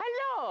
Hello!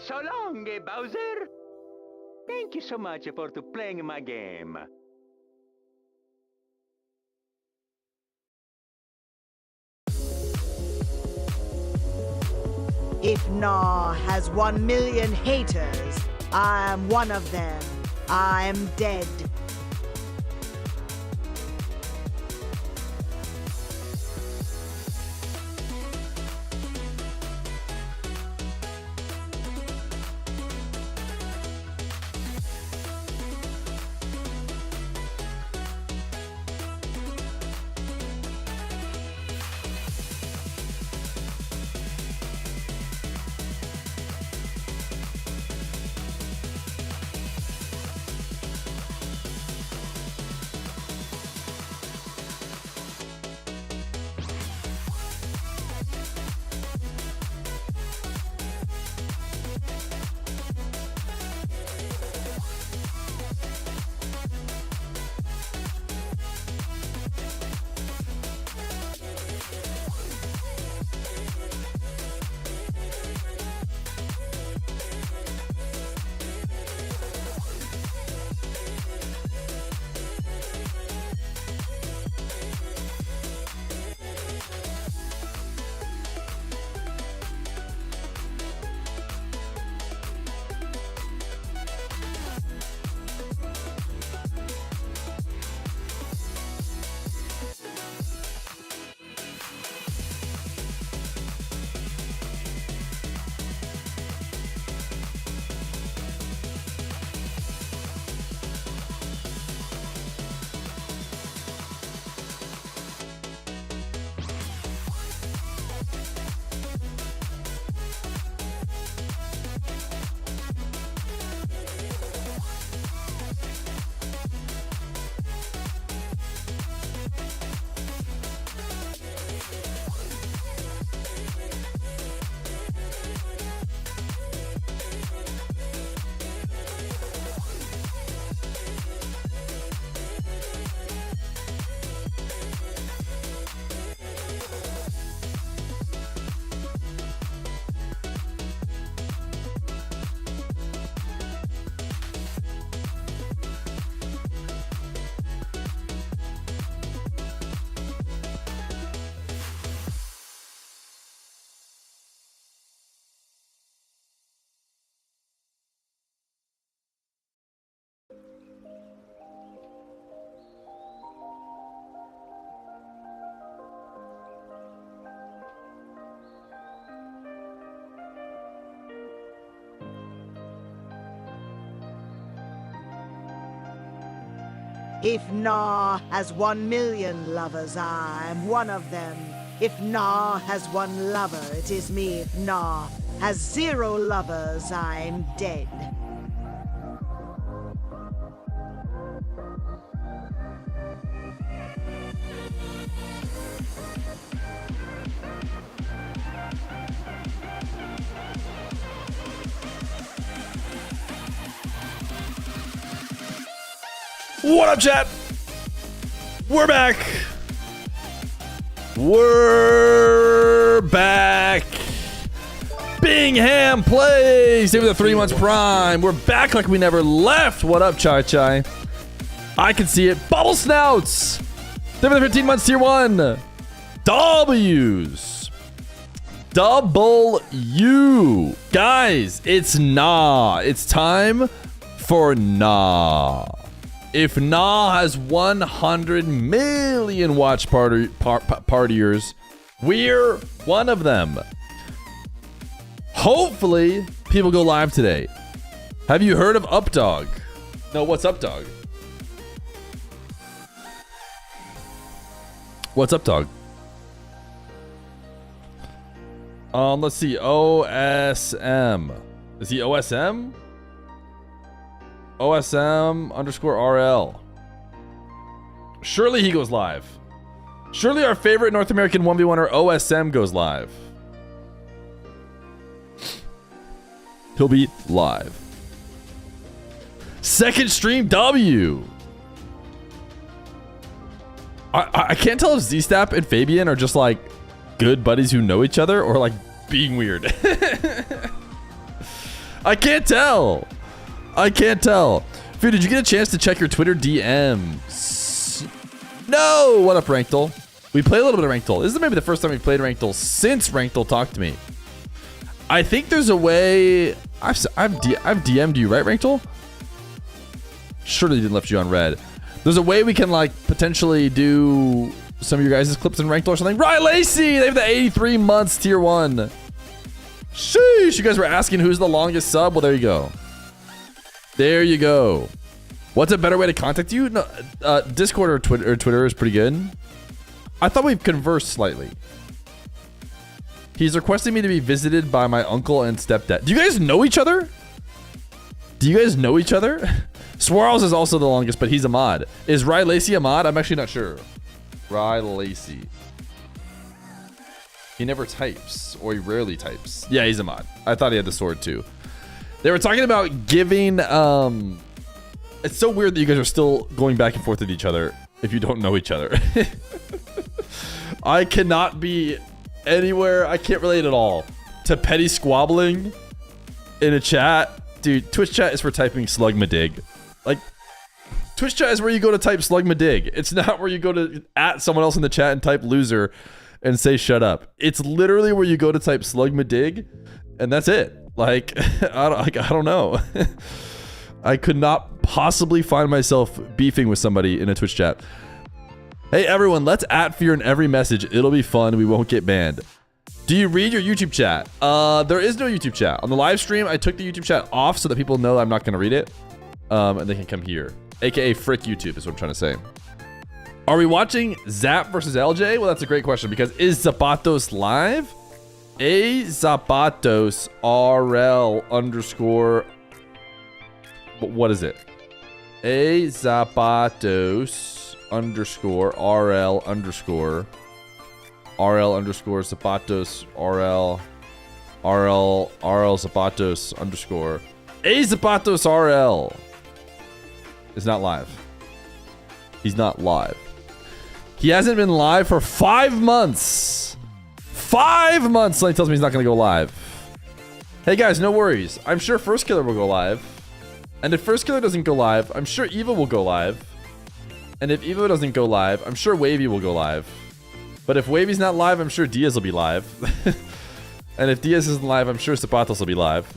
So long, Bowser. Thank you so much for playing my game. If Nah has 1 million haters, I am one of them. I am dead. If Nah has 1 million lovers, I'm one of them. If Nah has one lover, it is me. If Nah has 0 lovers, I'm dead. What up, chat? We're back. We're back. Bingham plays. Give it the 3 months prime. We're back like we never left. What up, Chai Chai? I can see it. Bubble Snouts. Give it the 15 months tier 1. W's. Double U. Guys, it's Nah. It's time for Nah. If Nah has 100 million watch partiers, we're one of them. Hopefully, people go live today. Have you heard of Updog? No, what's Updog? What's Updog? Let's see. OSM. Is he OSM? OSM_RL. Surely he goes live. Surely our favorite North American 1v1er OSM goes live. He'll be live. Second stream W. I can't tell if Z-Stap and Fabian are just like good buddies who know each other or like being weird. I can't tell. I can't tell. Feer, did you get a chance to check your Twitter DMs? No! What up, Ranktel? We play a little bit of Ranktel. This is maybe the first time we played Ranktel since Ranktel talked to me. I think there's a way... I've DM'd you, right, Ranktel? Surely didn't left you on red. There's a way we can, like, potentially do some of your guys' clips in Ranktel or something. Right, Lacey! They have the 83 months tier 1. Sheesh! You guys were asking who's the longest sub? Well, there you go. There you go. What's a better way to contact you? No, Discord or Twitter is pretty good. I thought we've conversed slightly. He's requesting me to be visited by my uncle and stepdad. Do you guys know each other? Do you guys know each other? Swirls is also the longest, but he's a mod. Is Rye Lacey a mod? I'm actually not sure. Rye Lacey. He never types, or he rarely types. Yeah, he's a mod. I thought he had the sword too. They were talking about giving, it's so weird that you guys are still going back and forth with each other if you don't know each other. I cannot be anywhere, I can't relate at all to petty squabbling in a chat. Dude, Twitch chat is for typing slugmadig. Like, Twitch chat is where you go to type slugmadig. It's not where you go to at someone else in the chat and type loser and say shut up. It's literally where you go to type slugmadig and that's it. Like, I don't know. I could not possibly find myself beefing with somebody in a Twitch chat. Hey, everyone, let's at Feer in every message. It'll be fun. We won't get banned. Do you read your YouTube chat? There is no YouTube chat. On the live stream, I took the YouTube chat off so that people know I'm not going to read it. And they can come here. AKA frick YouTube is what I'm trying to say. Are we watching Zap versus LJ? Well, that's a great question because is Zapatos live? Zapatos RL underscore. What is it? Zapatos underscore RL underscore Zapatos RL Zapatos underscore Zapatos RL is not live. He's not live. He hasn't been live for 5 months. 5 months. So he tells me he's not going to go live. Hey guys, no worries. I'm sure Firstkiller will go live. And if Firstkiller doesn't go live, I'm sure Evoh will go live. And if Evoh doesn't go live, I'm sure Wahvey will go live. But if Wavey's not live, I'm sure Diaz will be live. And if Diaz isn't live, I'm sure Zapatos will be live.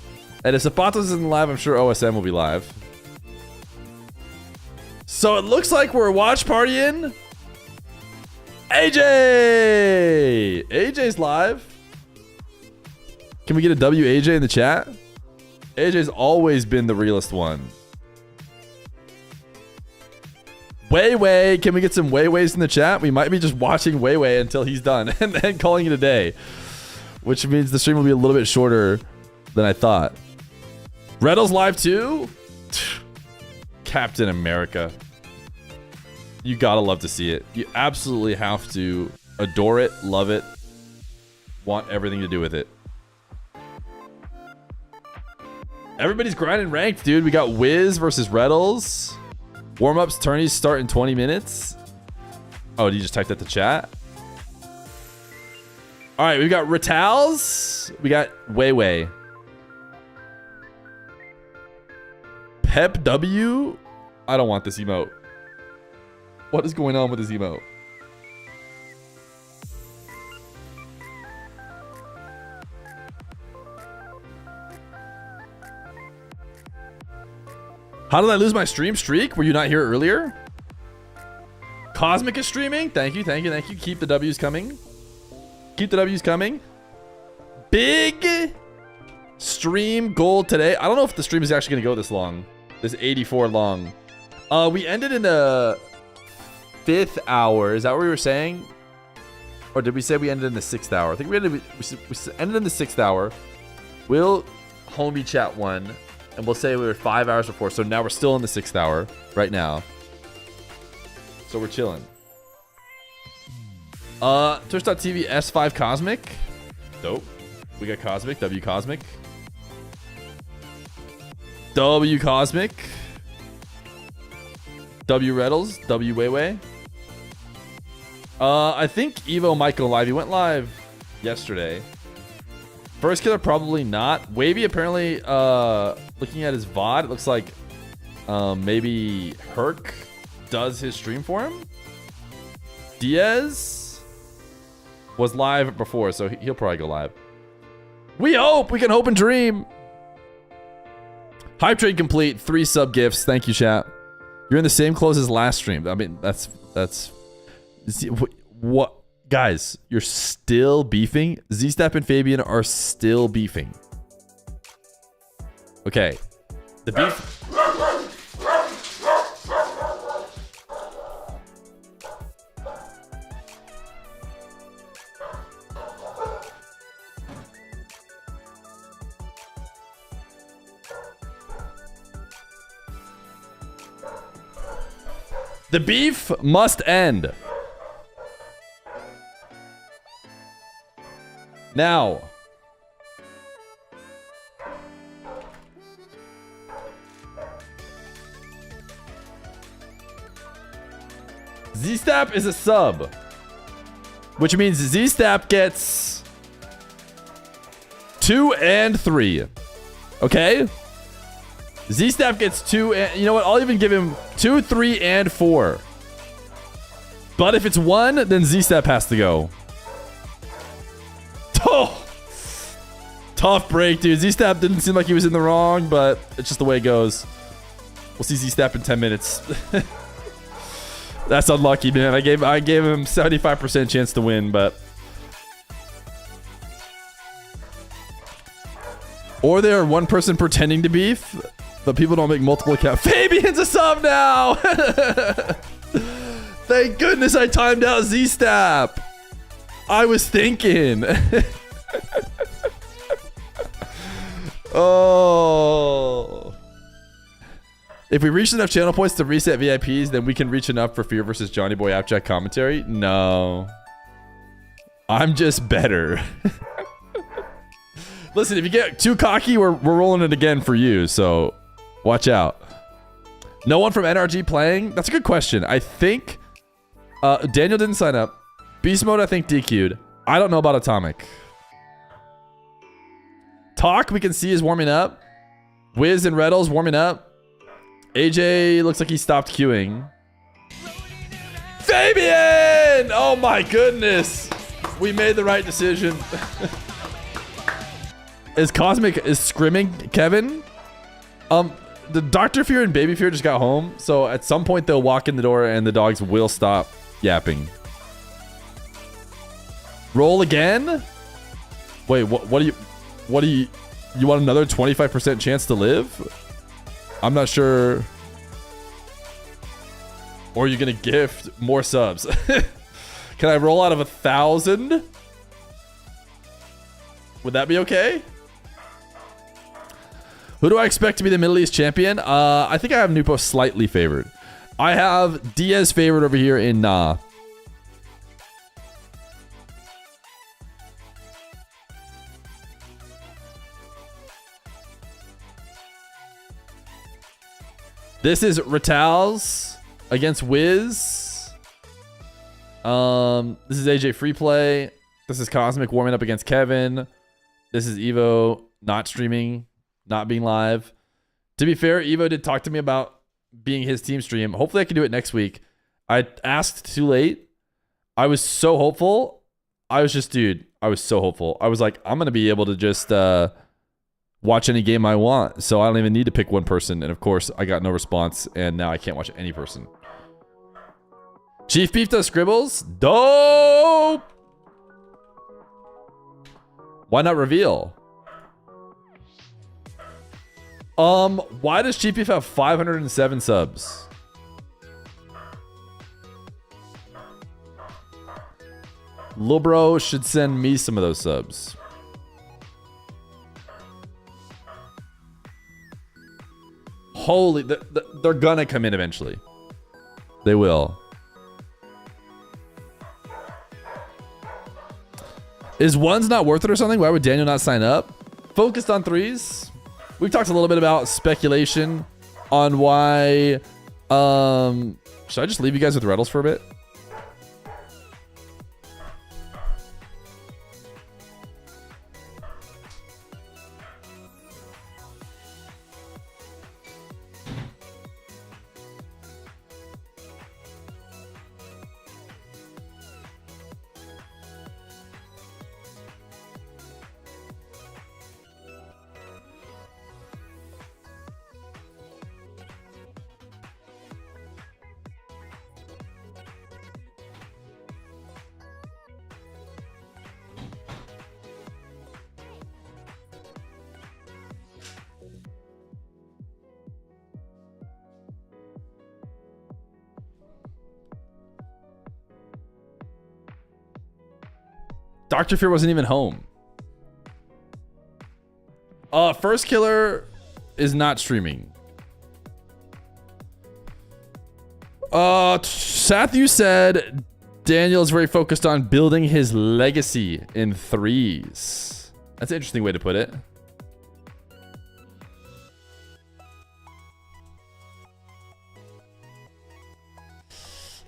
And if Zapatos isn't live, I'm sure OSM will be live. So it looks like we're watch partying. AJ! AJ's live. Can we get a WAJ in the chat? AJ's always been the realest one. WayWay, can we get some WayWays in the chat? We might be just watching WayWay until he's done and then calling it a day, which means the stream will be a little bit shorter than I thought. Retals live too? Captain America. You gotta love to see it. You absolutely have to adore it, love it, want everything to do with it. Everybody's grinding ranked, dude. We got Wiz versus Retals. Warm-ups, tourneys start in 20 minutes. Oh, did you just type that to chat? All right, we've got Retals. We got WayWay. Pep W. I don't want this emote. What is going on with this emote? How did I lose my stream streak? Were you not here earlier? Cosmic is streaming. Thank you, thank you, thank you. Keep the W's coming. Keep the W's coming. Big stream goal today. I don't know if the stream is actually going to go this long. This 84 long. We ended in the 5th hour. Is that what we were saying? Or did we say we ended in the 6th hour? I think we ended in the 6th hour. We'll homie chat one. And we'll say we were 5 hours before. So now we're still in the 6th hour right now. So we're chilling. Twitch.tv S5 Cosmic. Dope. We got Cosmic. W Cosmic. W Cosmic. W Retals. W WayWay. I think Evoh might go live. He went live yesterday. Firstkiller probably not. Wahvey apparently, looking at his VOD, it looks like maybe Herc does his stream for him. Diaz was live before, so he'll probably go live. We hope! We can hope and dream! Hype trade complete. 3 sub gifts. Thank you, chat. You're in the same clothes as last stream. I mean, that's... See, what? Guys, you're still beefing? Z-Step and Fabian are still beefing. Okay. The beef... The beef must end. Now. Z-Stap is a sub. Which means Z-Stap gets 2 and 3. Okay? Z-Stap gets 2 and... You know what? I'll even give him 2, 3, and 4. But if it's 1, then Z-Stap has to go. Oh! Tough break, dude. Z-Stap didn't seem like he was in the wrong, but it's just the way it goes. We'll see Z-Stap in 10 minutes. That's unlucky, man. I gave him 75% chance to win, but... Or they are one person pretending to beef, but people don't make multiple accounts. Fabian's a sub now! Thank goodness I timed out Z-Stap. I was thinking. Oh. If we reach enough channel points to reset VIPs, then we can reach enough for Feer versus Johnny Boy Appjack commentary? No. I'm just better. Listen, if you get too cocky, we're rolling it again for you, so watch out. No one from NRG playing? That's a good question. I think Daniel didn't sign up. Beast Mode, I think, DQ'd. I don't know about Atomic. Talk, we can see, is warming up. Wiz and Retals warming up. AJ looks like he stopped queuing. Fabian! Oh my goodness. We made the right decision. Is scrimming Kevin? The Dr. Fear and Baby Fear just got home, so at some point they'll walk in the door and the dogs will stop yapping. Roll again? Wait, what do you want another 25% chance to live? I'm not sure. Or are you going to gift more subs? Can I roll out of 1,000? Would that be okay? Who do I expect to be the Middle East champion? I think I have Nupo slightly favored. I have Diaz favored over here in Nah. This is Retals against Wiz. This is AJ Free Play. This is Cosmic warming up against Kevin. This is Evoh not streaming, not being live. To be fair, Evoh did talk to me about being his team stream. Hopefully I can do it next week. I asked too late. I was so hopeful. I was so hopeful. I was like, I'm going to be able to just watch any game I want. So I don't even need to pick one person. And of course, I got no response. And now I can't watch any person. Chief Beef does Scribbles? Dope! Why not reveal? Why does Chief Beef have 507 subs? Lil Bro should send me some of those subs. Holy, they're gonna come in eventually. They will. Is ones not worth it or something? Why would Daniel not sign up? Focused on threes. We've talked a little bit about speculation on why. Should I just leave you guys with Retals for a bit? Dr. Feer wasn't even home. Firstkiller is not streaming. Seth, you said Daniel is very focused on building his legacy in threes. That's an interesting way to put it.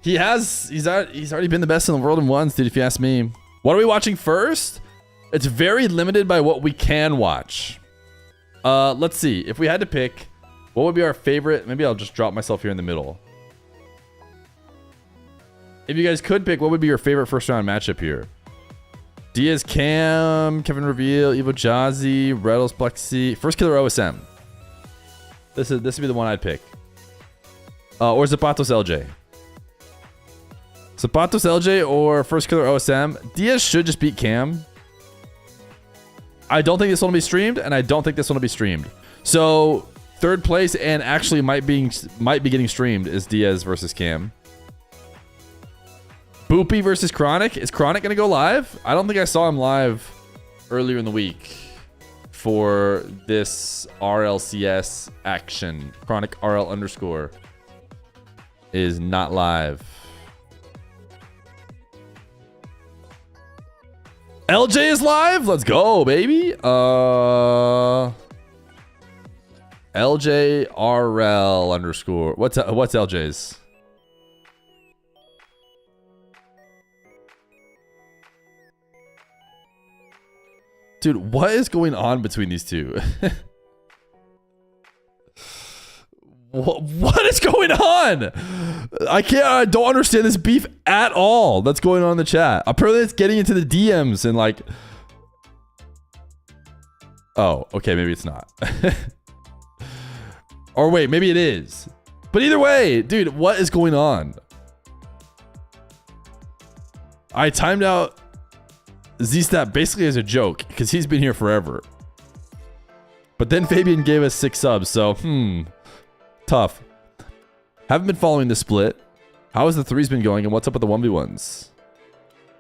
He's already been the best in the world in ones, dude, if you ask me. What are we watching first? It's very limited by what we can watch. Let's see. If we had to pick, what would be our favorite? Maybe I'll just drop myself here in the middle. If you guys could pick, what would be your favorite first round matchup here? Diaz Cam, Kevin Reveal, AYYJAYY, Retals Plexi, Firstkiller OSM. This would be the one I'd pick. Or Zapatos LJ. Zapatos LJ or Firstkiller OSM. Diaz should just beat Cam. I don't think this one will be streamed, and I don't think this one will be streamed. So third place and actually might be getting streamed is Diaz versus Cam. Boopy versus Chronic. Is Chronic gonna go live? I don't think I saw him live earlier in the week for this RLCS action. Chronic RL _ is not live. LJ is live. Let's go, baby. LJ RL _ what's LJ's? Dude, what is going on between these two? What is going on? I don't understand this beef at all that's going on in the chat. Apparently it's getting into the DMs and like, oh, okay, maybe it's not. Or wait, maybe it is. But either way, dude, what is going on? I timed out Z-Stat basically as a joke because he's been here forever. But then Fabian gave us 6 subs, so tough. Haven't been following the split. How has the threes been going and what's up with the 1v1s?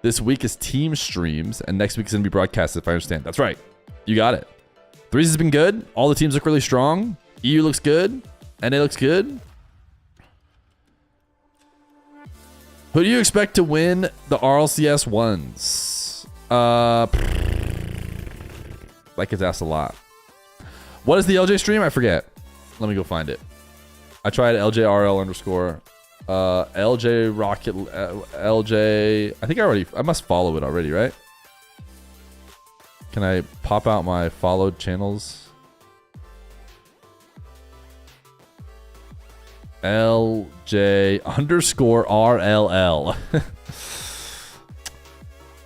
This week is team streams and next week is going to be broadcasted if I understand. That's right. You got it. Threes has been good. All the teams look really strong. EU looks good. NA looks good. Who do you expect to win the RLCS ones? Like it's asked a lot. What is the LJ stream? I forget. Let me go find it. I tried LJRL underscore. LJ Rocket. LJ. I think I must follow it already, right? Can I pop out my followed channels? LJ underscore RLL.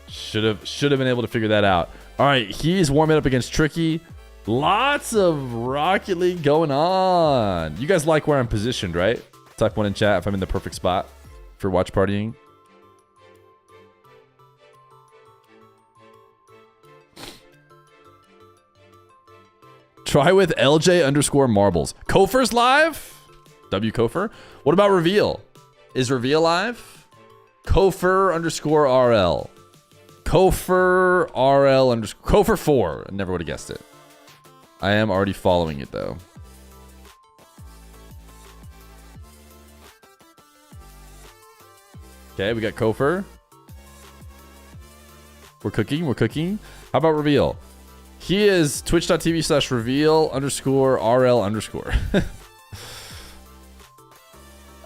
Should have been able to figure that out. All right, he's warming up against Tricky. Lots of Rocket League going on. You guys like where I'm positioned, right? Type 1 in chat if I'm in the perfect spot for watch partying. Try with LJ underscore marbles. Kofer's live? W Kofer. What about Reveal? Is Reveal live? Kofer underscore RL. Kofer RL underscore Kofer 4. I never would have guessed it. I am already following it though. Okay, we got Kofer. We're cooking. We're cooking. How about Reveal? He is twitch.tv/reveal underscore RL underscore.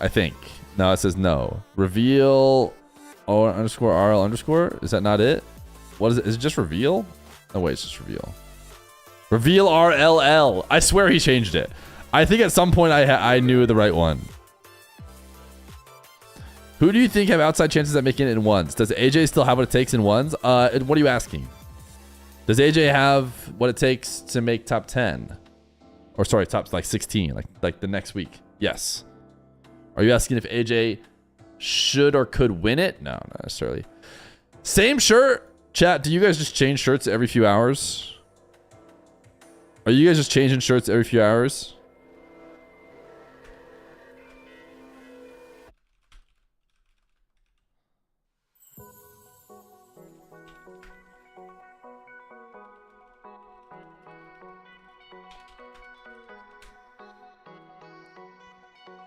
I think. No, it says no. Reveal underscore RL underscore. Is that not it? What is it? Is it just Reveal? Oh, wait, it's just Reveal. Reveal RLL. I swear he changed it. I think at some point I knew the right one. Who do you think have outside chances at making it in ones? Does AJ still have what it takes in ones? What are you asking? Does AJ have what it takes to make top 10? Or sorry, top like 16, like the next week? Yes. Are you asking if AJ should or could win it? No, not necessarily. Same shirt. Chat, do you guys just change shirts every few hours? Are you guys just changing shirts every few hours?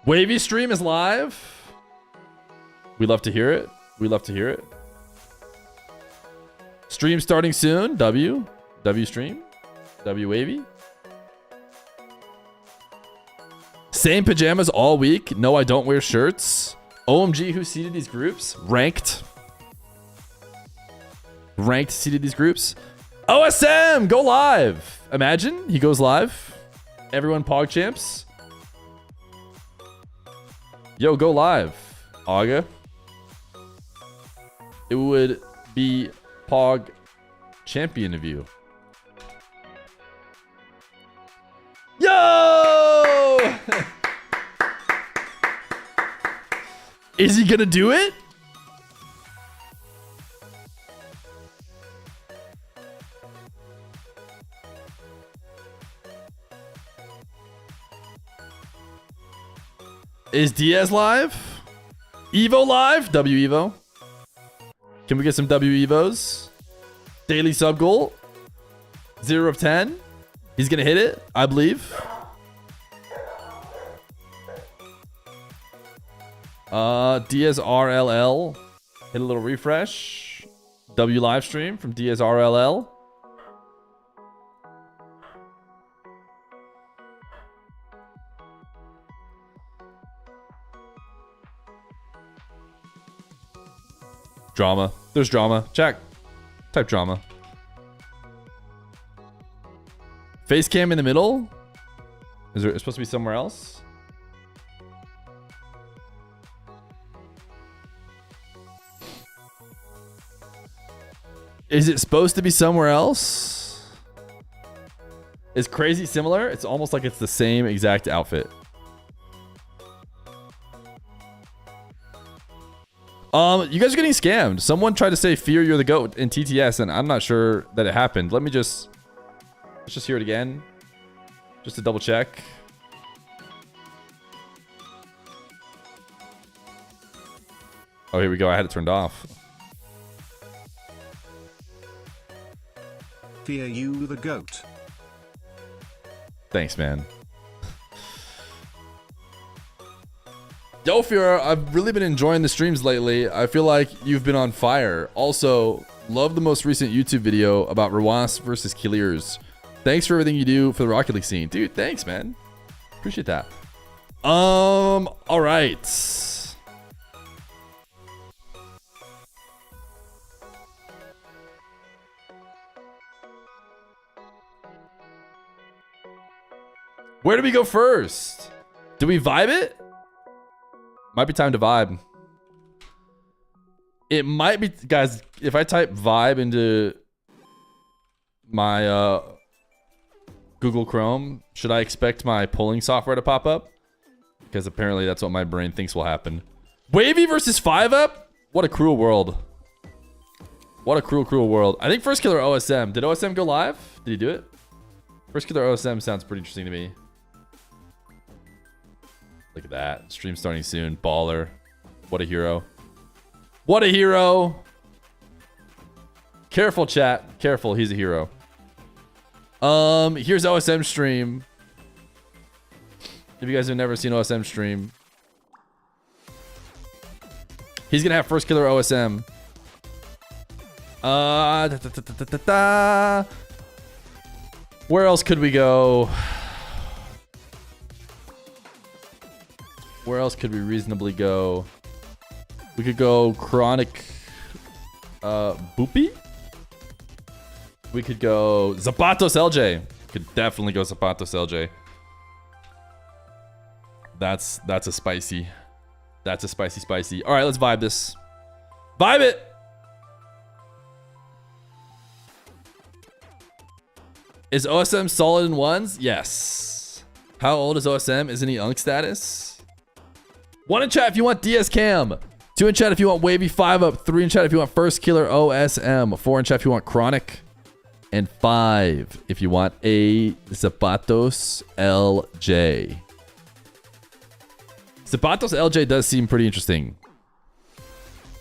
Wavy stream is live. We love to hear it. We love to hear it. Stream starting soon. W stream. W Wavy. Same pajamas all week. No, I don't wear shirts. OMG, who seeded these groups? Ranked. Ranked seeded these groups. OSM, go live. Imagine he goes live. Everyone Pog champs. Yo, go live, Aga. It would be Pog champion of you. Yo! Is he gonna do it? Is Diaz live? Evoh live? W Evoh. Can we get some W Evos? Daily sub goal. 0 of 10. He's gonna hit it, I believe. Diaz RLL. Hit a little refresh. W live stream from Diaz RLL. Drama. There's drama. Check. Type drama. Face cam in the middle? Is it supposed to be somewhere else? Is it supposed to be somewhere else? Is crazy similar? It's almost like it's the same exact outfit. You guys are getting scammed. Someone tried to say Feer, you're the GOAT in TTS, and I'm not sure that it happened. Let's just hear it again. Just to double check. Oh, here we go. I had it turned off. Fear you the goat. Thanks, man. Yo, Feer, I've really been enjoying the streams lately. I feel like you've been on fire. Also, love the most recent YouTube video about Rawas versus Killiers. Thanks for everything you do for the Rocket League scene. Dude, thanks, man. Appreciate that. All right. Where do we go first? Do we vibe it? Might be time to vibe. It might be, guys, if I type vibe into my Google Chrome, should I expect my polling software to pop up? Because apparently that's what my brain thinks will happen. Wahvey versus 5UP? What a cruel world. What a cruel, cruel world. I think Firstkiller OSM. Did OSM go live? Did he do it? Firstkiller OSM sounds pretty interesting to me. Look at that. Stream starting soon. Baller. What a hero. What a hero. Careful, chat. Careful. He's a hero. Here's OSM stream. If you guys have never seen OSM stream, he's gonna have Firstkiller OSM. Where else could we go? Where else could we reasonably go? We could go Chronic Boopy. We could go Zapato LJ. Could definitely go Zapato LJ. That's a spicy. That's a spicy. All right, let's vibe this. Vibe it. Is OSM solid in ones? Yes. How old is OSM? Isn't he Unk status? 1 in chat if you want Diaz Cam. 2 in chat if you want Wahvey 5UP. 3 in chat if you want Firstkiller OSM. 4 in chat if you want Chronic. And 5 if you want a Zapatos LJ. Zapatos LJ does seem pretty interesting.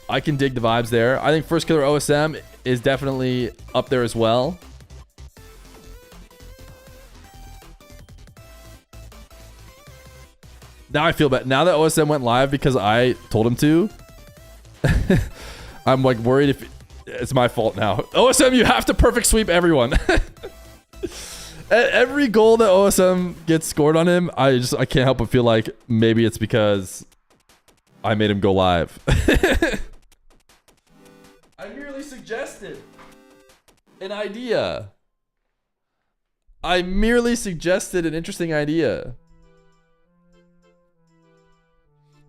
I can dig the vibes there. I think Firstkiller OSM is definitely up there as well. Now I feel bad. Now that OSM went live because I told him to, I'm like worried if it's my fault now. OSM, you have to perfect sweep everyone. At every goal that OSM gets scored on him, I can't help but feel like maybe it's because I made him go live. I merely suggested an idea. I merely suggested an interesting idea.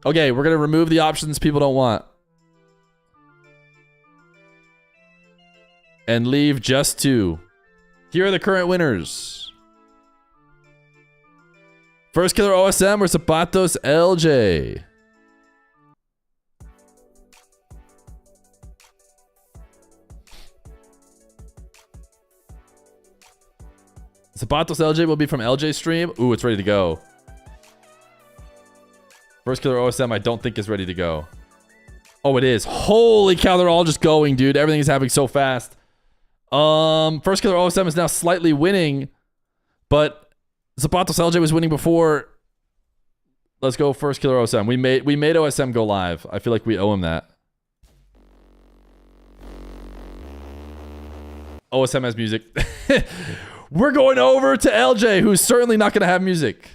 Okay, we're gonna remove the options people don't want. And leave just 2. Here are the current winners. Firstkiller OSM or Zapatos LJ? Zapatos LJ will be from LJ stream. Ooh, it's ready to go. Firstkiller OSM I don't think is ready to go. Oh, it is. Holy cow, they're all just going, dude. Everything is happening so fast. Firstkiller OSM is now slightly winning, but Zapatos LJ was winning before. Let's go Firstkiller OSM. We made OSM go live. I feel like we owe him that. OSM has music. We're going over to LJ, who's certainly not going to have music.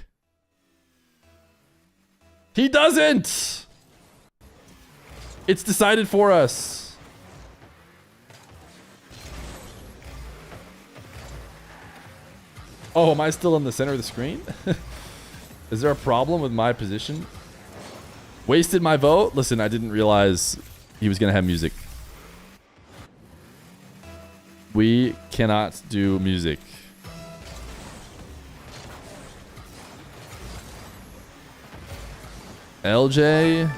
He doesn't. It's decided for us. Oh, am I still in the center of the screen? Is there a problem with my position? Wasted my vote? Listen, I didn't realize he was going to have music. We cannot do music. LJ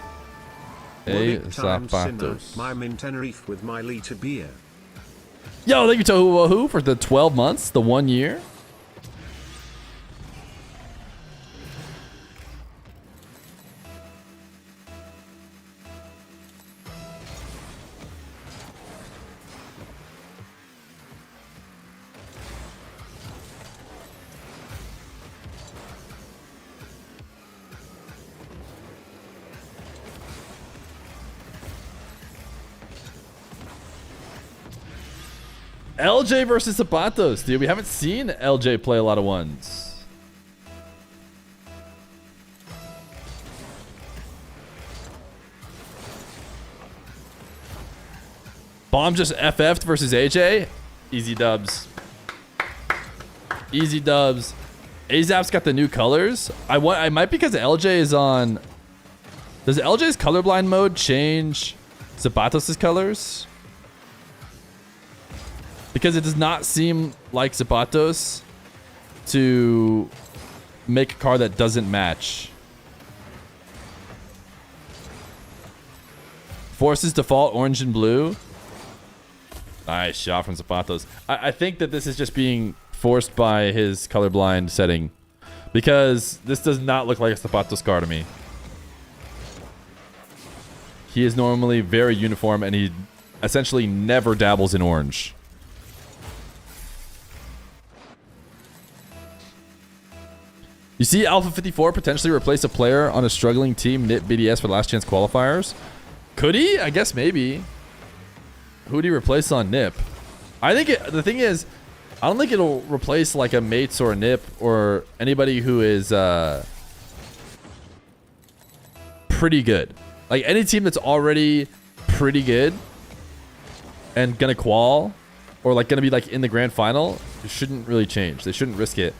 A Zapatos. I'm in Tenerife with my liter beer. Yo, thank you to Wahvey for the 12 months, the 1 year. LJ versus Zapatos, dude. We haven't seen LJ play a lot of ones. Bomb just FF'd versus AJ. Easy dubs. Easy dubs. AZAP's got the new colors. I might because LJ is on. Does LJ's colorblind mode change Zapatos' colors? Because it does not seem like Zapatos to make a car that doesn't match. Forces default orange and blue. Nice shot from Zapatos. I think that this is just being forced by his colorblind setting, because this does not look like a Zapatos car to me. He is normally very uniform, and he essentially never dabbles in orange. You see Alpha 54 potentially replace a player on a struggling team, NIP BDS, for last chance qualifiers. Could he? I guess maybe. Who would he replace on NIP? I think the thing is, I don't think it'll replace like a Mates or a NIP or anybody who is pretty good. Like any team that's already pretty good and gonna qual, or like gonna be like in the grand final, it shouldn't really change. They shouldn't risk it.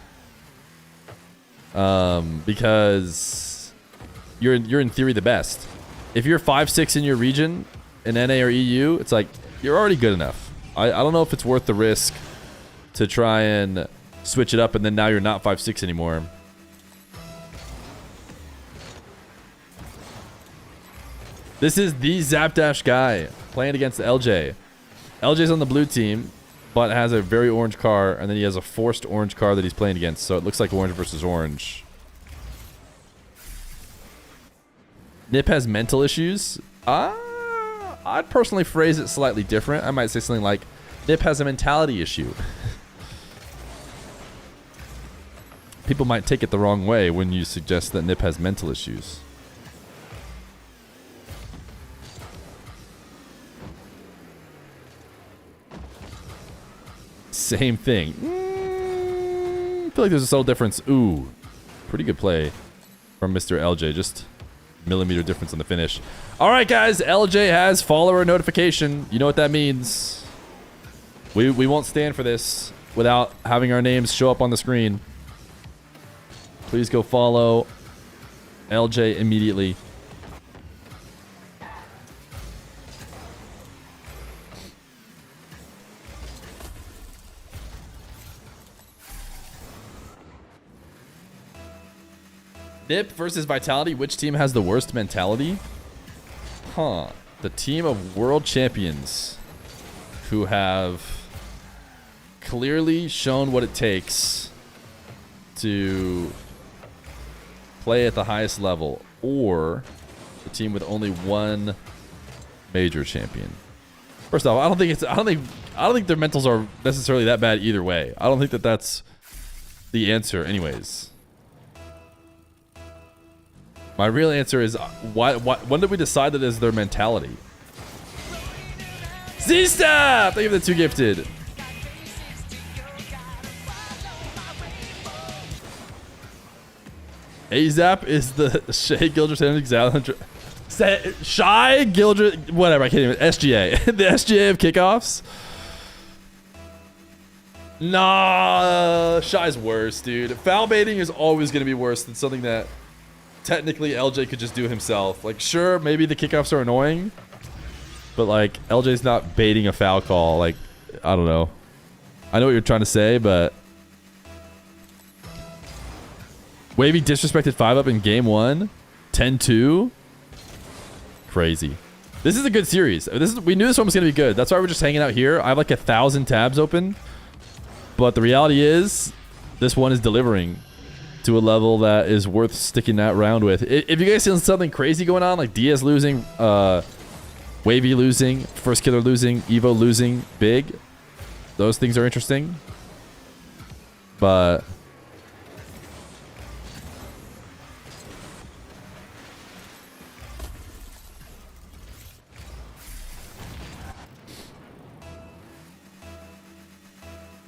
Because you're in theory the best. If you're 5-6 in your region in NA or EU, it's like you're already good enough. I don't know if it's worth the risk to try and switch it up and then now you're not 5-6 anymore. This is the Zapdash guy playing against LJ. LJ's on the blue team, but has a very orange car, and then he has a forced orange car that he's playing against, so it looks like orange versus orange. NIP has mental issues. I'd personally phrase it slightly different. I might say something like, NIP has a mentality issue. People might take it the wrong way when you suggest that NIP has mental issues. Same thing. I feel like there's a subtle difference. Ooh, pretty good play from Mr. LJ. Just millimeter difference on the finish. All right, guys. LJ has follower notification. You know what that means. We won't stand for this without having our names show up on the screen. Please go follow LJ immediately. NIP versus Vitality. Which team has the worst mentality? Huh. The team of world champions who have clearly shown what it takes to play at the highest level, or the team with only one major champion. First off, I don't think their mentals are necessarily that bad either way. I don't think that that's the answer anyways. My real answer is, when did we decide that is their mentality? Z-Step! Thank you for the 2 gifted. AZAP is the Shay Gildred Alexander. Shy Gildred, whatever, I can't even. SGA. The SGA of kickoffs? Nah, Shy's worse, dude. Foul baiting is always going to be worse than something that technically LJ could just do himself. Like, sure, maybe the kickoffs are annoying, but like LJ's not baiting a foul call. Like, I don't know. I know what you're trying to say, but Wahvey disrespected 5-up in game 1, 10-2. Crazy. This is a good series. We knew this one was gonna be good. That's why we're just hanging out here. I have like 1,000 tabs open, but the reality is, this one is delivering to a level that is worth sticking that round with. If you guys see something crazy going on, like Diaz losing, Wahvey losing, Firstkiller losing, Evoh losing big, those things are interesting. But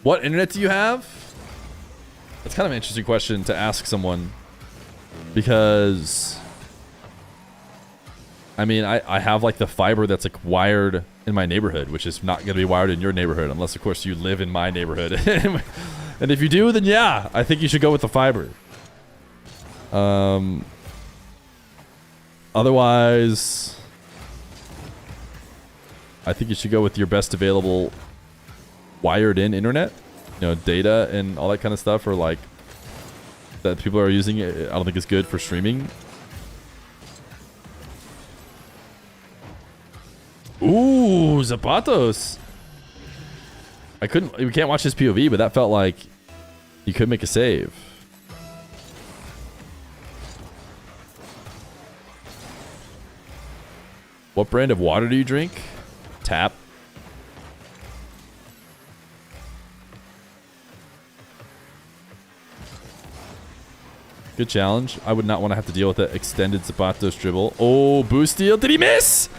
What internet do you have? That's kind of an interesting question to ask someone. Because... I mean, I have like the fiber that's like wired in my neighborhood, which is not going to be wired in your neighborhood unless, of course, you live in my neighborhood. And if you do, then yeah, I think you should go with the fiber. Otherwise, I think you should go with your best available wired-in internet. You know, data and all that kind of stuff, or like that people are using. I don't think it's good for streaming. Ooh, Zapatos. We can't watch his POV, but that felt like you could make a save. What brand of water do you drink? Tap. Good challenge. I would not want to have to deal with that extended Zapatos dribble. Oh, boost steal. Did he miss?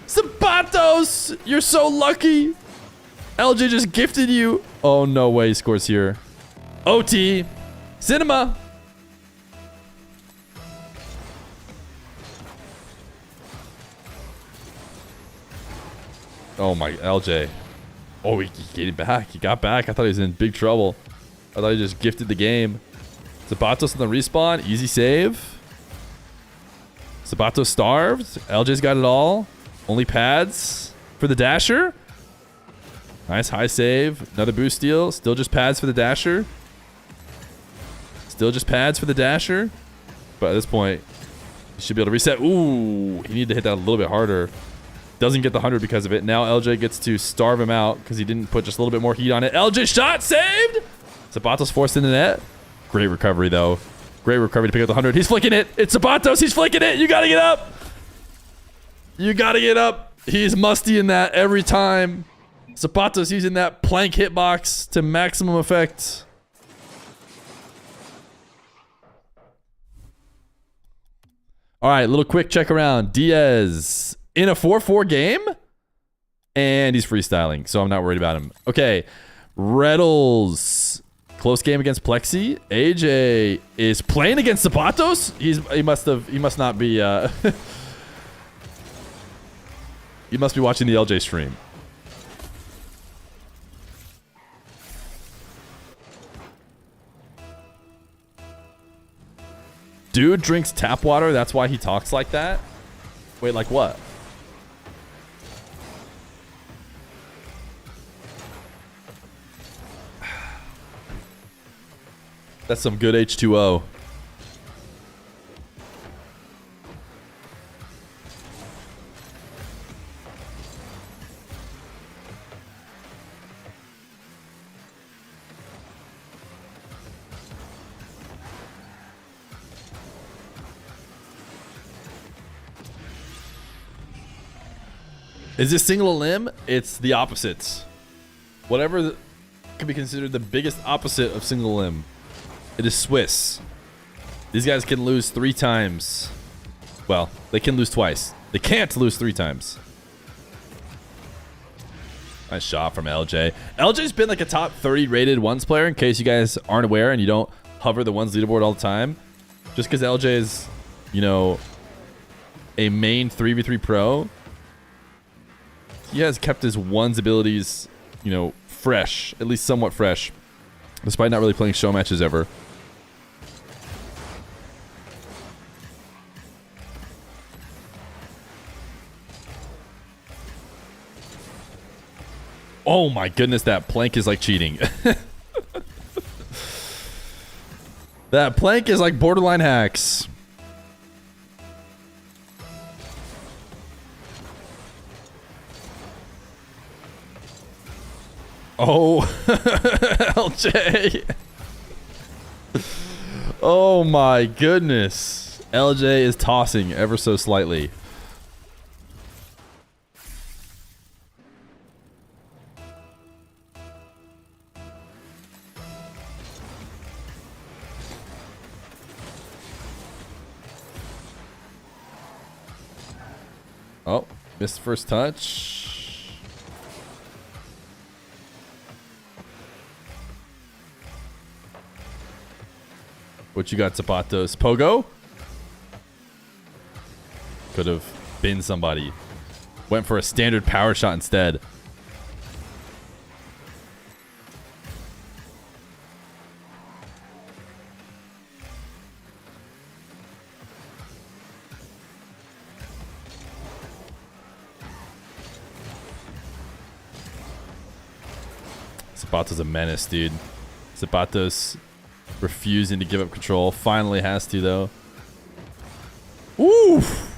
Zapatos! You're so lucky. LJ just gifted you. Oh, no way he scores here. OT. Cinema. Oh, my LJ. Oh, he gave it back. He got back. I thought he was in big trouble. I thought he just gifted the game. Zapatos on the respawn. Easy save. Zapato starved. LJ's got it all. Only pads for the dasher. Nice high save. Another boost steal. Still just pads for the dasher. Still just pads for the dasher. But at this point, he should be able to reset. Ooh, he needed to hit that a little bit harder. Doesn't get the 100 because of it. Now LJ gets to starve him out because he didn't put just a little bit more heat on it. LJ shot saved. Zapatos forced in the net. Great recovery, though. Great recovery to pick up the 100. He's flicking it. It's Zapatos. He's flicking it. You got to get up. You got to get up. He's musty in that every time. Zapatos using that plank hitbox to maximum effect. All right, little quick check around. Diaz in a 4-4 game. And he's freestyling, so I'm not worried about him. Okay, Retals. Close game against Plexi. AJ is playing against Zapatos. He must not be he must be watching the LJ stream. Dude drinks tap water, that's why he talks like that? Wait, like what? That's some good H2O. Is this single limb? It's the opposites. Whatever could be considered the biggest opposite of single limb. It is Swiss. These guys can lose 3 times. Well, they can lose twice. They can't lose 3 times. Nice shot from LJ. LJ's been like a top 30 rated ones player, in case you guys aren't aware and you don't hover the ones leaderboard all the time. Just because LJ is, you know, a main 3v3 pro, he has kept his ones abilities, you know, fresh, at least somewhat fresh, despite not really playing show matches ever. Oh my goodness, that plank is like cheating. That plank is like borderline hacks. Oh, LJ. Oh my goodness. LJ is tossing ever so slightly. Oh, missed first touch. What you got, Zapatos? Pogo? Could have been somebody. Went for a standard power shot instead. Zapato's a menace, dude. Zapato's refusing to give up control. Finally has to, though. Oof!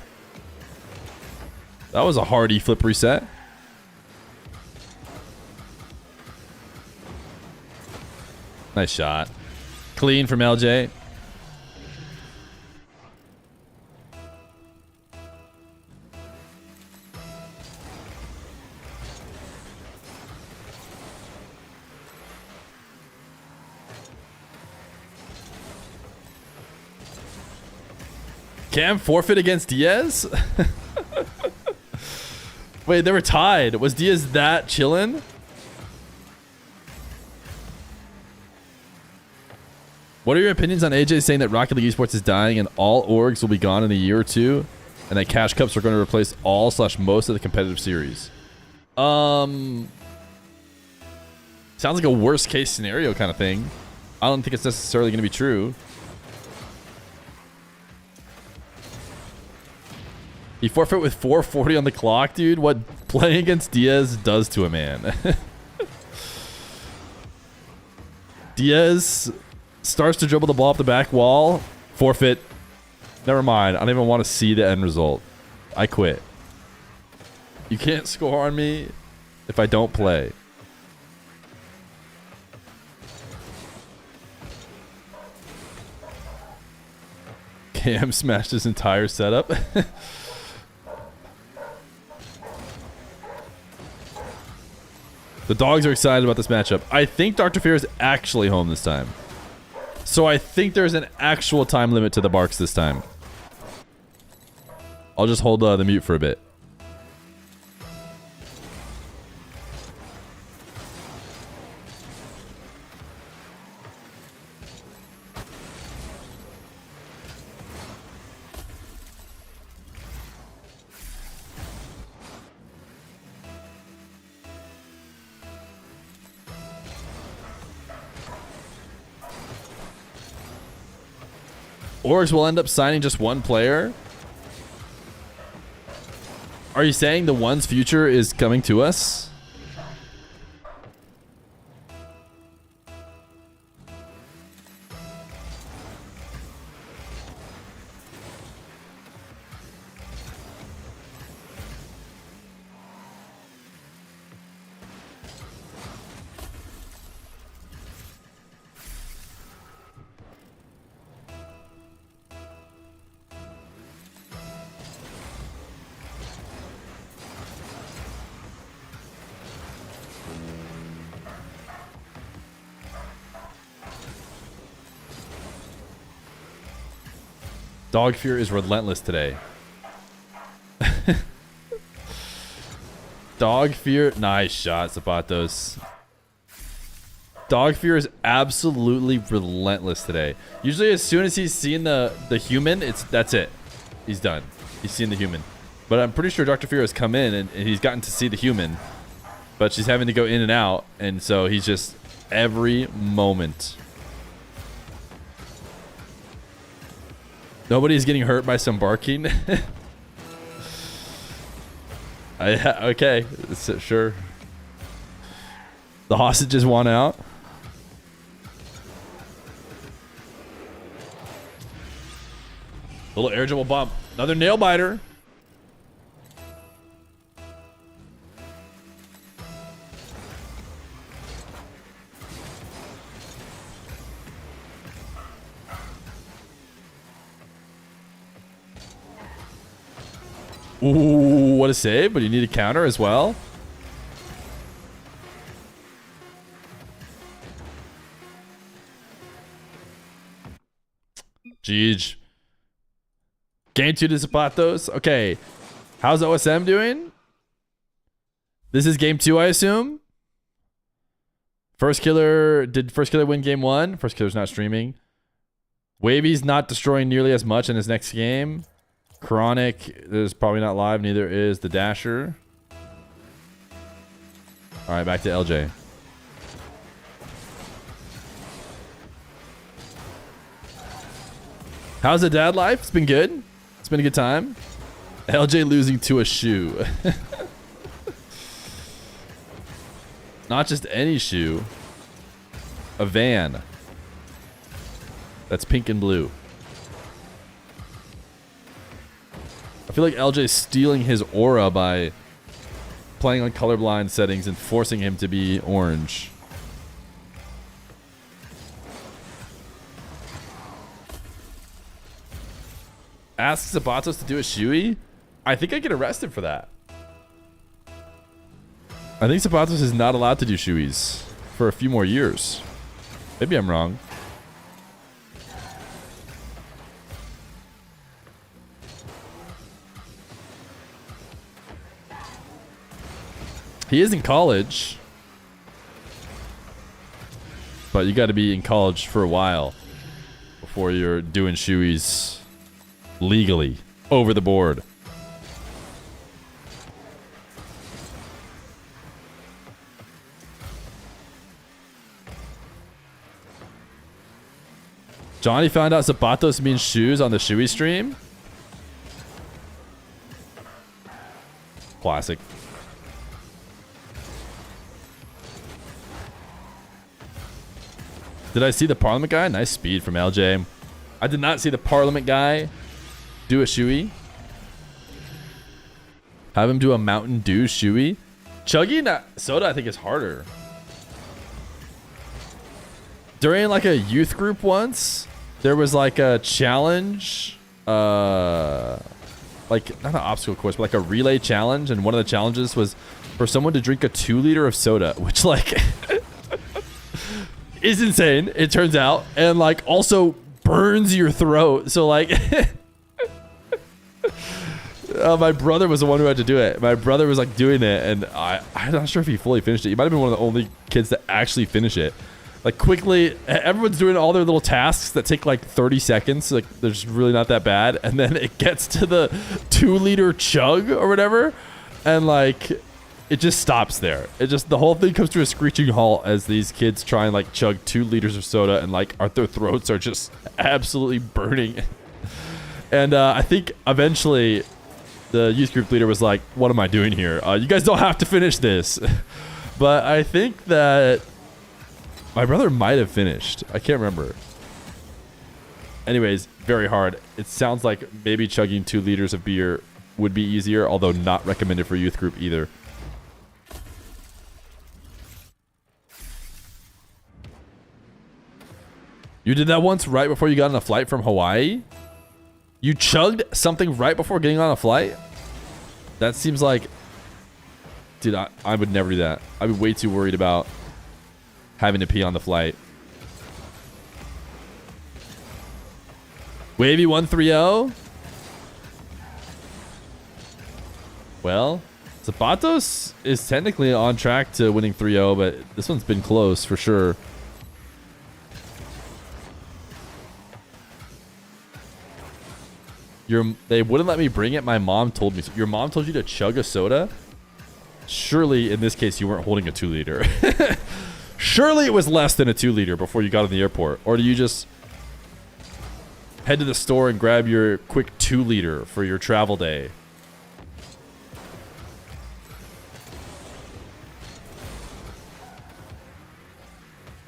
That was a hard E-flip reset. Nice shot. Clean from LJ. Cam forfeit against Diaz? Wait, they were tied. Was Diaz that chillin'? What are your opinions on AJ saying that Rocket League Esports is dying and all orgs will be gone in a year or two, and that Cash Cups are going to replace all / most of the competitive series? Sounds like a worst case scenario kind of thing. I don't think it's necessarily going to be true. He forfeit with 4:40 on the clock, dude. What playing against Diaz does to a man. Diaz starts to dribble the ball off the back wall. Forfeit. Never mind. I don't even want to see the end result. I quit. You can't score on me if I don't play. Cam smashed his entire setup. The dogs are excited about this matchup. I think Dr. Feer is actually home this time. So I think there's an actual time limit to the barks this time. I'll just hold the mute for a bit. Orgs will end up signing just one player? Are you saying the one's future is coming to us? Dog Fear is relentless today. Dog Fear. Nice shot, Zapatos. Dog Fear is absolutely relentless today. Usually as soon as he's seen the human, that's it. He's done. He's seen the human. But I'm pretty sure Dr. Fear has come in and he's gotten to see the human. But she's having to go in and out. And so he's just every moment. Nobody's getting hurt by some barking. Okay, sure. The hostages want out. Little air dribble bump. Another nail biter. Ooh, what a save, but you need a counter as well. Jeez. Game 2 to Zapatos. Okay. How's OSM doing? This is game 2, I assume. Firstkiller. Did Firstkiller win game 1? Firstkiller's not streaming. Wavey's not destroying nearly as much in his next game. Chronic is probably not live. Neither is the Dasher. All right, back to LJ. How's the dad life? It's been good. It's been a good time. LJ losing to a shoe. Not just any shoe. A van. That's pink and blue. I feel like LJ's stealing his aura by playing on colorblind settings and forcing him to be orange. Ask Zapatos to do a shoey? I think I get arrested for that. I think Zapatos is not allowed to do shoeys for a few more years. Maybe I'm wrong. He is in college. But you got to be in college for a while before you're doing shoeys legally over the board. Johnny found out Zapatos means shoes on the shoey stream. Classic. Did I see the Parliament guy? Nice speed from LJ. I did not see the Parliament guy do a shoey. Have him do a Mountain Dew shoey. Chugging soda, I think, is harder. During like a youth group once, there was like a challenge. Like, not an obstacle course, but like a relay challenge. And one of the challenges was for someone to drink a 2 liter of soda, which like is insane, it turns out. And like also burns your throat. So like my brother was the one who had to do it. My brother was like doing it, and I'm not sure if he fully finished it. He might have been one of the only kids to actually finish it. Like quickly, everyone's doing all their little tasks that take like 30 seconds. Like they're just really not that bad. And then it gets to the 2 liter chug or whatever. And like, it just stops there. It just, the whole thing comes to a screeching halt as these kids try and like chug 2 liters of soda, and like their throats are just absolutely burning. And I think eventually the youth group leader was like, what am I doing here? You guys don't have to finish this. But I think that my brother might have finished. I can't remember. Anyways, very hard. It sounds like maybe chugging 2 liters of beer would be easier, although not recommended for youth group either. You did that once right before you got on a flight from Hawaii? You chugged something right before getting on a flight? That seems like... Dude, I would never do that. I'd be way too worried about having to pee on the flight. Wavy 130. Well, Zapatos is technically on track to winning 3-0, but this one's been close for sure. They wouldn't let me bring it. My mom told me. So your mom told you to chug a soda? Surely, in this case, you weren't holding a 2 liter. Surely it was less than a 2 liter before you got in the airport. Or do you just head to the store and grab your quick 2 liter for your travel day?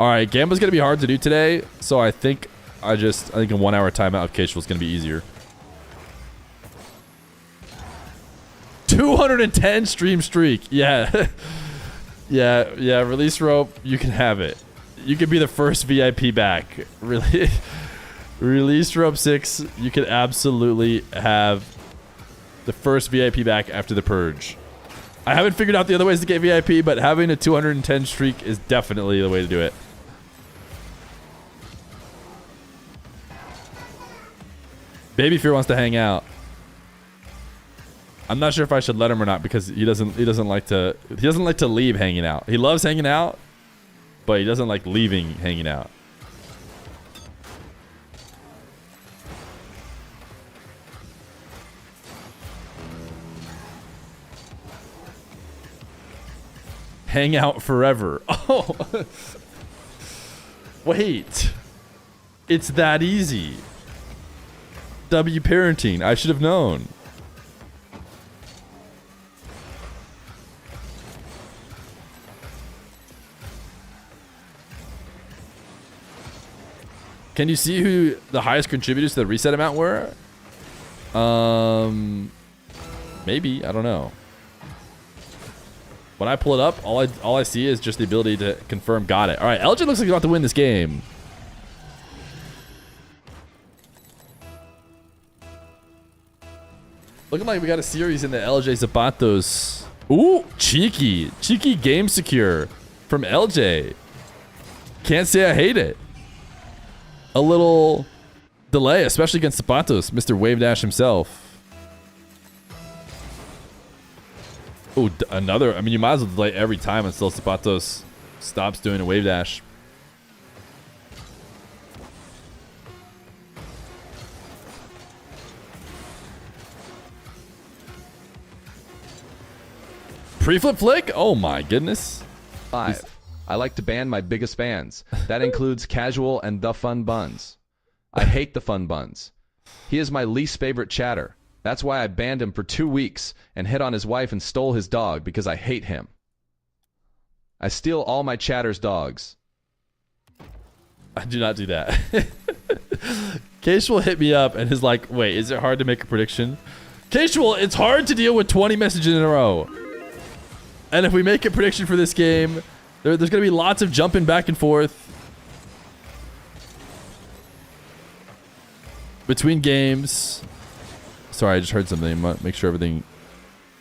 All right, Gamba's going to be hard to do today. So I think a 1 hour timeout of Kishel is going to be easier. 210 stream streak. Yeah. Yeah, release rope, you can have it. You can be the first VIP back. Really, release rope 6, you can absolutely have the first VIP back after the purge. I haven't figured out the other ways to get VIP, but having a 210 streak is definitely the way to do it. Baby Feer wants to hang out. I'm not sure if I should let him or not, because he doesn't like to leave hanging out. He loves hanging out, but he doesn't like leaving hanging out. Hang out forever. Oh. Wait. It's that easy. W parenting. I should have known. Can you see who the highest contributors to the reset amount were? Maybe. I don't know. When I pull it up, all I see is just the ability to confirm got it. All right, LJ looks like he's about to win this game. Looking like we got a series in the LJ Zapatos. Ooh, cheeky. Cheeky game secure from LJ. Can't say I hate it. A little delay, especially against Zapatos, Mr. Wave Dash himself. Oh, another. I mean, you might as well delay every time until Zapatos stops doing a Wave Dash. Pre-flip flick? Oh my goodness. 5. I like to ban my biggest fans. That includes Casual and The Fun Buns. I hate The Fun Buns. He is my least favorite chatter. That's why I banned him for 2 weeks and hit on his wife and stole his dog because I hate him. I steal all my chatter's dogs. I do not do that. Casual hit me up and is like, wait, is it hard to make a prediction? Casual, it's hard to deal with 20 messages in a row. And if we make a prediction for this game, there's going to be lots of jumping back and forth between games. Sorry, I just heard something. Make sure everything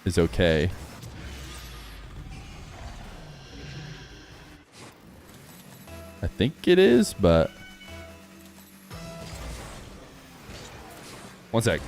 is okay. I think it is, but... One sec.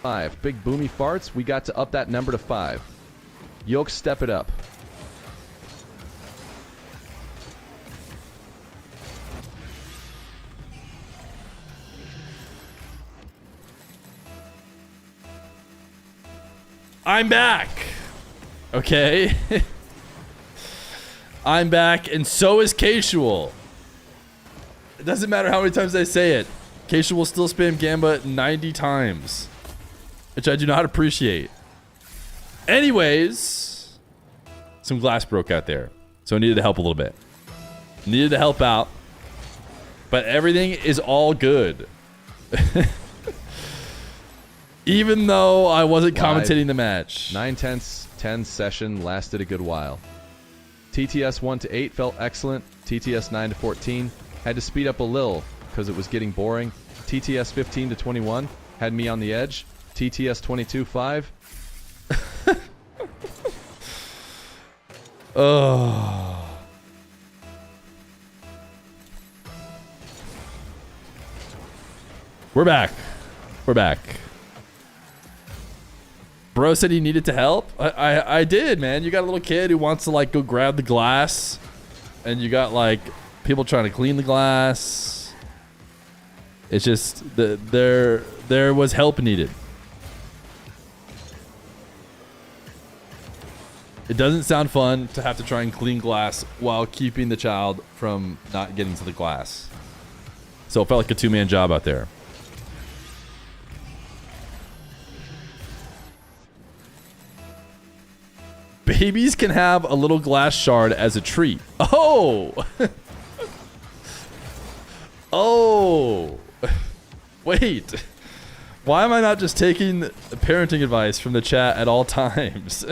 5. Big boomy farts. We got to up that number to 5. Yoke, step it up. I'm back. Okay. I'm back, and so is Casual. It doesn't matter how many times I say it. Casual will still spam Gamba 90 times, which I do not appreciate. Anyways, some glass broke out there, so I needed to help a little bit. Needed to help out, but everything is all good. Even though I wasn't commentating the match. 9/10 session lasted a good while. TTS 1 to 8 felt excellent. TTS 9 to 14 had to speed up a little because it was getting boring. TTS 15 to 21 had me on the edge. TTS 22-5. Oh. We're back. We're back. Bro said he needed to help. I did, man. You got a little kid who wants to like go grab the glass, and you got like people trying to clean the glass. It's just there was help needed. It doesn't sound fun to have to try and clean glass while keeping the child from not getting to the glass. So it felt like a two-man job out there. Babies can have a little glass shard as a treat. Oh! Oh! Wait. Why am I not just taking parenting advice from the chat at all times?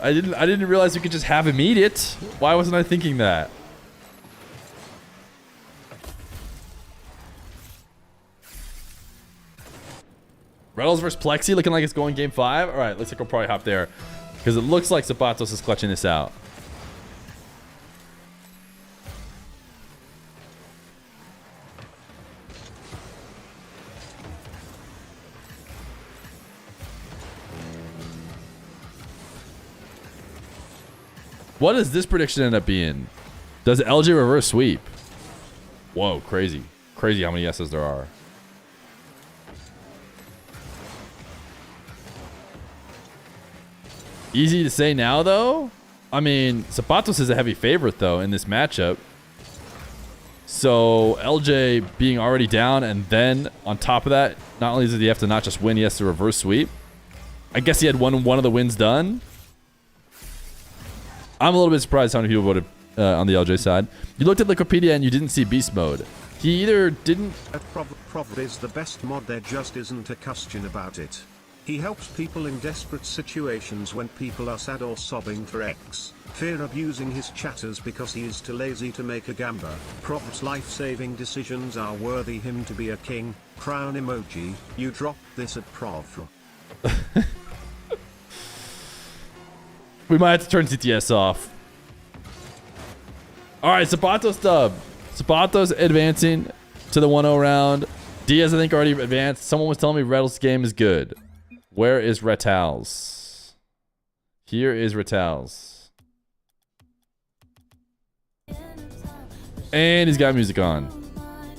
I didn't realize you could just have him eat it. Why wasn't I thinking that? Retals versus Plexi looking like it's going game 5. All right, looks like we'll probably hop there because it looks like Zapatos is clutching this out. What does this prediction end up being? Does LJ reverse sweep? Whoa, crazy. Crazy how many yeses there are. Easy to say now, though. I mean, Zapatos is a heavy favorite, though, in this matchup. So, LJ being already down, and then on top of that, not only does he have to not just win, he has to reverse sweep. I guess he had one of the wins done. I'm a little bit surprised how many people voted on the LJ side. You looked at Wikipedia and you didn't see beast mode. He either didn't... Prov is the best mod, there just isn't a question about it. He helps people in desperate situations when people are sad or sobbing for X. Fear abusing his chatters because he is too lazy to make a gamba. Prov's life-saving decisions are worthy him to be a king. Crown emoji. You dropped this at Prov. We might have to turn TTS off. All right, Zapatos dub. Zapatos advancing to the 1-0 round. Diaz, I think, already advanced. Someone was telling me Retals' game is good. Where is Retals? Here is Retals. And he's got music on.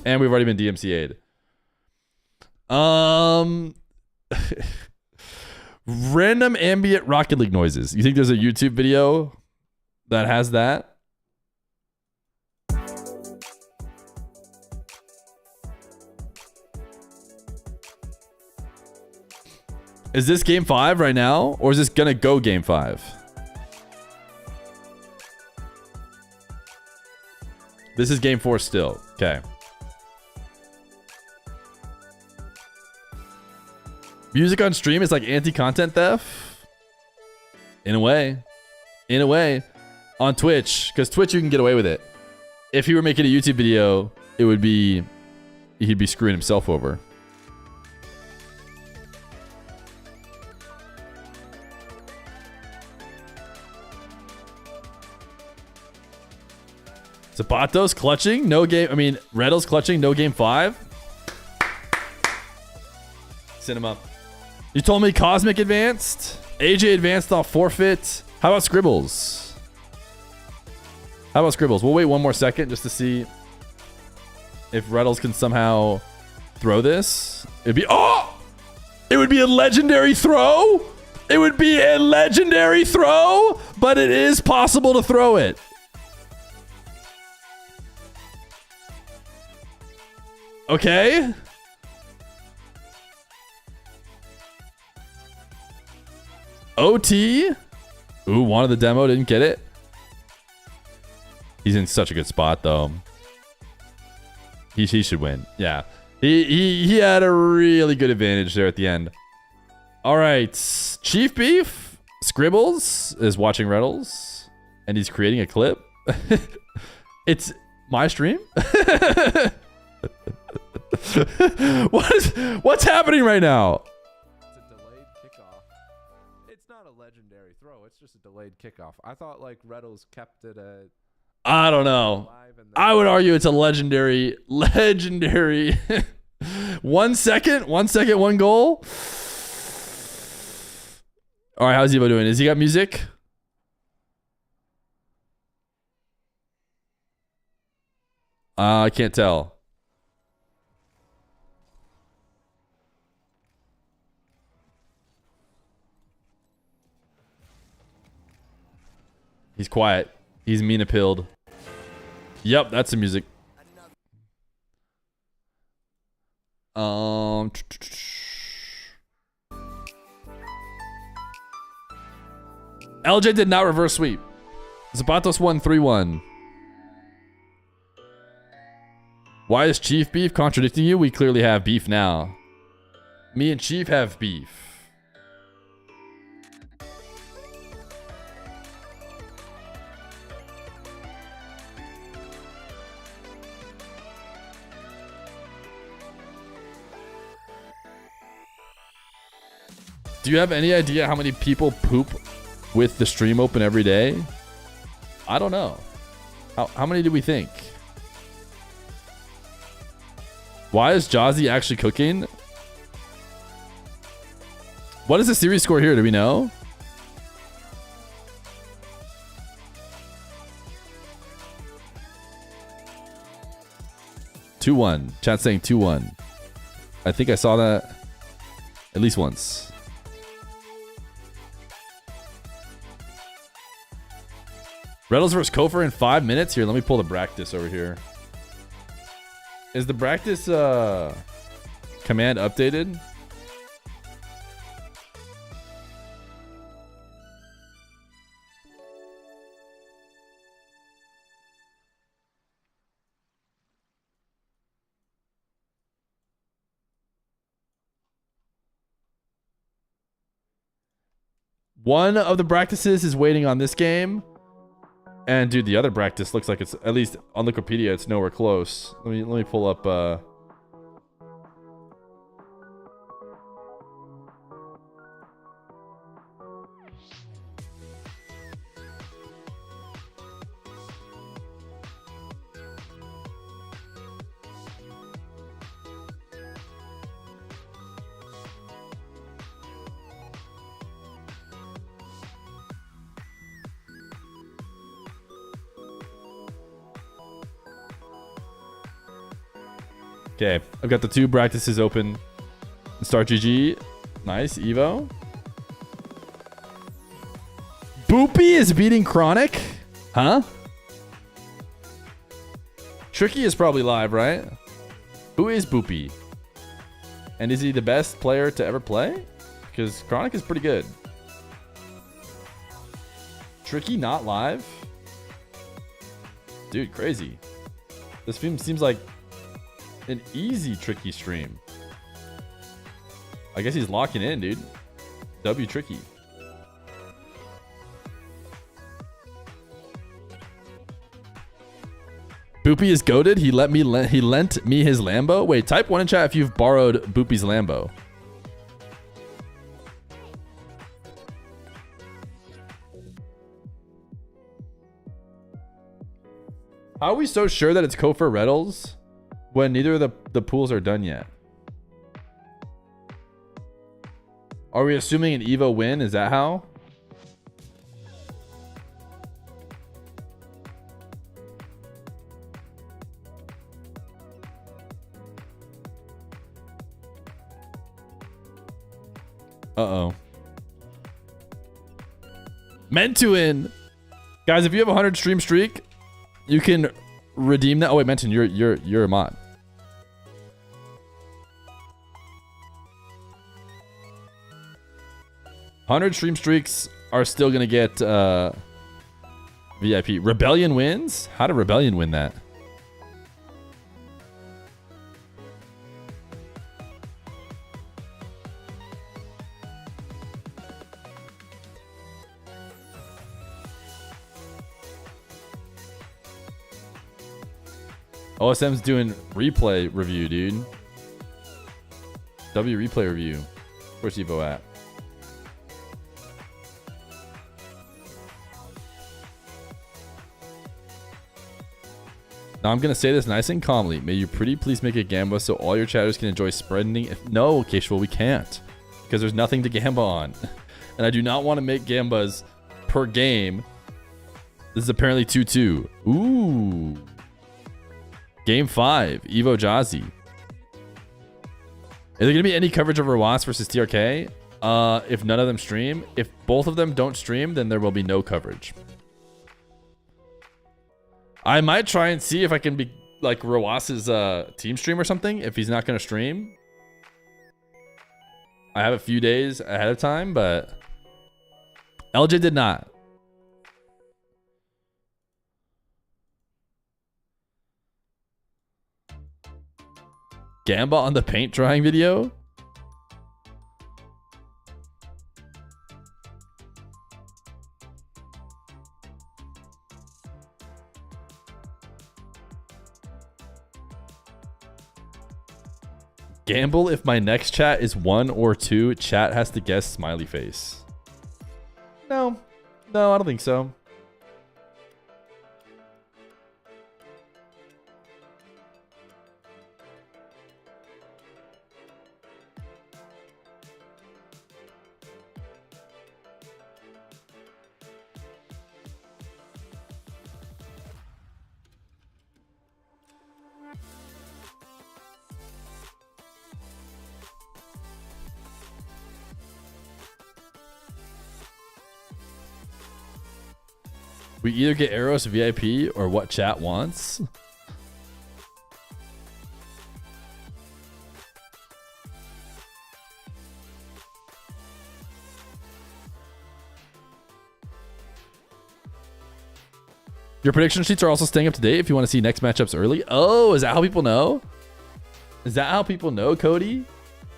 And we've already been DMCA'd. Random ambient Rocket League noises. You think there's a YouTube video that has that? Is this game 5 right now? Or is this gonna go game 5? This is game 4 still. Okay. Music on stream is like anti-content theft? In a way. In a way. On Twitch. Because Twitch, you can get away with it. If he were making a YouTube video, it would be... he'd be screwing himself over. Zapatos clutching, no game. I mean, Retals clutching, no game 5. Cinema. You told me Cosmic advanced. AJ advanced off forfeit. How about Scribbles? How about Scribbles? We'll wait one more second just to see if Retals can somehow throw this. It'd be it would be a legendary throw. It would be a legendary throw, but it is possible to throw it. Okay. OT. Ooh, wanted the demo, didn't get it. He's in such a good spot though. He should win. Yeah. He had a really good advantage there at the end. All right. Chief Beef Scribbles is watching Retals and he's creating a clip. It's my stream. What's happening right now? It's a delayed kickoff. It's not a legendary throw. It's just a delayed kickoff. I thought like Retals kept it at. I don't know. I would argue it's a legendary. 1 second, 1 second, 1 goal. All right, how's Evoh doing? Has he got music? I can't tell. He's quiet. He's Mina-pilled. Yep, that's the music. LJ did not reverse sweep. Zapatos won 3-1. Why is Chief Beef contradicting you? We clearly have beef now. Me and Chief have beef. Do you have any idea how many people poop with the stream open every day? I don't know. How many do we think? Why is Jazzy actually cooking? What is the series score here? Do we know? (2-1). Chat saying 2-1. I think I saw that at least once. Retals versus Kofor in 5 minutes? Here, let me pull the practice over here. Is the practice command updated? One of the practices is waiting on this game. And dude, the other practice looks like it's, at least on Wikipedia, it's nowhere close. Let me pull up okay, I've got the 2 practices open. Start GG. Nice, Evoh. Boopy is beating Chronic? Huh? Tricky is probably live, right? Who is Boopy? And is he the best player to ever play? Because Chronic is pretty good. Tricky not live? Dude, crazy. This film seems like an easy Tricky stream. I guess he's locking in, dude. W Tricky. Boopy is goated. He lent me his Lambo. Wait, type 1 in chat if you've borrowed Boopy's Lambo. How are we so sure that it's Kofor Retals when neither of the pools are done yet? Are we assuming an Evoh win? Is that how? Uh-oh. Meant to win. Guys, if you have a 100 stream streak, you can redeem that. Oh wait, Menton, you're a mod. $100 stream streaks are still gonna get VIP. Rebellion wins? How did Rebellion win that? OSM's doing replay review, dude. W replay review. Where's Evoh at? Now I'm gonna say this nice and calmly. May you pretty please make a Gamba so all your chatters can enjoy spreading. No, Keshwal, we can't. Because there's nothing to Gamba on. And I do not want to make Gambas per game. This is apparently 2-2. Ooh. Game 5, AYYJAYY. Is there going to be any coverage of Rawas versus TRK? If none of them stream. If both of them don't stream, then there will be no coverage. I might try and see if I can be like Rawas's team stream or something if he's not going to stream. I have a few days ahead of time, but LJ did not. Gamba on the paint drying video? Gamble if my next chat is 1 or 2, chat has to guess smiley face. No, I don't think so. We either get Eros VIP or what chat wants. Your prediction sheets are also staying up to date if you want to see next matchups early. Oh, is that how people know? Is that how people know, Cody?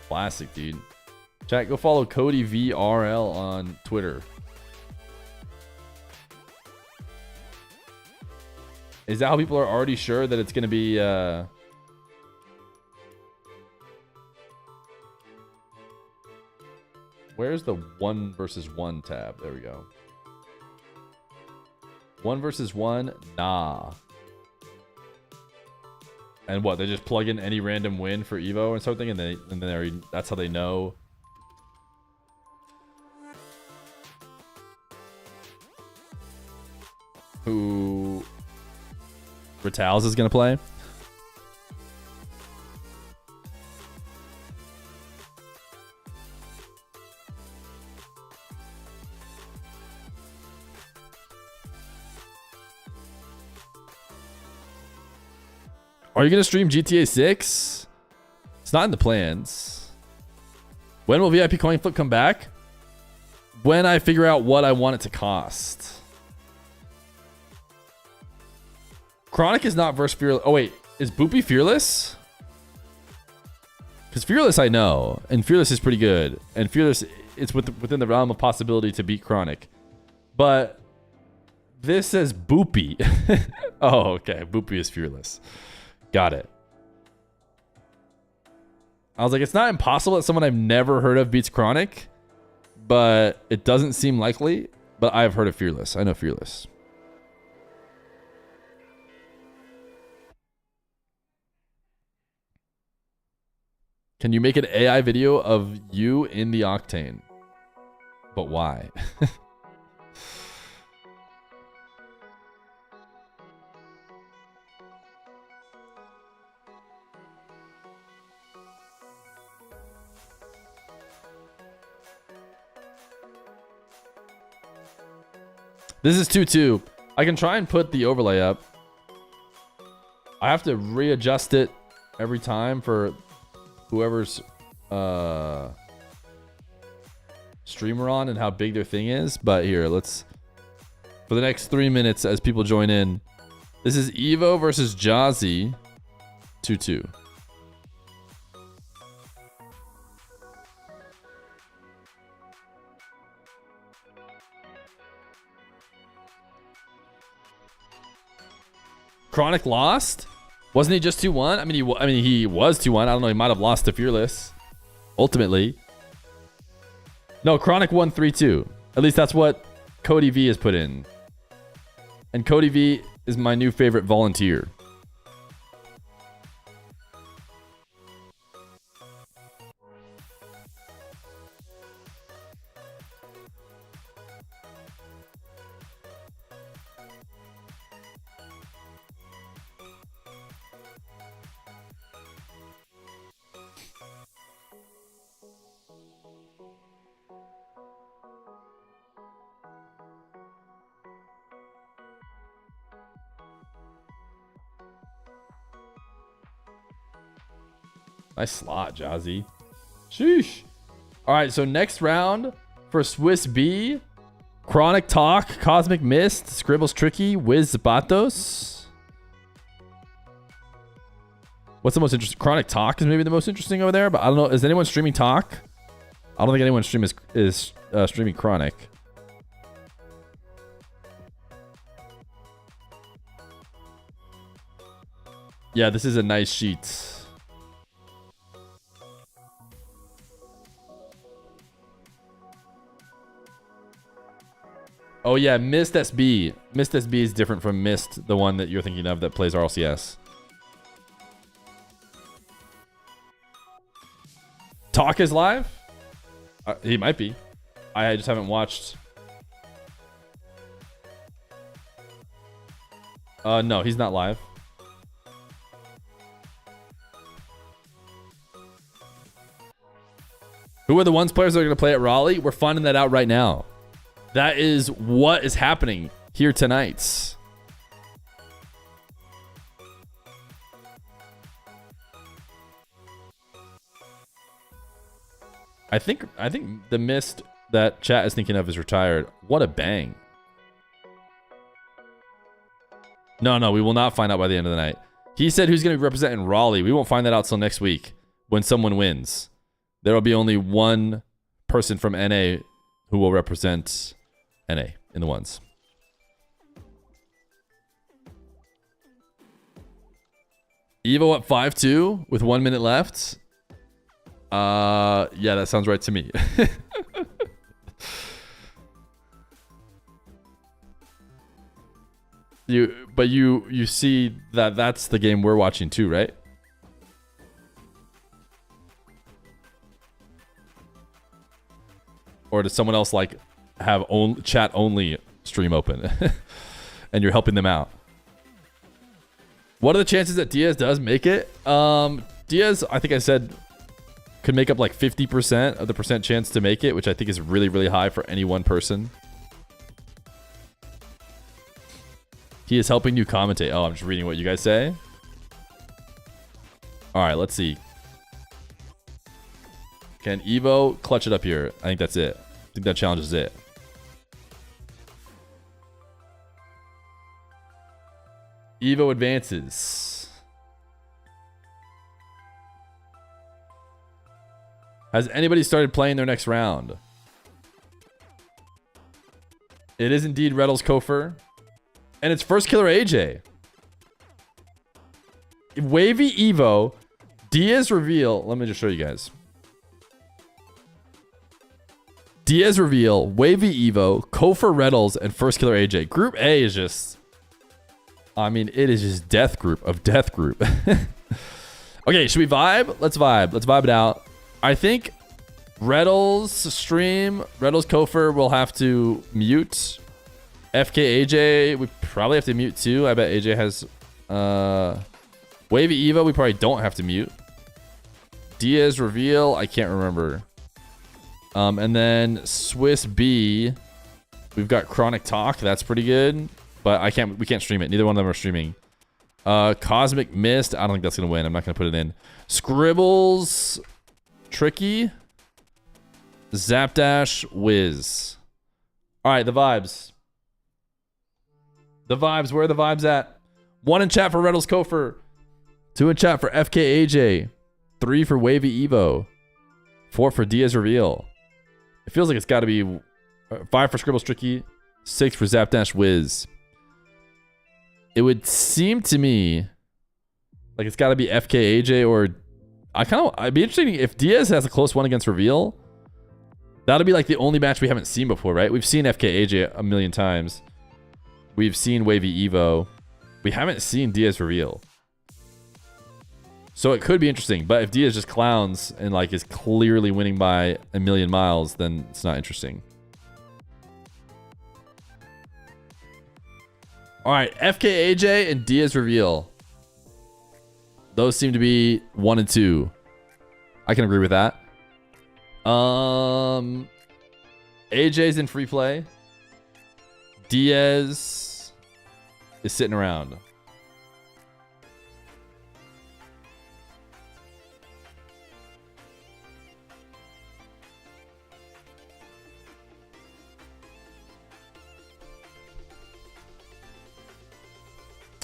Classic, dude. Chat, go follow Cody VRL on Twitter. Is that how people are already sure that it's going to be... Where's the 1 versus 1 tab? There we go. 1 versus 1? Nah. And what? They just plug in any random win for Evoh and something, and then that's how they know. Who Retals is going to play. Are you going to stream GTA 6? It's not in the plans. When will VIP coin flip come back? When I figure out what I want it to cost. Chronic is not versus Fearless. Oh, wait. Is Boopy Fearless? Because Fearless I know. And Fearless is pretty good. And Fearless, it's within the realm of possibility to beat Chronic. But this says Boopy. Oh, okay. Boopy is Fearless. Got it. I was like, it's not impossible that someone I've never heard of beats Chronic. But it doesn't seem likely. But I've heard of Fearless. I know Fearless. Can you make an AI video of you in the Octane? But why? This is 2-2. I can try and put the overlay up. I have to readjust it every time for whoever's streamer on and how big their thing is. But here, let's, for the next 3 minutes as people join in, this is Evoh versus AYYJAYY 2-2. Chronic lost? Wasn't he just 2-1? I mean, he was 2-1. I don't know. He might have lost to Fearless. Ultimately. No, Chronic won 3-2. At least that's what Cody V has put in. And Cody V is my new favorite volunteer. Nice slot, AYYJAYY. Sheesh. All right, so next round for Swiss B, Chronic Talk, Cosmic Mist, Scribbles Tricky, Wiz Zapatos. What's the most interesting? Chronic Talk is maybe the most interesting over there, but I don't know. Is anyone streaming Talk? I don't think anyone is streaming Chronic. Yeah, this is a nice sheet. Oh yeah, Mist SB. Mist SB is different from Mist, the one that you're thinking of that plays RLCS. Talk is live? He might be. I just haven't watched. No, he's not live. Who are the ones players that are going to play at Raleigh? We're finding that out right now. That is what is happening here tonight. I think the Mist that chat is thinking of is retired. What a bang. No, we will not find out by the end of the night. He said who's going to be representing Raleigh. We won't find that out till next week when someone wins. There will be only one person from NA who will represent NA in the ones. Evoh up 5-2 with 1 minute left. Yeah, that sounds right to me. You see that that's the game we're watching too, right? Or does someone else like have chat only stream open and you're helping them out? What are the chances that Diaz does make it? Diaz, I think I said, could make up like 50% of the percent chance to make it, which I think is really, really high for any one person. He is helping you commentate. Oh, I'm just reading what you guys say. All right, let's see. Can Evoh clutch it up here? I think that's it. I think that challenge is it. Evoh advances. Has anybody started playing their next round? It is indeed Retals Kofer. And it's Firstkiller AJ. Wahvey Evoh. Diaz reveal. Let me just show you guys. Diaz reveal. Wahvey Evoh. Kofer Retals. And Firstkiller AJ. Group A is just... I mean, it is just death group of death group. Okay, should we vibe? Let's vibe. Let's vibe it out. I think Retals stream. Retals Kofer will have to mute. FK AJ, we probably have to mute too. I bet AJ has Wahvey Evoh, we probably don't have to mute. Diaz reveal, I can't remember. And then Swiss B, we've got Chronic Talk, that's pretty good. But we can't stream it. Neither one of them are streaming. Cosmic Mist, I don't think that's gonna win. I'm not gonna put it in. Scribbles, Tricky, Zapdash, Wiz. Alright, the vibes. The vibes, where are the vibes at? 1 in chat for Retals Kofer. 2 in chat for FK AJ. 3 for Wahvey Evoh. 4 for Diaz reveal. It feels like it's got to be 5 for Scribbles Tricky. 6 for Zapdash Wiz. It would seem to me like it's got to be FK AJ or I'd be interested if Diaz has a close one against reveal. That'll be like the only match we haven't seen before, right? We've seen FK AJ a million times. We've seen Wahvey Evoh. We haven't seen Diaz reveal. So it could be interesting, but if Diaz just clowns and like is clearly winning by a million miles, then it's not interesting. All right, FK AJ and Diaz reveal. Those seem to be 1 and 2. I can agree with that. AJ's in free play. Diaz is sitting around.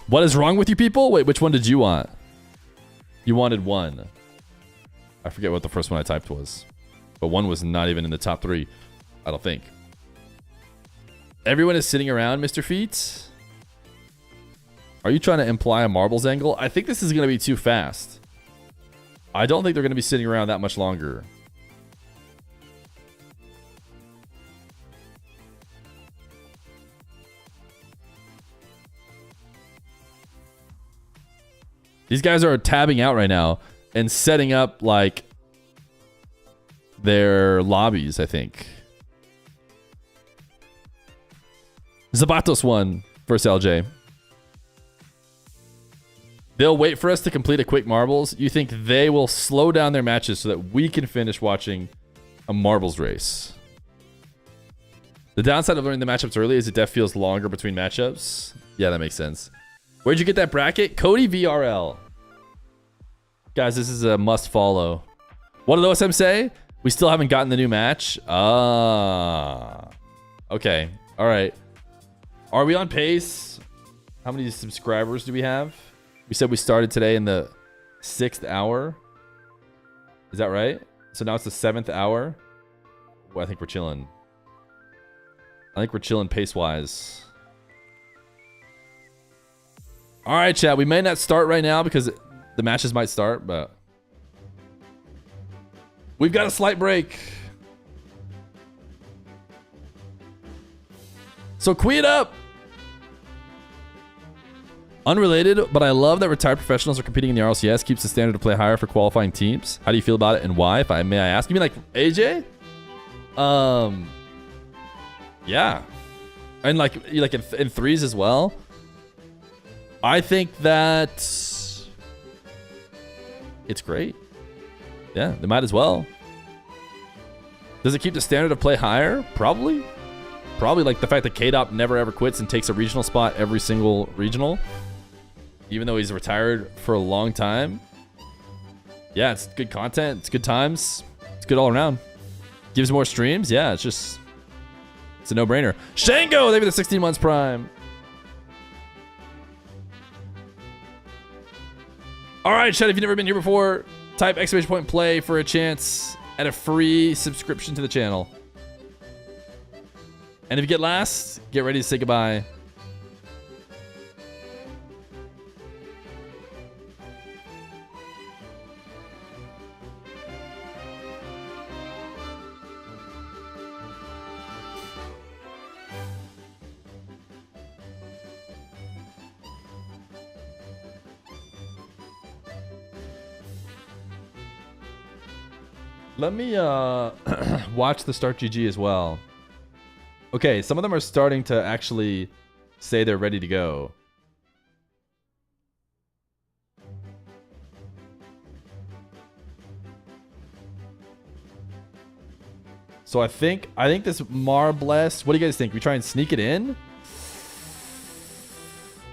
What is wrong with you people? Wait, which one did you want? You wanted 1. I forget what the first one I typed was. But 1 was not even in the top 3. I don't think. Everyone is sitting around, Mr. Feet. Are you trying to imply a marbles angle? I think this is going to be too fast. I don't think they're going to be sitting around that much longer. These guys are tabbing out right now and setting up like their lobbies, I think. Zapatos won versus LJ. They'll wait for us to complete a quick marbles. You think they will slow down their matches so that we can finish watching a marbles race? The downside of learning the matchups early is it def feels longer between matchups. Yeah, that makes sense. Where'd you get that bracket? Cody VRL. Guys, this is a must follow. What did OSM say? We still haven't gotten the new match. Okay. All right. Are we on pace? How many subscribers do we have? We said we started today in the 6th hour. Is that right? So now it's the 7th hour. Well, I think we're chilling. I think we're chilling pace-wise. All right, chat. We may not start right now because the matches might start, but we've got a slight break. So queue it up. Unrelated, but I love that retired professionals are competing in the RLCS. Keeps the standard to play higher for qualifying teams. How do you feel about it and why? If I may I ask? You mean like AJ? Yeah. And like in threes as well. I think that it's great. Yeah, they might as well. Does it keep the standard of play higher? Probably. Probably like the fact that K-Dop never ever quits and takes a regional spot every single regional. Even though he's retired for a long time. Yeah, it's good content. It's good times. It's good all around. Gives more streams. Yeah, it's a no-brainer. Shango, thank you for the 16 months prime. All right, chat, if you've never been here before, type !point play for a chance at a free subscription to the channel. And if you get last, get ready to say goodbye. Let me watch the start GG as well. Okay, some of them are starting to actually say they're ready to go. So I think this Marbless. What do you guys think? We try and sneak it in?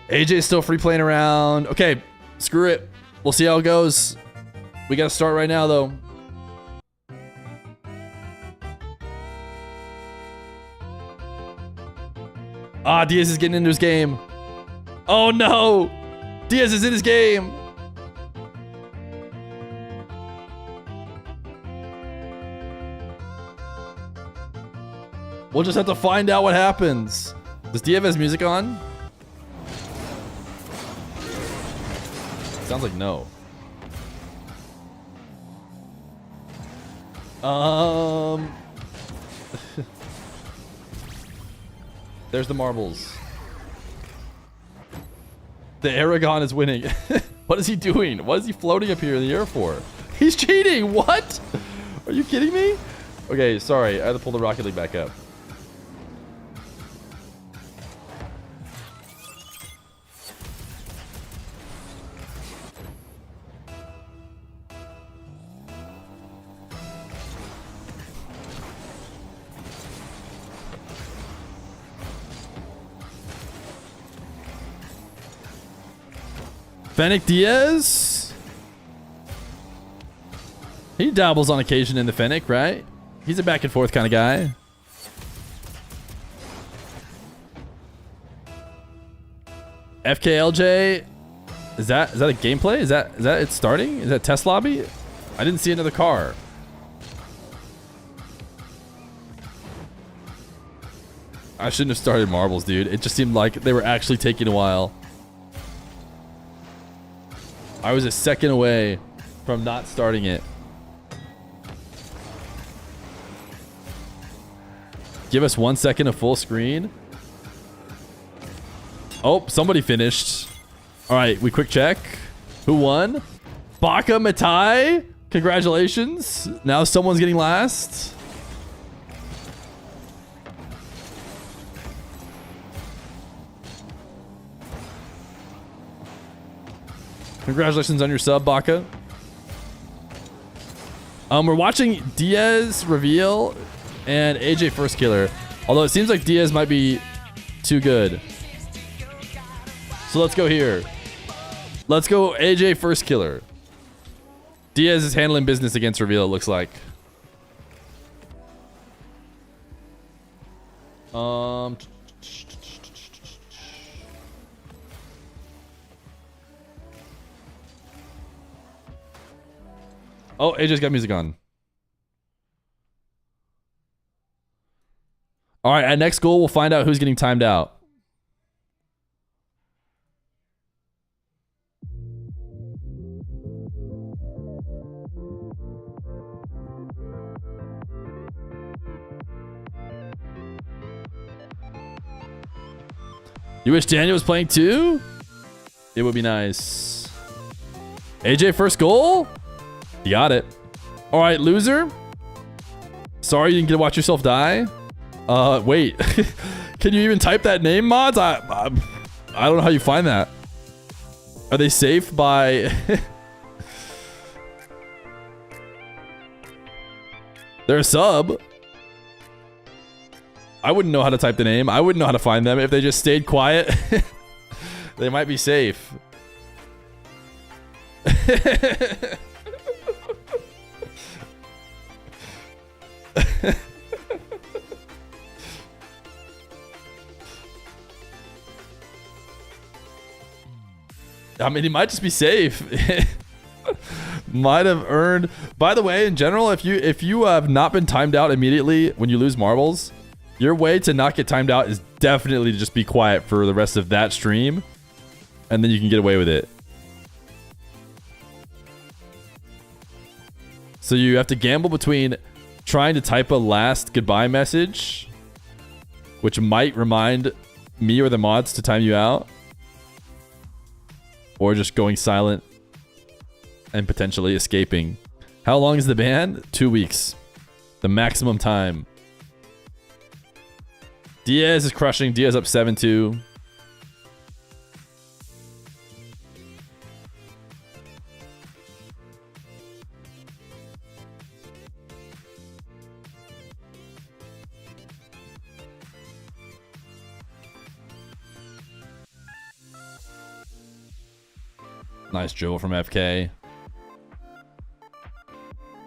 AJ's still free playing around. Okay, screw it. We'll see how it goes. We gotta start right now though. Ah, Diaz is getting into his game. Oh no! Diaz is in his game! We'll just have to find out what happens. Does Diaz have his music on? Sounds like no. There's the marbles. The Aragon is winning. What is he doing? What is he floating up here in the air for? He's cheating! What? Are you kidding me? Okay, sorry. I had to pull the Rocket League back up. Fennec Diaz? He dabbles on occasion in the Fennec, right? He's a back and forth kind of guy. FKLJ? Is that a gameplay? Is that it starting? Is that test lobby? I didn't see another car. I shouldn't have started marbles, dude. It just seemed like they were actually taking a while. I was a second away from not starting it. Give us 1 second of full screen. Oh, somebody finished. All right, we quick check. Who won? Baka Matai. Congratulations. Now someone's getting last. Congratulations on your sub, Baka. We're watching Diaz reveal and AJ Firstkiller. Although it seems like Diaz might be too good. So let's go here. Let's go AJ Firstkiller. Diaz is handling business against reveal, it looks like. Oh, AJ's got music on. All right, at next goal, we'll find out who's getting timed out. You wish Daniel was playing too? It would be nice. AJ, first goal? You got it. All right, loser. Sorry you didn't get to watch yourself die. Wait. Can you even type that name, mods? I don't know how you find that. Are they safe by... They're a sub. I wouldn't know how to type the name. I wouldn't know how to find them. If they just stayed quiet, they might be safe. I mean, he might just be safe. Might have earned. By the way, in general, if you have not been timed out immediately when you lose marbles, your way to not get timed out is definitely to just be quiet for the rest of that stream, and then you can get away with it. So you have to gamble between trying to type a last goodbye message, which might remind me or the mods to time you out, or just going silent and potentially escaping. How long is the ban? 2 weeks. The maximum time. Diaz is crushing. Diaz up 7-2. Nice Joe from FK.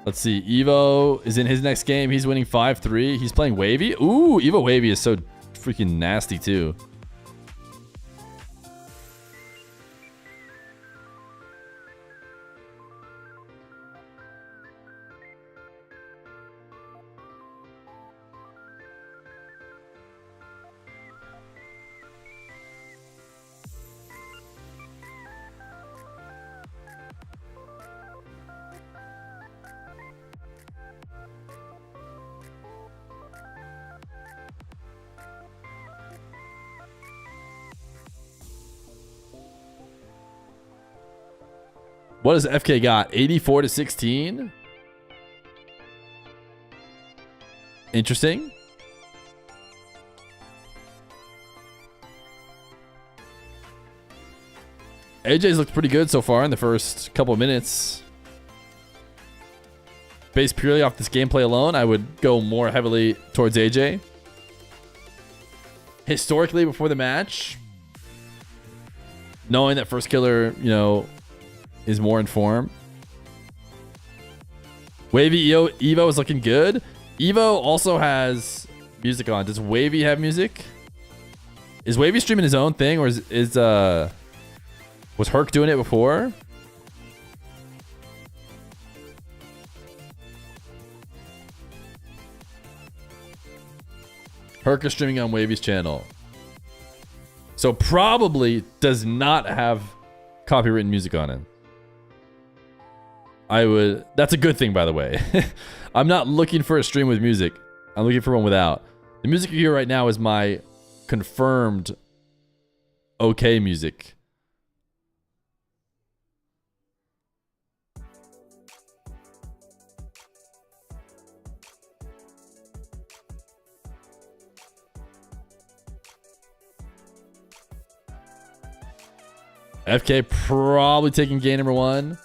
Let's see. Evoh is in his next game. He's winning 5-3. He's playing Wahvey. Ooh, Evoh Wahvey is so freaking nasty too. What does FK got? 84-16. Interesting. AJ's looked pretty good so far in the first couple of minutes. Based purely off this gameplay alone, I would go more heavily towards AJ. Historically, before the match, knowing that Firstkiller, you know, is more in form. Wahvey Evoh is looking good. Evoh also has music on. Does Wahvey have music? Is Wahvey streaming his own thing, or was Herc doing it before? Herc is streaming on Wavey's channel. So probably does not have copywritten music on it. That's a good thing, by the way. I'm not looking for a stream with music. I'm looking for one without. The music you hear right now is my confirmed okay music. FK probably taking game number 1.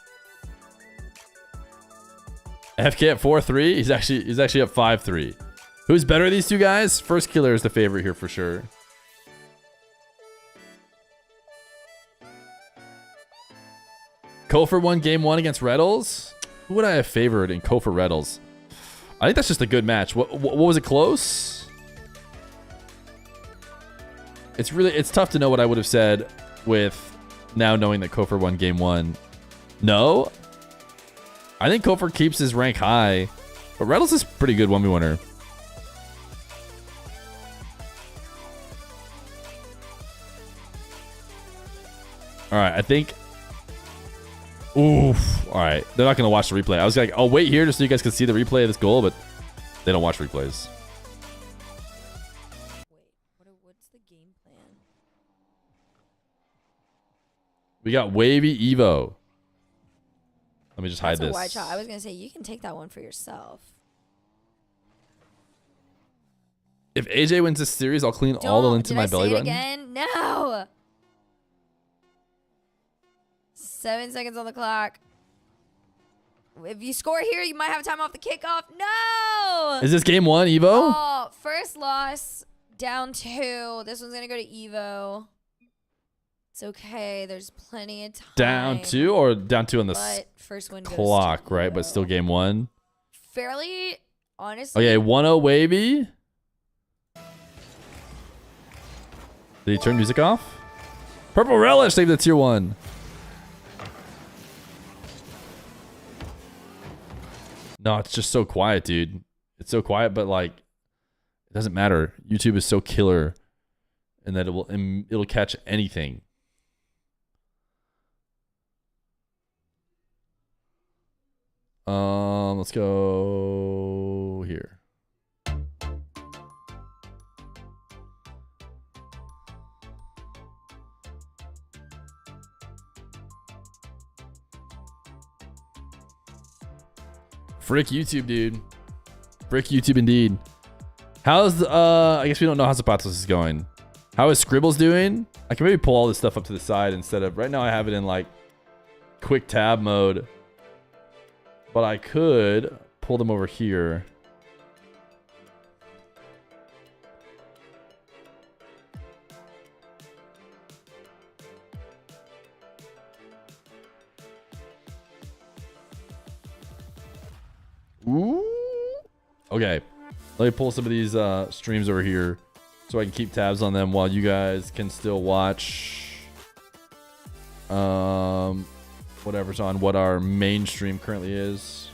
FK at 4-3. He's actually up 5-3. Who's better of these two guys? Firstkiller is the favorite here for sure. Kofor won game 1 against Retals. Who would I have favored in Kofor Retals? I think that's just a good match. What was it, close? It's tough to know what I would have said with now knowing that Kofor won game 1. No? I think Kofor keeps his rank high, but Retals is pretty good 1v1er. All right, I think. Oof. All right, they're not gonna watch the replay. I was like, I'll wait here just so you guys can see the replay of this goal, but they don't watch replays. Wait, what's the game plan? We got Wahvey Evoh. Let me just hide That's a this. wide shot. I was gonna say you can take that one for yourself. If AJ wins this series, I'll clean all the lint in my belly button. Again? No. 7 seconds on the clock. If you score here, you might have time off the kickoff. No. Is this game 1, Evoh? Oh, first loss, down 2. This one's gonna go to Evoh. It's okay. There's plenty of time. Down 2 or down 2 on the first one clock, right? But still game 1. Fairly, honestly. Okay, 1-0 Wahvey. Did he turn music off? Purple Relish saved the tier 1. No, it's just so quiet, dude. It's so quiet, but like, it doesn't matter. YouTube is so killer, and that it'll catch anything. Let's go here. Frick YouTube, dude. Frick YouTube indeed. How's I guess we don't know how Zapatos is going. How is Scribbles doing? I can maybe pull all this stuff up to the side instead of right now I have it in like quick tab mode. But I could pull them over here. Ooh. Okay. Let me pull some of these streams over here so I can keep tabs on them while you guys can still watch whatever's on what our main stream currently is.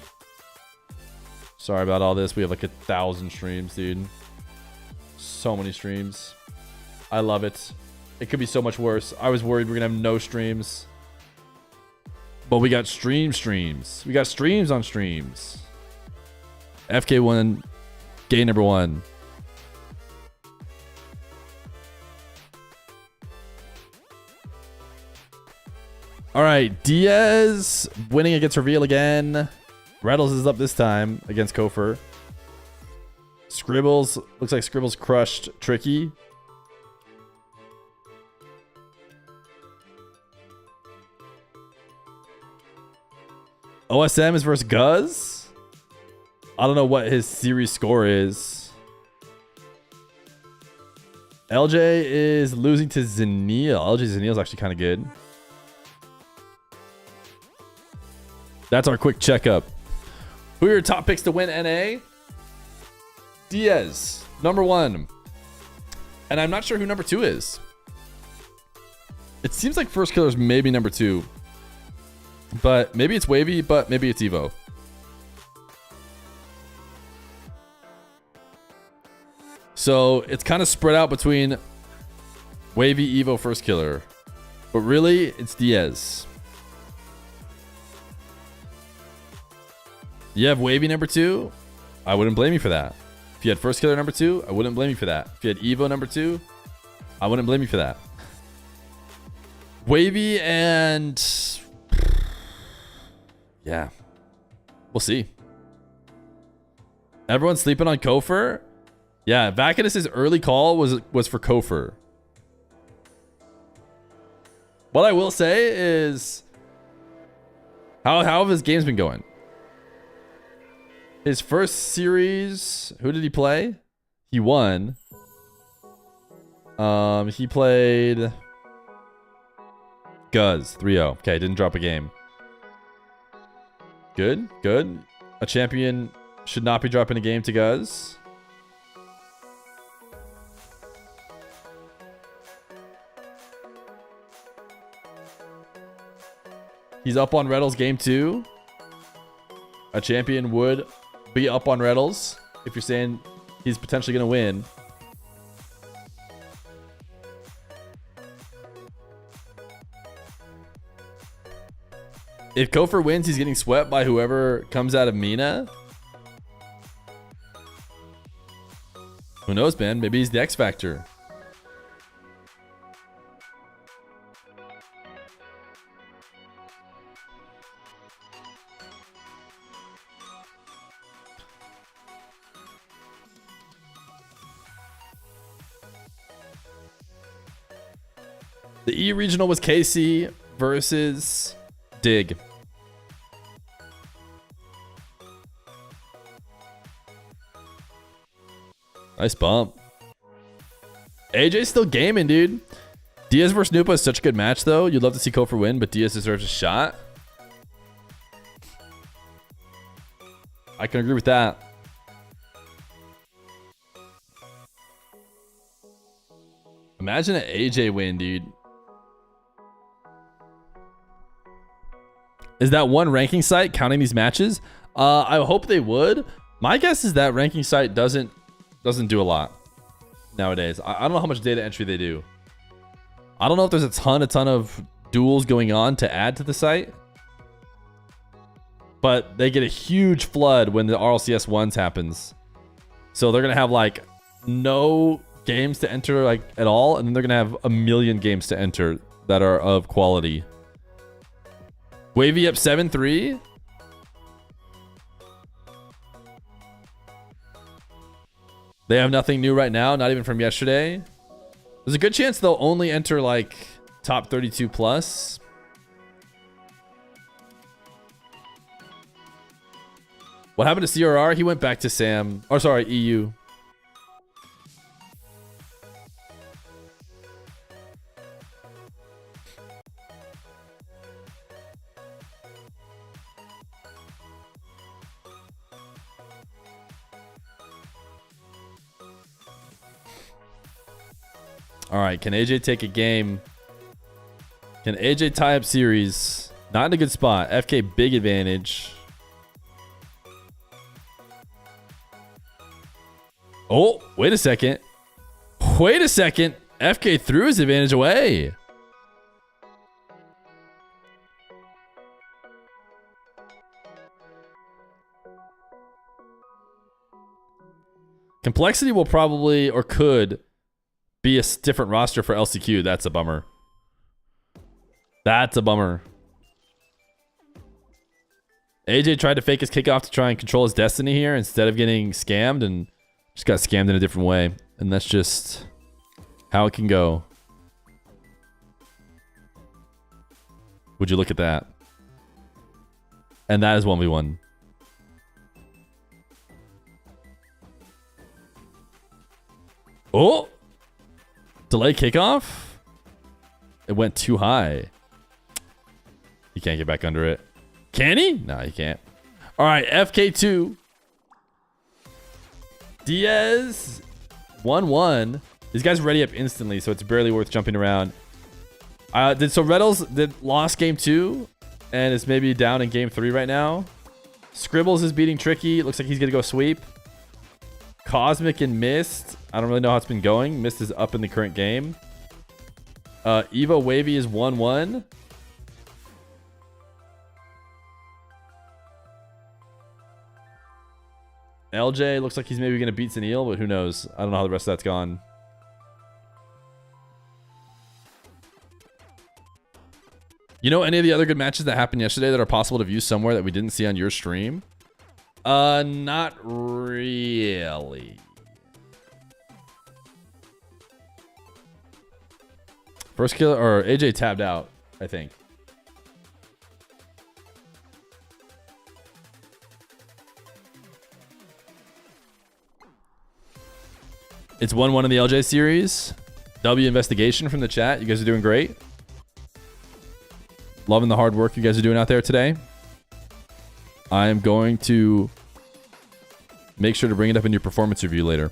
Sorry about all this. We have like 1,000 streams, dude. So many streams. I love it. It could be so much worse. I was worried we're gonna have no streams. But we got streams. We got streams on streams. FK1, gay number 1. All right, Diaz winning against Reveal again. Retals is up this time against Kofer. Scribbles, looks like Scribbles crushed Tricky. OSM is versus Guz. I don't know what his series score is. LJ is losing to Zenil. LJ Zenil is actually kind of good. That's our quick checkup. Who are your top picks to win NA? Diaz, number 1. And I'm not sure who number 2 is. It seems like Firstkiller is maybe number 2. But maybe it's Wahvey, but maybe it's Evoh. So it's kind of spread out between Wahvey, Evoh, Firstkiller. But really, it's Diaz. You have Wahvey number 2? I wouldn't blame you for that. If you had Firstkiller number 2, I wouldn't blame you for that. If you had Evoh number 2, I wouldn't blame you for that. Wahvey and... yeah. We'll see. Everyone's sleeping on Kofer? Yeah, Vacanus' early call was for Kofer. What I will say is... How have his games been going? His first series, who did he play? He won. He played Guz 3-0. Okay, didn't drop a game. Good, good. A champion should not be dropping a game to Guz. He's up on Retals game 2. A champion would be up on Retals if you're saying he's potentially going to win. If Kofer wins, he's getting swept by whoever comes out of Mina. Who knows, man? Maybe he's the X Factor. The E regional was KC versus Dig. Nice bump. AJ's still gaming, dude. Diaz versus Nupa is such a good match, though. You'd love to see Kofer win, but Diaz deserves a shot. I can agree with that. Imagine an AJ win, dude. Is that one ranking site counting these matches? I hope they would. My guess is that ranking site doesn't do a lot nowadays. I don't know how much data entry they do. I don't know if there's a ton of duels going on to add to the site. But they get a huge flood when the RLCS 1s happens. So they're going to have like no games to enter like at all. And then they're going to have a million games to enter that are of quality. Wahvey up 7-3. They have nothing new right now, not even from yesterday. There's a good chance they'll only enter like top 32 plus. What happened to CRR? He went back to Sam. Or sorry, EU. All right, can AJ take a game? Can AJ tie up series? Not in a good spot. FK big advantage. Oh, wait a second. Wait a second. FK threw his advantage away. Complexity will probably or could be a different roster for LCQ. That's a bummer. That's a bummer. AJ tried to fake his kickoff to try and control his destiny here instead of getting scammed, and just got scammed in a different way. And that's just how it can go. Would you look at that? And that is 1v1. Oh! Delay kickoff? It went too high. He can't get back under it. Can he? No, he can't. All right, FK2. Diaz. 1-1. These guys ready up instantly, so it's barely worth jumping around. So Retals lost game 2 and is maybe down in game 3 right now. SCRZBBLES is beating Tricky. It looks like he's going to go sweep. Cosmic and Mist. I don't really know how it's been going. Mist is up in the current game. Evoh Wahvey is 1-1. LJ looks like he's maybe going to beat Zanil, but who knows? I don't know how the rest of that's gone. You know any of the other good matches that happened yesterday that are possible to view somewhere that we didn't see on your stream? Not really. Firstkiller or AJ tabbed out, I think. It's 1-1 in the LJ series. W investigation from the chat. You guys are doing great. Loving the hard work you guys are doing out there today. I am going to make sure to bring it up in your performance review later.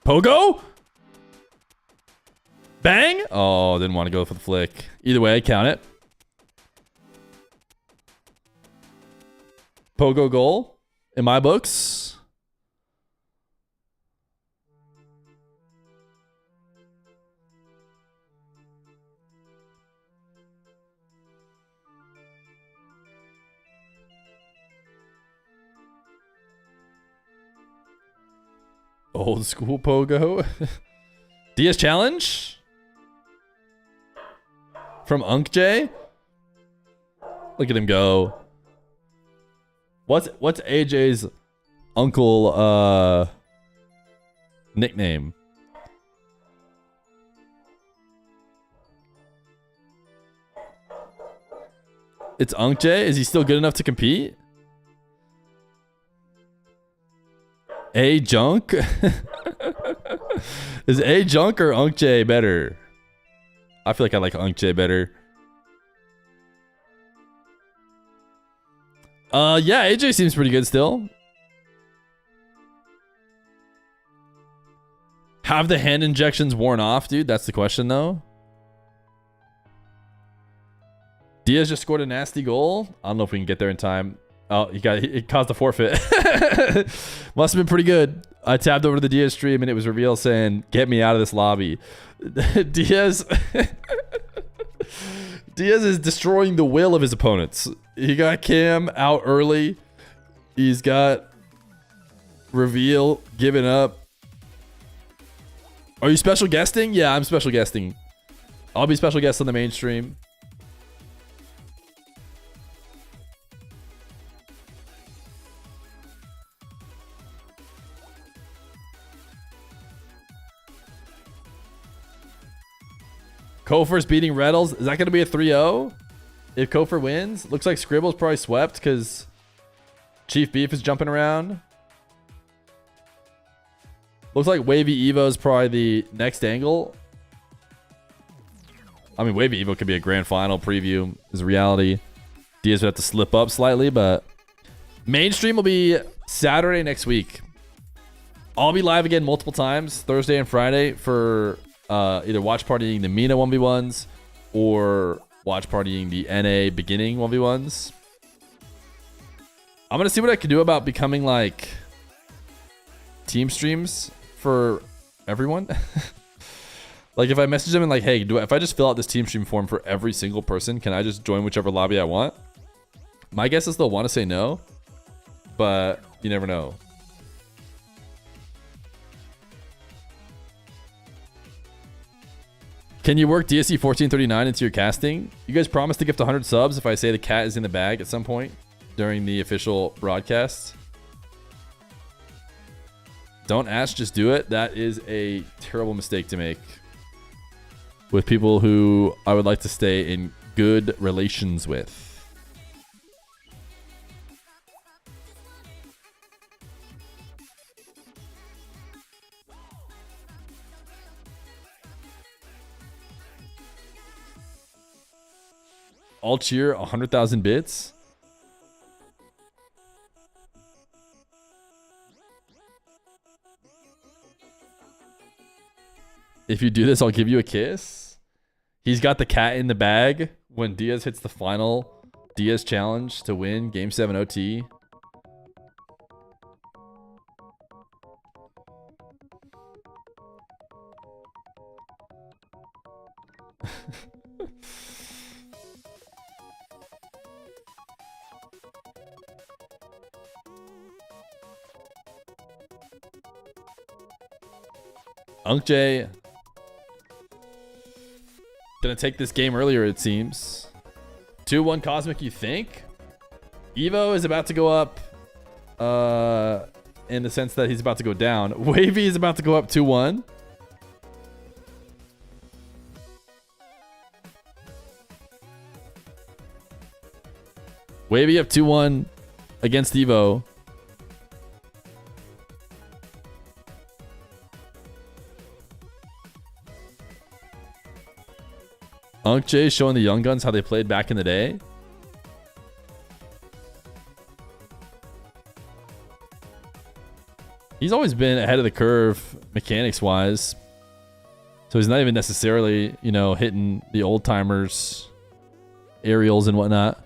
Pogo? Bang? Oh, didn't want to go for the flick. Either way, I count it. Pogo goal in my books. Old school Pogo. Diaz challenge from UNKJ. Look at him go. What's AJ's uncle nickname? It's UNKJ. Is he still good enough to compete? A Junk? Is A Junk or UNKJ better? I feel like I like UNKJ better. Yeah, AJ seems pretty good still. Have the hand injections worn off, dude? That's the question, though. Diaz just scored a nasty goal. I don't know if we can get there in time. Oh, it caused a forfeit. Must have been pretty good. I tabbed over to the Diaz stream and it was revealed saying, "Get me out of this lobby." Diaz is destroying the will of his opponents. He got Cam out early. He's got Reveal giving up. Are you special guesting? Yeah, I'm special guesting. I'll be special guest on the main stream. Kofer's beating Retals. Is that going to be a 3-0? If Kofer wins? Looks like Scribble's probably swept because Chief Beef is jumping around. Looks like Wavy Evo is probably the next angle. I mean, Wavy Evo could be a grand final preview. Is reality. Diaz would have to slip up slightly, but mainstream will be Saturday next week. I'll be live again multiple times, Thursday and Friday, for either watch partying the Mina 1v1s or watch partying the NA beginning 1v1s. I'm going to see what I can do about becoming like team streams for everyone. Like if I message them and like, hey, if I just fill out this team stream form for every single person, can I just join whichever lobby I want? My guess is they'll want to say no, but you never know. Can you work DSC 1439 into your casting? You guys promise to gift 100 subs if I say the cat is in the bag at some point during the official broadcast. Don't ask, just do it. That is a terrible mistake to make with people who I would like to stay in good relations with. All cheer 100,000 bits. If you do this, I'll give you a kiss. He's got the cat in the bag when Diaz hits the final Diaz challenge to win Game 7 OT. UnkJay gonna take this game earlier, it seems. 2-1 Cosmic, you think? Evoh is about to go up in the sense that he's about to go down. Wavy is about to go up 2-1. Wavy up 2-1 against Evoh. UnkJay showing the young guns how they played back in the day. He's always been ahead of the curve mechanics wise. So he's not even necessarily, you know, hitting the old timers aerials and whatnot.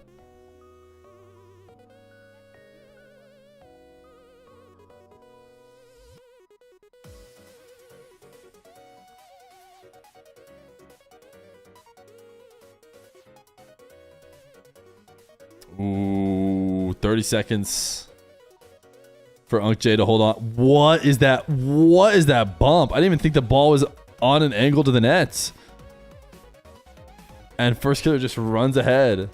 Ooh, 30 seconds for UnkJay to hold on. What is that? What is that bump? I didn't even think the ball was on an angle to the net. And Firstkiller just runs ahead.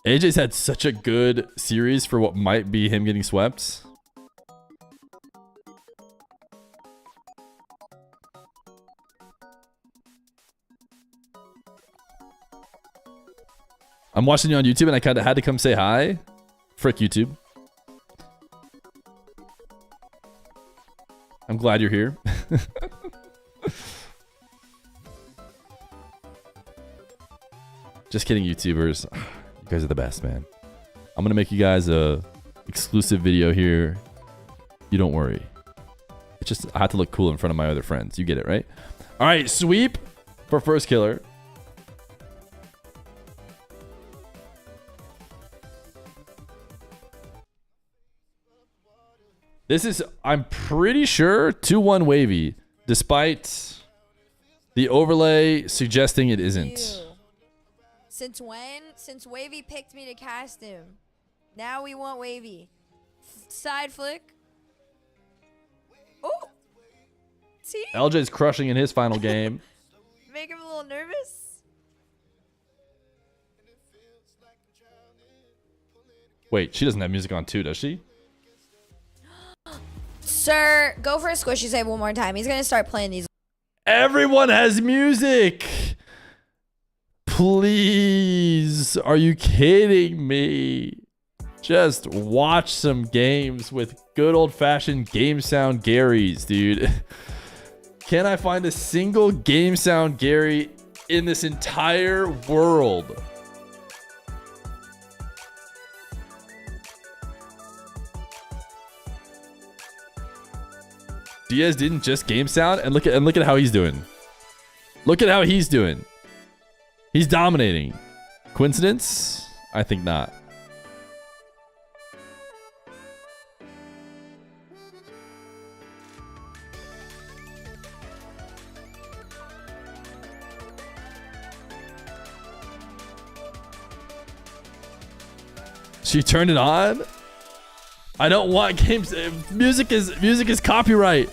AJ's had such a good series for what might be him getting swept. I'm watching you on YouTube and I kind of had to come say hi. Frick YouTube. I'm glad you're here. Just kidding, YouTubers. You guys are the best, man. I'm going to make you guys a exclusive video here. You don't worry. It's just, I have to look cool in front of my other friends. You get it, right? All right, sweep for Firstkiller. This is, I'm pretty sure, 2-1 Wavy, despite the overlay suggesting it isn't. Ew. Since when? Since Wavy picked me to cast him. Now we want Wavy. Side flick. Oh! See? LJ's crushing in his final game. Make him a little nervous. Wait, she doesn't have music on too, does she? Sir, go for a squishy save one more time. He's going to start playing these. Everyone has music. Please. Are you kidding me? Just watch some games with good old-fashioned game sound Garys, dude. Can I find a single game sound Gary in this entire world? Diaz didn't just game sound, and look at how he's doing. Look at how he's doing. He's dominating. Coincidence? I think not. She turned it on. I don't want games. Music is copyright.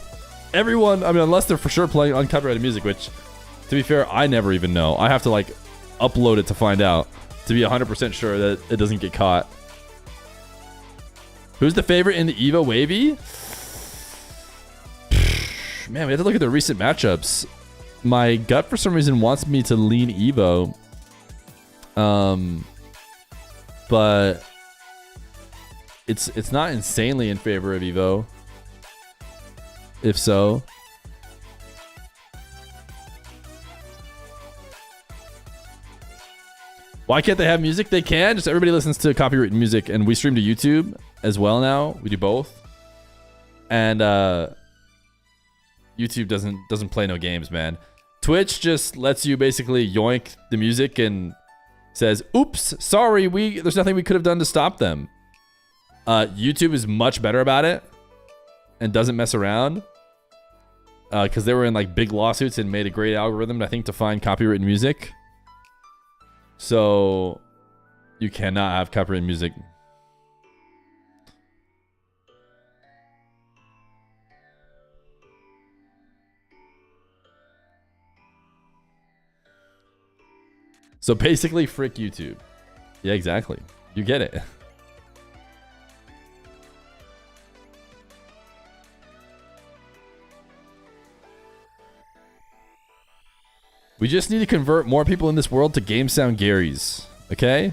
Everyone, I mean, unless they're for sure playing uncopyrighted music, which, to be fair, I never even know. I have to like upload it to find out to be 100% sure that it doesn't get caught. Who's the favorite in the Evoh Wahvey? Man, we have to look at the recent matchups. My gut for some reason wants me to lean Evoh. But it's not insanely in favor of Evoh. If so, why can't they have music? They can. Just everybody listens to copyrighted music, and we stream to YouTube as well now. We do both, and YouTube doesn't play no games, man. Twitch just lets you basically yoink the music and says, "Oops, sorry, there's nothing we could have done to stop them." YouTube is much better about it and doesn't mess around because they were in like big lawsuits and made a great algorithm, I think, to find copyrighted music. So you cannot have copyrighted music. So basically, frick YouTube. Yeah, exactly. You get it. We just need to convert more people in this world to game sound Garys. Okay?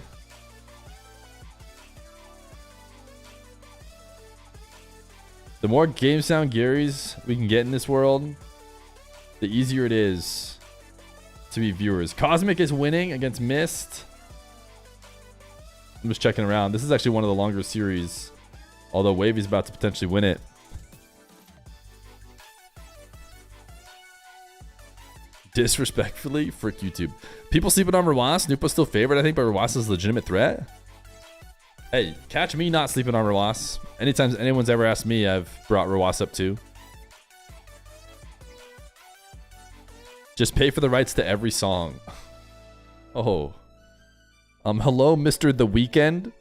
The more game sound Garys we can get in this world, the easier it is to be viewers. Cosmic is winning against Mist. I'm just checking around. This is actually one of the longer series, although Wavey's about to potentially win it. Disrespectfully, frick YouTube. People sleeping on Rawas. Nupa's still favored, I think, but Rawas is a legitimate threat. Hey, catch me not sleeping on Rawas. Anytime anyone's ever asked me, I've brought Rawas up too. Just pay for the rights to every song. Oh. Hello, Mr. The Weeknd.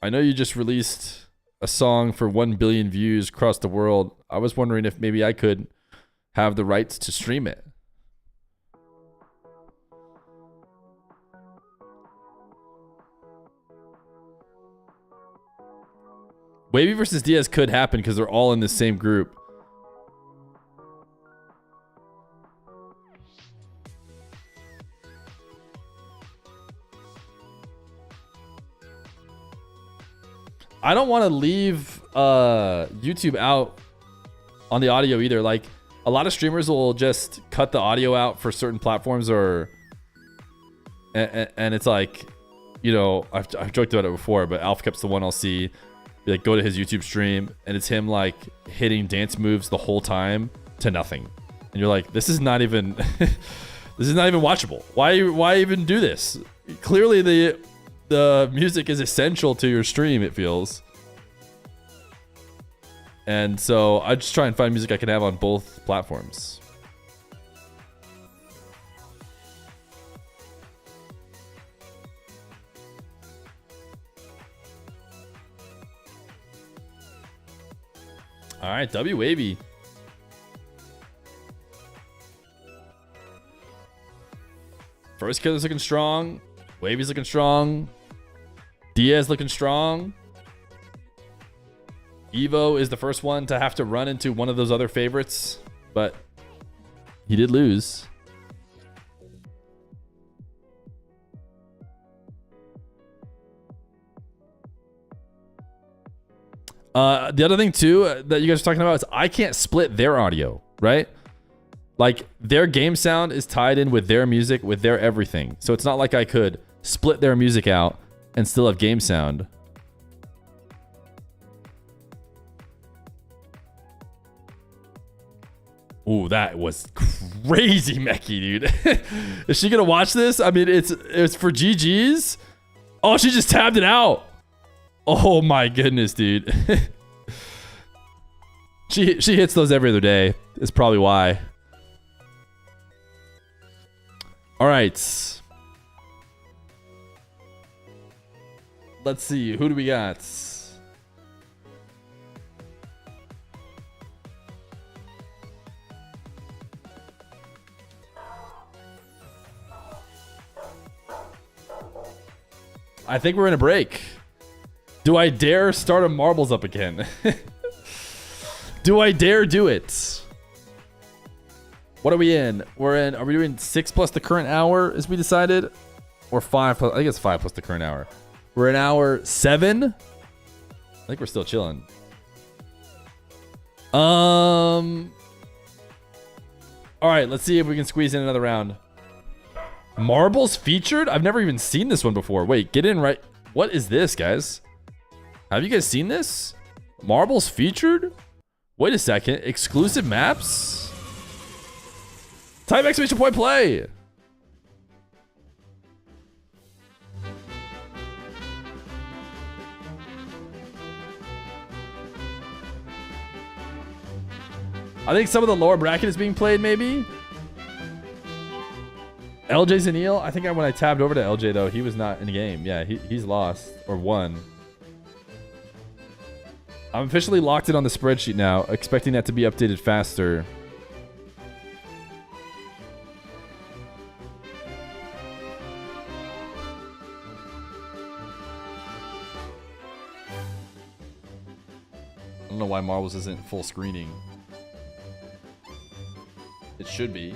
I know you just released a song for 1 billion views across the world. I was wondering if maybe I could have the rights to stream it. Wavy versus Diaz could happen because they're all in the same group. I don't want to leave YouTube out on the audio either. Like, a lot of streamers will just cut the audio out for certain platforms, or and it's like, you know, I've joked about it before, but AlphaCap's the one I'll see. Like, go to his YouTube stream and it's him like hitting dance moves the whole time to nothing, and you're like, this is not even this is not even watchable. Why even do this? Clearly the music is essential to your stream, it feels. And so I just try and find music I can have on both platforms. All right, Wavy. Firstkiller's looking strong. Wavy's looking strong. Diaz looking strong. Evoh is the first one to have to run into one of those other favorites, but he did lose. The other thing too that you guys are talking about is I can't split their audio, right? Like their game sound is tied in with their music, with their everything. So it's not like I could split their music out and still have game sound. Ooh, that was crazy mechie, dude. Is she gonna watch this? I mean, it's for GG's. Oh, she just tabbed it out. Oh my goodness, dude. She hits those every other day. Is probably why. All right. Let's see. Who do we got? I think we're in a break. Do I dare start a marbles up again? Do I dare do it? What are we in? We're in, are we doing 6 plus the current hour as we decided? Or 5 plus, I think it's 5 plus the current hour. We're in hour 7. I think we're still chilling. All right, let's see if we can squeeze in another round. Marbles featured? I've never even seen this one before. Wait, get in right. What is this, guys? Have you guys seen this? Marbles featured? Wait a second. Exclusive maps? Type exclamation point play. I think some of the lower bracket is being played, maybe. LJ Zanil, I think when I tabbed over to LJ though, he was not in the game. Yeah, he's lost or won. I'm officially locked in on the spreadsheet now, expecting that to be updated faster. I don't know why Marbles isn't full screening. It should be.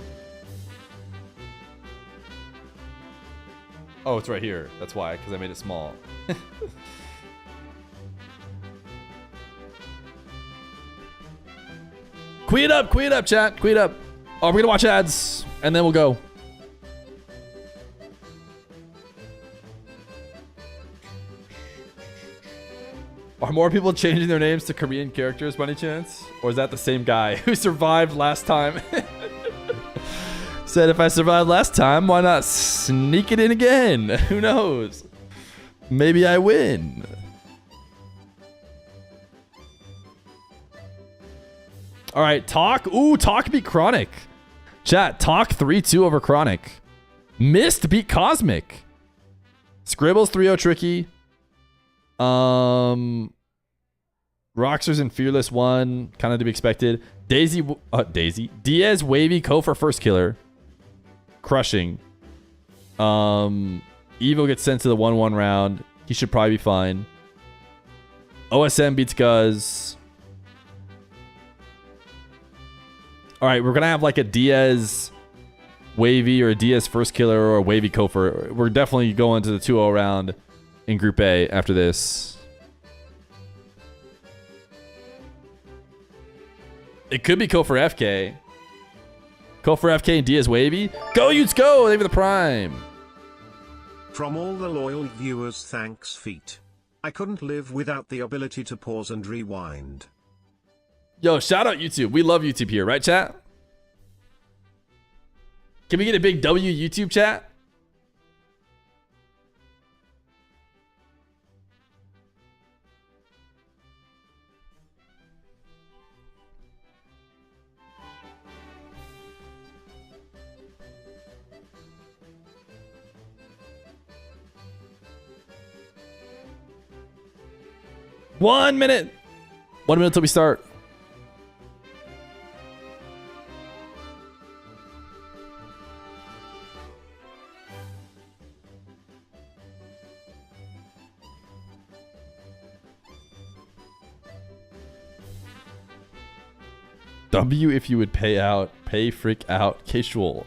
Oh, it's right here. That's why, because I made it small. Queue it up, chat. Queue it up. Oh, we're gonna watch ads, and then we'll go. Are more people changing their names to Korean characters by any chance? Or is that the same guy who survived last time? Said if I survived last time, why not sneak it in again? Who knows? Maybe I win. All right, Talk. Ooh, Talk beat Chronic. Chat, Talk 3-2 over Chronic. Mist beat Cosmic. Scribbles 3-0 Tricky. Roxers and Fearless 1, kind of to be expected. Diaz, Wahvey, Ko for Firstkiller. Crushing. Evoh gets sent to the 1-1 round. He should probably be fine. OSM beats Guz. All right, we're going to have like a Diaz Wahvey or a Diaz Firstkiller or a Wahvey Kofor. We're definitely going to the 2-0 round in Group A after this. It could be Kofor FK. Kofor FK and Diaz Wahvey. Go, Utes, go! They have the prime. From all the loyal viewers, thanks, Feet. I couldn't live without the ability to pause and rewind. Yo, shout out YouTube. We love YouTube here, right, chat? Can we get a big W YouTube chat? One minute till we start. W if you would pay freak out. Casual.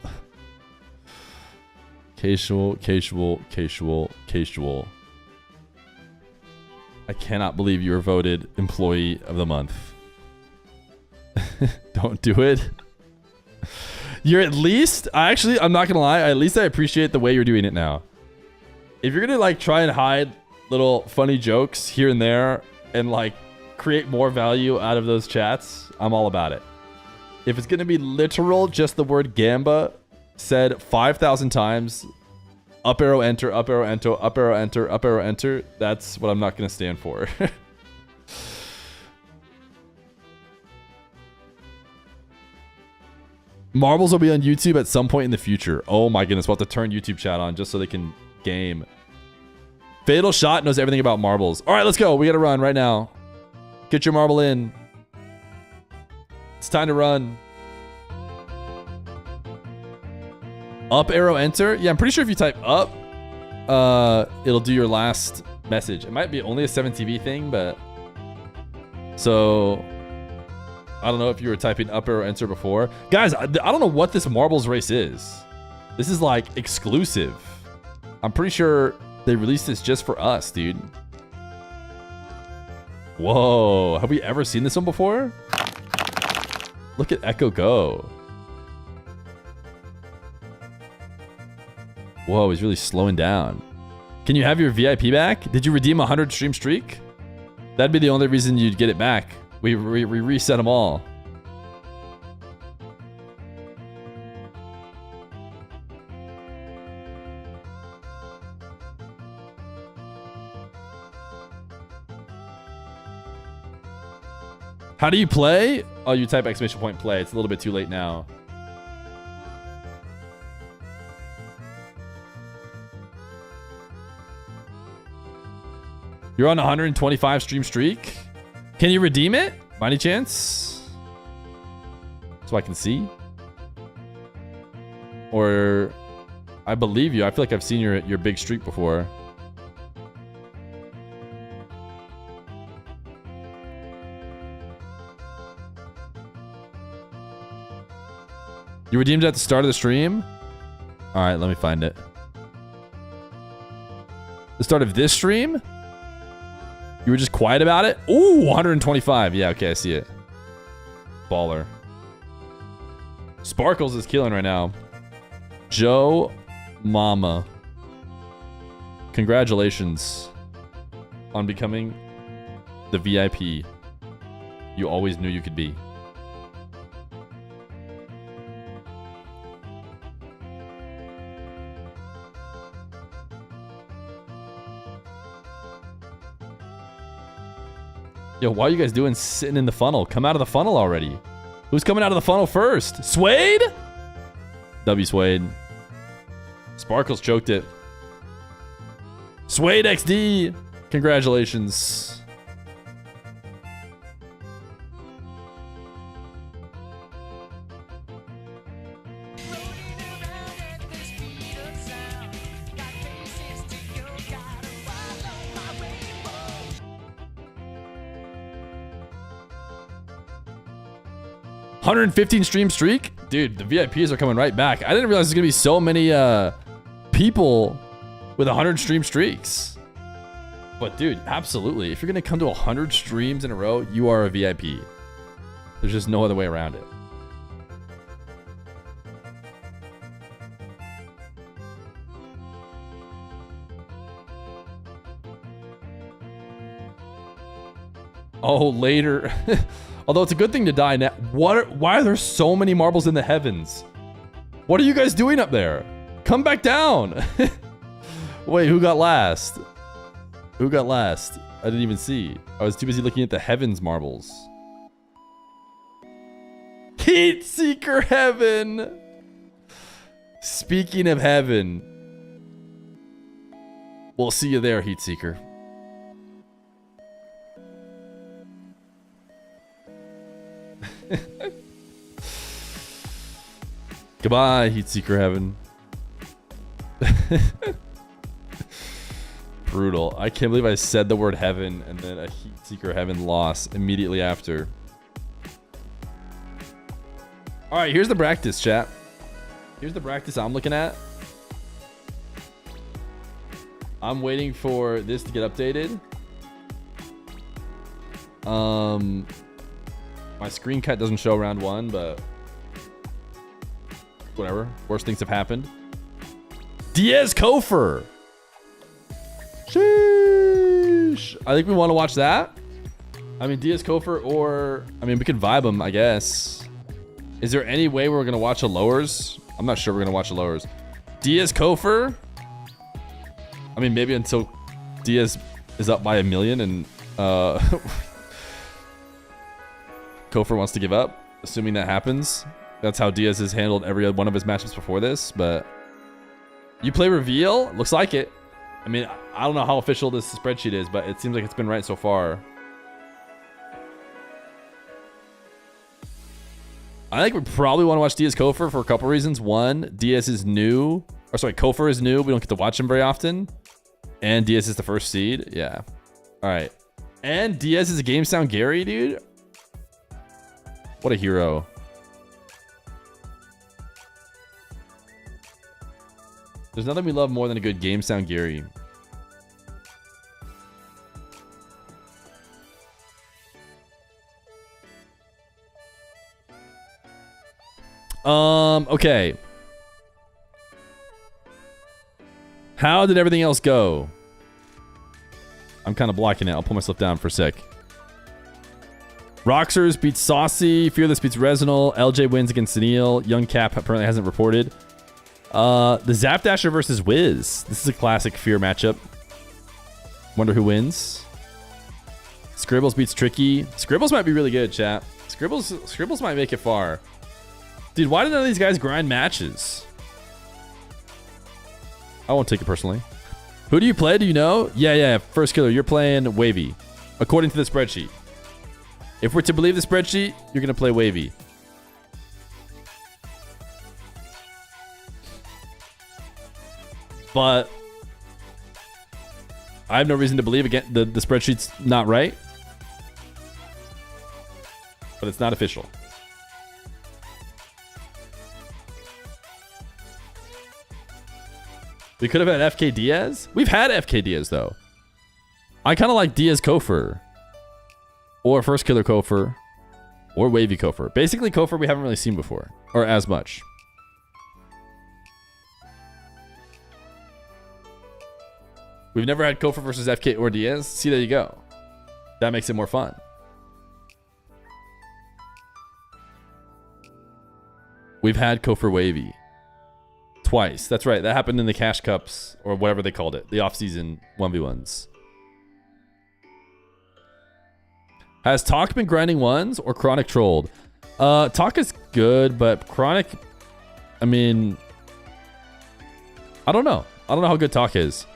Casual. I cannot believe you were voted Employee of the Month. Don't do it. You're at least, I'm not gonna lie, at least I appreciate the way you're doing it now. If you're gonna like try and hide little funny jokes here and there and like create more value out of those chats, I'm all about it. If it's gonna be literal, just the word Gamba said 5,000 times, up arrow enter, up arrow enter, up arrow enter, up arrow enter, that's what I'm not gonna stand for. Marbles will be on YouTube at some point in the future. Oh my goodness, we'll have to turn YouTube chat on just so they can game. Fatal Shot knows everything about marbles. All right, let's go. We got to run right now. Get your marble in. It's time to run. Up arrow enter. Yeah, I'm pretty sure if you type up, it'll do your last message. It might be only a 7TV thing, but so I don't know if you were typing up arrow enter before. Guys, I don't know what this marbles race is. This is like exclusive. I'm pretty sure they released this just for us, dude. Whoa, have we ever seen this one before? Look at Echo go. Whoa, he's really slowing down. Can you have your VIP back? Did you redeem a 100 stream streak? That'd be the only reason you'd get it back. We reset them all. How do you play? Oh, you type exclamation point play. It's a little bit too late now. You're on a 125 stream streak. Can you redeem it? By any chance? So I can see? Or I believe you. I feel like I've seen your big streak before. You redeemed it at the start of the stream? All right, let me find it. The start of this stream? You were just quiet about it? Ooh, 125. Yeah, okay, I see it. Baller. Sparkles is killing right now. Joe Mama. Congratulations on becoming the VIP you always knew you could be. Yo, why are you guys doing sitting in the funnel? Come out of the funnel already. Who's coming out of the funnel first? Suede? W Suede. Sparkles choked it. Suede XD. Congratulations. $115 stream streak? Dude, the VIPs are coming right back. I didn't realize there's gonna be so many people with 100 stream streaks. But dude, absolutely. If you're gonna come to 100 streams in a row, you are a VIP. There's just no other way around it. Oh, later. Although it's a good thing to die now. Why are there so many marbles in the heavens? What are you guys doing up there? Come back down. Wait, who got last? Who got last? I didn't even see. I was too busy looking at the heavens marbles. Heat Seeker Heaven. Speaking of heaven. We'll see you there, Heat Seeker. Goodbye, Heat Seeker Heaven. Brutal. I can't believe I said the word heaven and then a Heat Seeker Heaven loss immediately after. All right, here's the practice, chat. Here's the practice I'm looking at. I'm waiting for this to get updated. My screen cut doesn't show round 1, but whatever. Worst things have happened. Diaz Kofer. Sheesh. I think we want to watch that. I mean, Diaz Kofer, or I mean, we could vibe him, I guess. Is there any way we're gonna watch a lowers? I'm not sure we're gonna watch a lowers. Diaz Kofer. I mean, maybe until Diaz is up by 1 million and Kofer wants to give up. Assuming that happens, that's how Diaz has handled every one of his matchups before this. But you play reveal? Looks like it. I mean, I don't know how official this spreadsheet is, but it seems like it's been right so far. I think we probably want to watch Diaz Kofer for a couple reasons. One, Diaz is new. Or sorry, Kofer is new. We don't get to watch him very often. And Diaz is the first seed. Yeah. All right. And Diaz is a game sound Gary, dude. What a hero. There's nothing we love more than a good game sound Gary. Okay. How did everything else go? I'm kind of blocking it. I'll pull myself down for a sec. Roxers beats Saucy. Fearless beats Resinal. LJ wins against Neil. Young Cap apparently hasn't reported. The Zapdasher versus Wiz. This is a classic Fear matchup. Wonder who wins. Scribbles beats Tricky. Scribbles might be really good, chat. Scribbles might make it far. Dude, why did none of these guys grind matches? I won't take it personally. Who do you play? Do you know? Yeah. Firstkiller, you're playing Wahvey. According to the spreadsheet. If we're to believe the spreadsheet, you're going to play Wahvey. But I have no reason to believe again the spreadsheet's not right. But it's not official. We could have had FK Diaz. We've had FK Diaz, though. I kind of like Diaz Kofer. Or Firstkiller Kofer. Or Wavy Kofer. Basically, Kofer we haven't really seen before. Or as much. We've never had Kofer versus FK or Diaz. See, there you go. That makes it more fun. We've had Kofer Wavy. Twice. That's right. That happened in the Cash Cups or whatever they called it. The off-season 1v1s. Has Talk been grinding ones or Chronic trolled? Talk is good, but Chronic, I mean, I don't know. I don't know how good Talk is.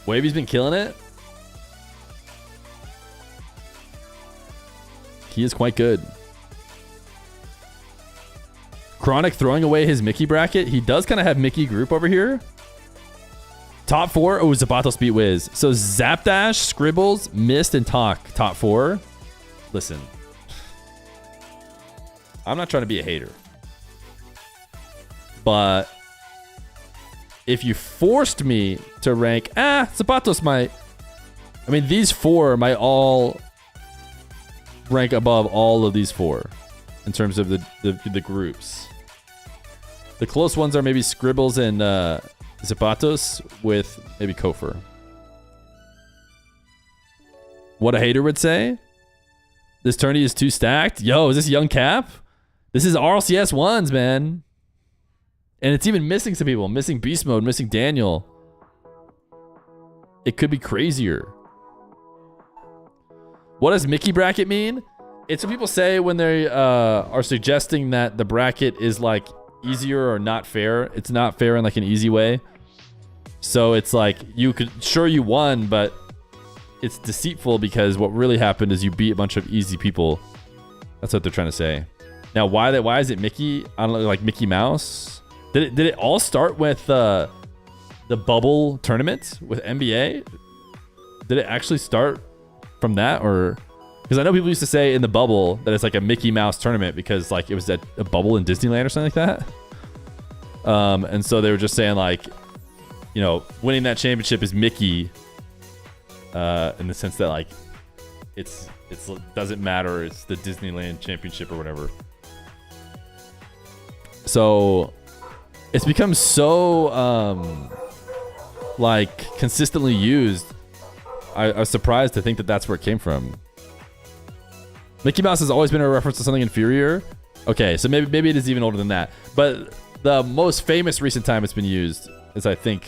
Wavy's been killing it. He is quite good. Chronic throwing away his Mickey bracket. He does kind of have Mickey group over here. Top 4. Oh, Zapato beat Wiz. So Zapdash, Scribbles, Mist, and Talk. Top 4. Listen. I'm not trying to be a hater. But if you forced me to rank, Zapatos might. I mean, these 4 might all rank above all of these 4 in terms of the groups. The close ones are maybe Scribbles and Zapatos with maybe Kofer. What a hater would say. This tourney is too stacked. Yo, is this Young Cap? This is RLCS 1s, man. And it's even missing some people. Missing Beast Mode, missing Daniel. It could be crazier. What does Mickey bracket mean? It's what people say when they are suggesting that the bracket is like easier or not fair. It's not fair in like an easy way. So it's like you won, but it's deceitful because what really happened is you beat a bunch of easy people. That's what they're trying to say. Now, why is it Mickey? I don't know, like Mickey Mouse. Did it all start with the bubble tournament with NBA? Did it actually start from that, or because I know people used to say in the bubble that it's like a Mickey Mouse tournament because like it was a bubble in Disneyland or something like that. And so they were just saying like, you know, winning that championship is Mickey, in the sense that like it doesn't matter, it's the Disneyland championship or whatever. So it's become so like consistently used. I was surprised to think that that's where it came from. Mickey Mouse has always been a reference to something inferior. Okay, so maybe it is even older than that. But the most famous recent time it's been used is, I think,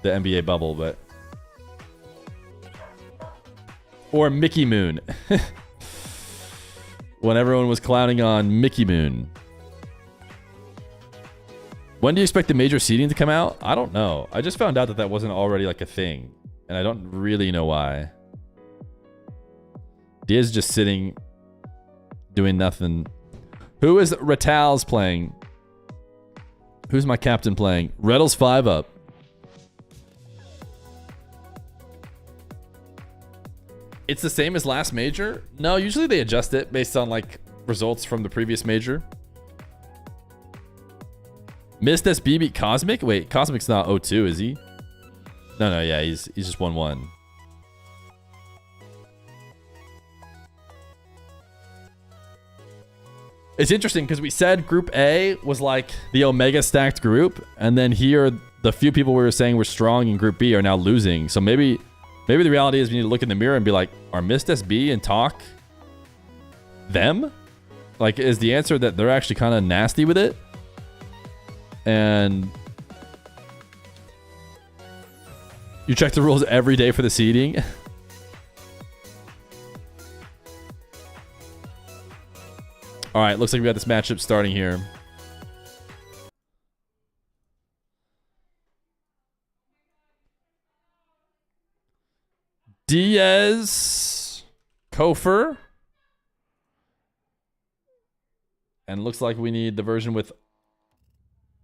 the NBA bubble, but or Mickey Moon. When everyone was clowning on Mickey Moon. When do you expect the major seeding to come out? I don't know. I just found out that wasn't already like a thing, and I don't really know why. Diaz is just sitting, doing nothing. Who is Retals playing? Who's my captain playing? Retals 5 up. It's the same as last major? No, usually they adjust it based on like results from the previous major. Missed SB beat Cosmic? Wait, Cosmic's not 0-2, is he? No, yeah, he's just 1-1. It's interesting because we said Group A was like the Omega stacked group, and then here the few people we were saying were strong in Group B are now losing. So maybe the reality is we need to look in the mirror and be like, are Missed SB and Talk them? Like, is the answer that they're actually kind of nasty with it? And you check the rules every day for the seeding. All right, looks like we got this matchup starting here. Diaz, Kofer. And looks like we need the version with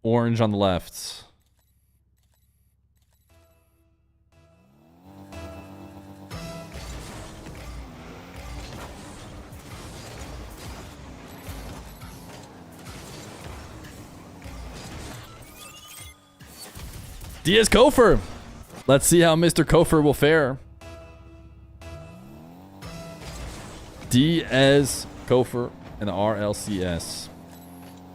orange on the left. Diaz Kofer. Let's see how Mr. Kofer will fare. Diaz Kofer and the RLCS.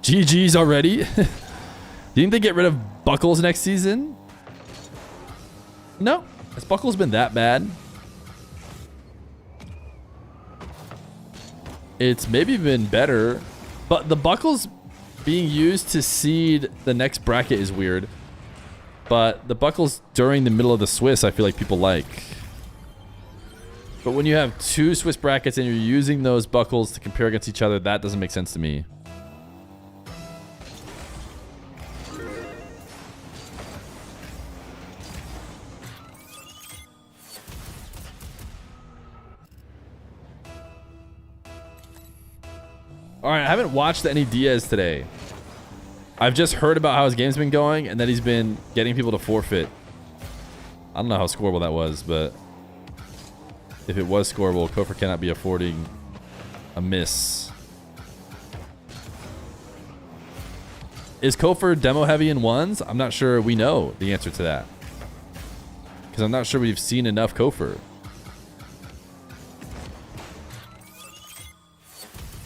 GG's already. Do you think they get rid of Buckles next season? No. Has Buckles been that bad? It's maybe been better. But the Buckles being used to seed the next bracket is weird. But the Buckles during the middle of the Swiss, I feel like people like. But when you have 2 Swiss brackets and you're using those Buckles to compare against each other, that doesn't make sense to me. All right, I haven't watched any Diaz today. I've just heard about how his game's been going and that he's been getting people to forfeit. I don't know how scoreable that was, but if it was scoreable, Kofer cannot be affording a miss. Is Kofer demo heavy in ones? I'm not sure we know the answer to that. Because I'm not sure we've seen enough Kofer.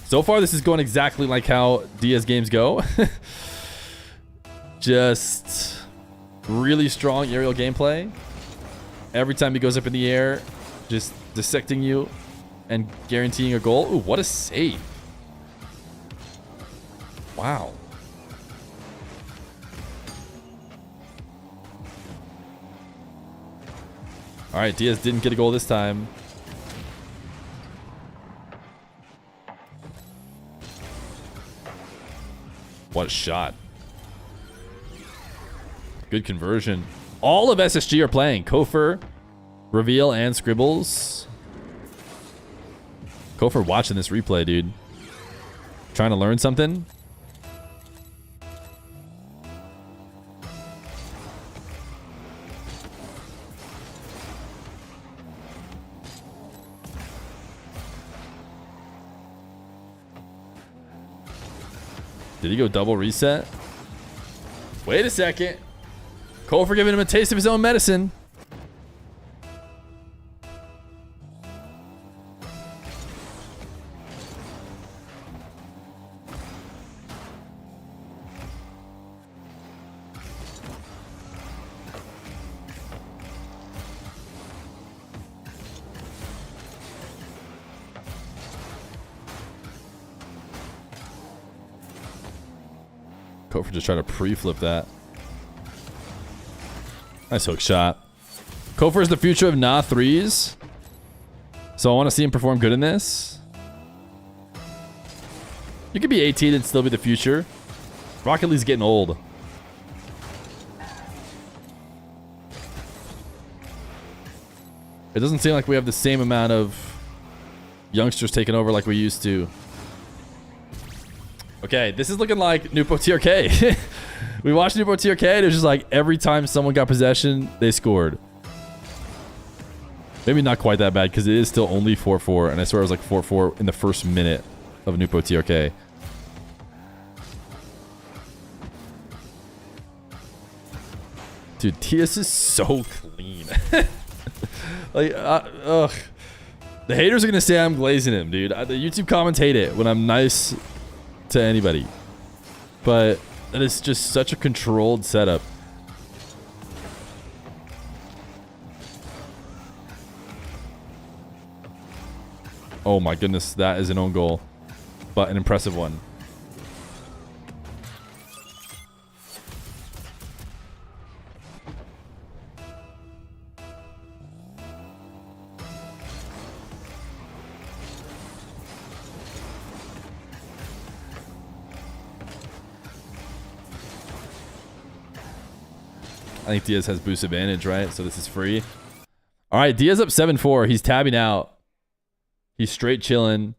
So far, this is going exactly like how Diaz games go. Just really strong aerial gameplay. Every time he goes up in the air, just dissecting you and guaranteeing a goal. Ooh, what a save. Wow. All right, Diaz didn't get a goal this time. What a shot. Good conversion. All of SSG are playing. Kofer, Reveal, and Scribbles. Kofer watching this replay, dude. Trying to learn something. Did he go double reset? Wait a second. Kofor giving him a taste of his own medicine. Kofor just trying to pre-flip that. Nice hook shot. Kofor is the future of Nah 3s. So I want to see him perform good in this. You could be 18 and still be the future. Rocket League's getting old. It doesn't seem like we have the same amount of youngsters taking over like we used to. Okay, this is looking like Nupo TRK. We watched Nupo TRK and it was just like every time someone got possession, they scored. Maybe not quite that bad because it is still only 4-4 and I swear it was like 4-4 in the first minute of Nupo TRK. Dude, Diaz is so clean. Like, ugh. The haters are going to say I'm glazing him, dude. The YouTube comments hate it when I'm nice to anybody. But that is just such a controlled setup. Oh my goodness, that is an own goal. But an impressive one. I think Diaz has boost advantage, right? So this is free. All right, Diaz up 7-4. He's tabbing out. He's straight chilling.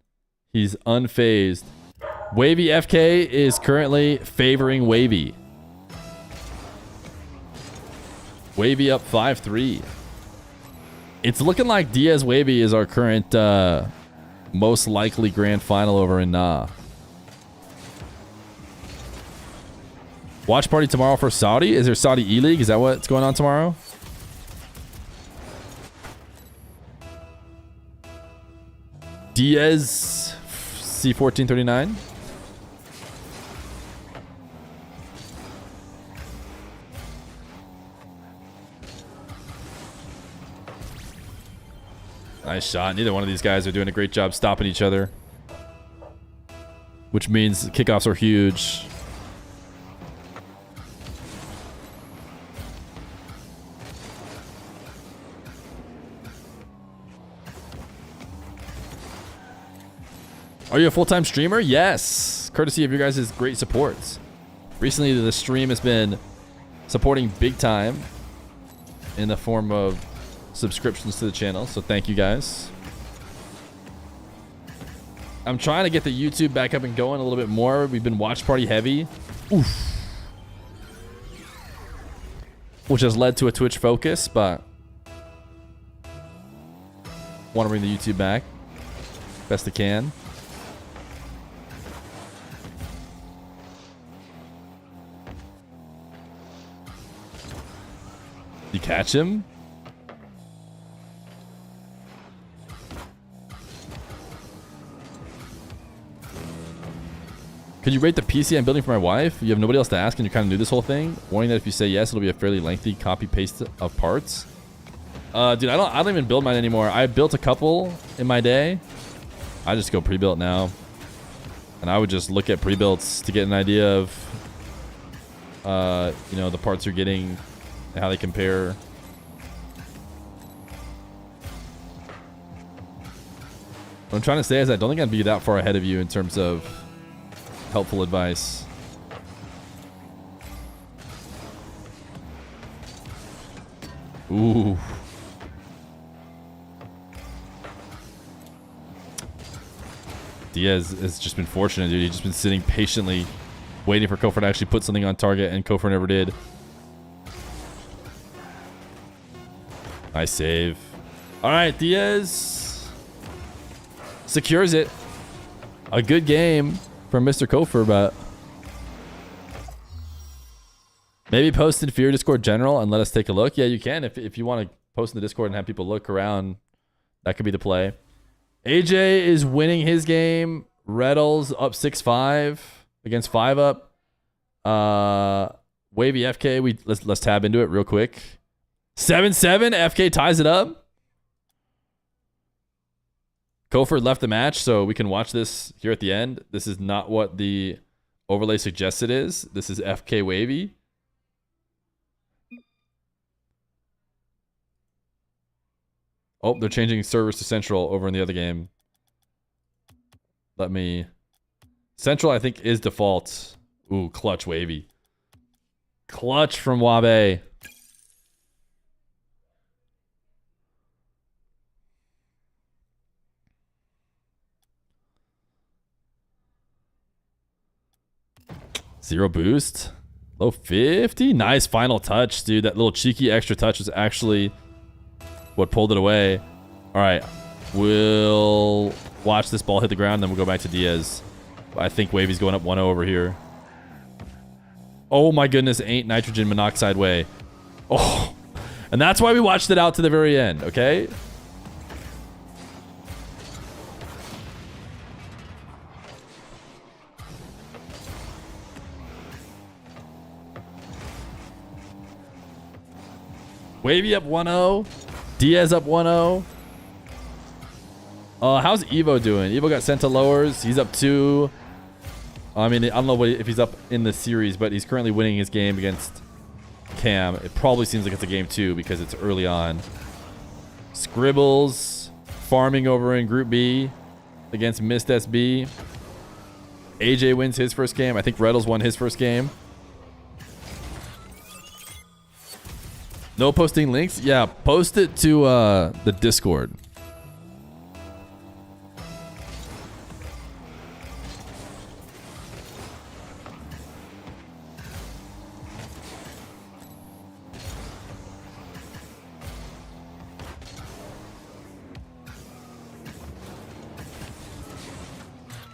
He's unfazed. Wahvey FK is currently favoring Wahvey. Wahvey up 5-3. It's looking like Diaz Wahvey is our current most likely grand final over in Nah. Watch party tomorrow for Saudi? Is there Saudi E-League? Is that what's going on tomorrow? Diaz C1439. Nice shot. Neither one of these guys are doing a great job stopping each other. Which means kickoffs are huge. Are you a full-time streamer? Yes. Courtesy of your guys' great supports. Recently, the stream has been supporting big time in the form of subscriptions to the channel. So thank you guys. I'm trying to get the YouTube back up and going a little bit more. We've been watch party heavy. Oof. Which has led to a Twitch focus, but want to bring the YouTube back best I can. You catch him? Could you rate the PC I'm building for my wife? You have nobody else to ask and you're kind of new this whole thing. Warning that if you say yes, it'll be a fairly lengthy copy paste of parts. Dude, I don't even build mine anymore. I built a couple in my day. I just go pre-built now. And I would just look at pre-builts to get an idea of you know, the parts you're getting and how they compare. What I'm trying to say is I don't think I'd be that far ahead of you in terms of helpful advice. Ooh. Diaz has just been fortunate, dude. He's just been sitting patiently waiting for Kofor to actually put something on target, and Kofor never did. Nice save. All right, Diaz secures it. A good game from Mr. Kofor, but Maybe post in Fear Discord general and let us take a look. Yeah, you can. If you want to post in the Discord and have people look around, that could be the play. AJ is winning his game. Retals up 6-5 against 5 up. Wavy FK. Let's tab into it real quick. 7-7. FK ties it up. Koford left the match, so we can watch this here at the end. This is not what the overlay suggests it is. This is FK Wavy. Oh, they're changing servers to Central over in the other game. Central, I think, is default. Ooh, clutch Wavy. Clutch from Wahvey. Zero boost. Low 50. Nice final touch, dude. That little cheeky extra touch was actually what pulled it away. All right. We'll watch this ball hit the ground, then we'll go back to Diaz. I think Wavy's going up 1-0 over here. Oh my goodness, ain't nitrogen monoxide way. Oh. And that's why we watched it out to the very end, okay? Wavy up 1-0. Diaz up 1-0. How's Evoh doing? Evoh got sent to lowers. He's up 2. I mean, I don't know if he's up in the series, but he's currently winning his game against Cam. It probably seems like it's a game 2 because it's early on. Scribbles farming over in Group B against Mist SB. AJ wins his first game. I think Retals won his first game. No posting links? Yeah, post it to the Discord.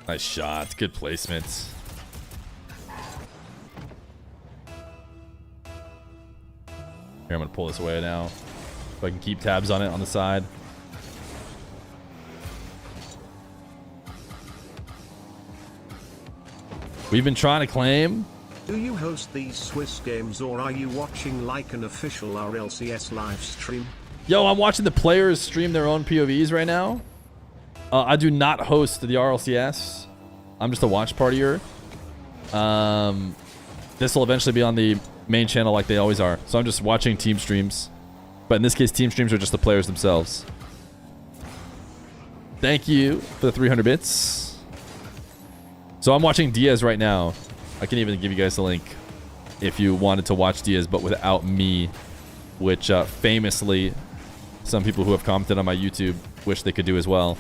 Nice shot. Good placement. Here, I'm going to pull this away now. So I can keep tabs on it on the side. We've been trying to claim. Do you host these Swiss games or are you watching like an official RLCS live stream? Yo, I'm watching the players stream their own POVs right now. I do not host the RLCS. I'm just a watch partier. This will eventually be on the main channel like they always are. So I'm just watching team streams. But in this case, team streams are just the players themselves. Thank you for the 300 bits. So I'm watching Diaz right now. I can even give you guys the link if you wanted to watch Diaz, but without me, which famously some people who have commented on my YouTube wish they could do as well.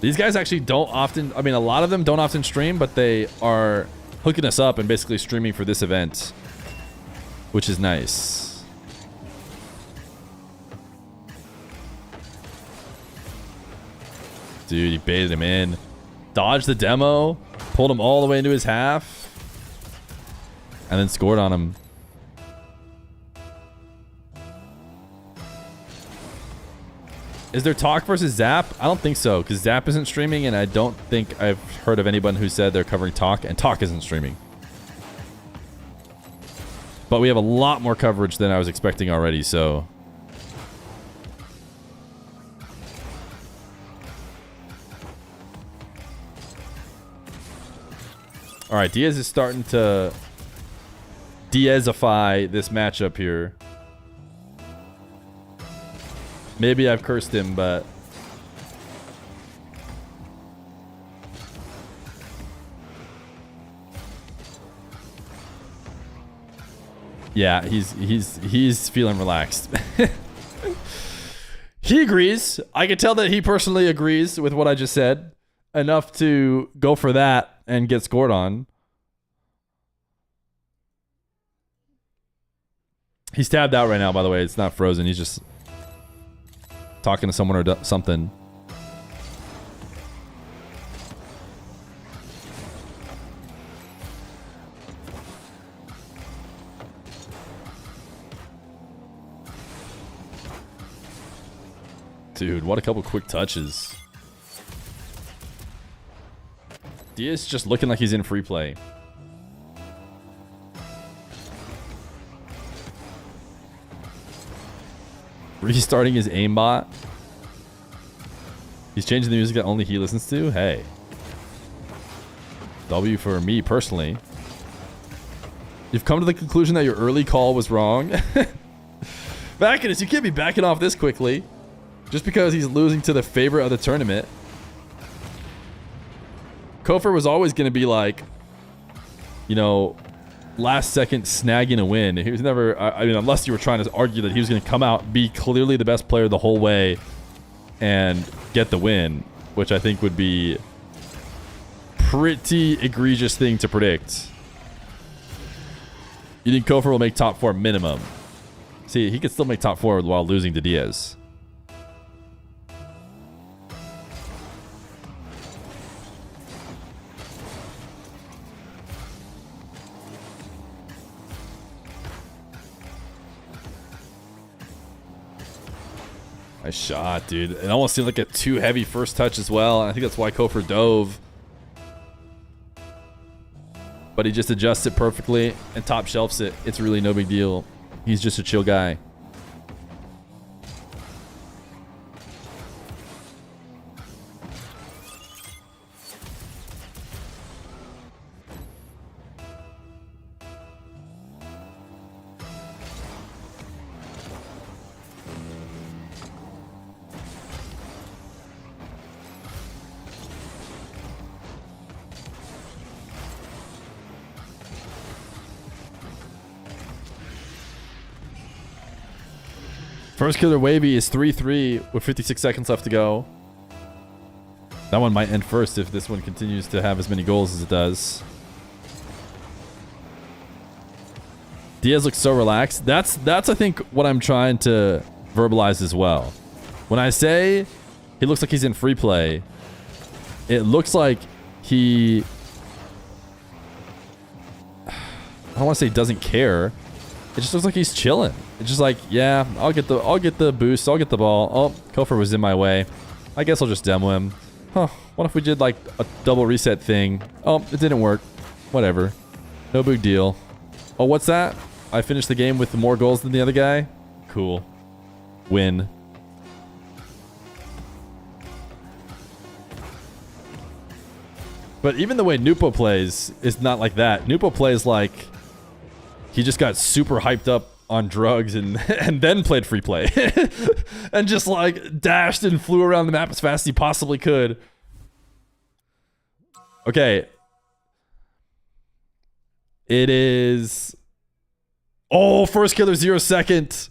These guys actually don't often, I mean, a lot of them don't often stream, but they are hooking us up and basically streaming for this event, which is nice. Dude, he baited him in. Dodged the demo, pulled him all the way into his half, and then scored on him. Is there talk versus Zap? I don't think so, because Zap isn't streaming, and I don't think I've heard of anyone who said they're covering Talk, and Talk isn't streaming. But we have a lot more coverage than I was expecting already, so... Alright, Diaz is starting to Diazify this matchup here. Maybe I've cursed him, but... Yeah, he's feeling relaxed. He agrees. I can tell that he personally agrees with what I just said. Enough to go for that and get scored on. He's tabbed out right now, by the way. It's not frozen. He's just... talking to someone or something. Dude, what a couple quick touches. Diaz just looking like he's in free play. Restarting his aimbot. He's changing the music that only he listens to. Hey. W for me personally. You've come to the conclusion that your early call was wrong. Backing you can't be backing off this quickly. Just because he's losing to the favorite of the tournament. Kofor was always going to be like, you know, last second snagging a win. He was never, I mean, unless you were trying to argue that he was going to come out, be clearly the best player the whole way and get the win, which I think would be pretty egregious thing to predict. You think Kofor will make top 4 minimum? See, he could still make top 4 while losing to Diaz. Nice shot, dude. It almost seemed like a too heavy first touch as well. And I think that's why Kofor dove. But he just adjusts it perfectly and top shelves it. It's really no big deal. He's just a chill guy. Firstkiller Wahvey is 3-3 with 56 seconds left to go. That one might end first if this one continues to have as many goals as it does. Diaz looks so relaxed. That's I think what I'm trying to verbalize as well. When I say he looks like he's in free play, it looks like he, I don't want to say doesn't care. It just looks like he's chilling. It's just like, yeah, I'll get the boost, I'll get the ball. Oh, Kofor was in my way. I guess I'll just demo him. Huh, what if we did like a double reset thing? Oh, it didn't work. Whatever. No big deal. Oh, what's that? I finished the game with more goals than the other guy? Cool. Win. But even the way Nupo plays is not like that. Nupo plays like he just got super hyped up on drugs and then played free play. And just like dashed and flew around the map as fast as he possibly could. Okay. It is... Oh, Firstkiller 0 second.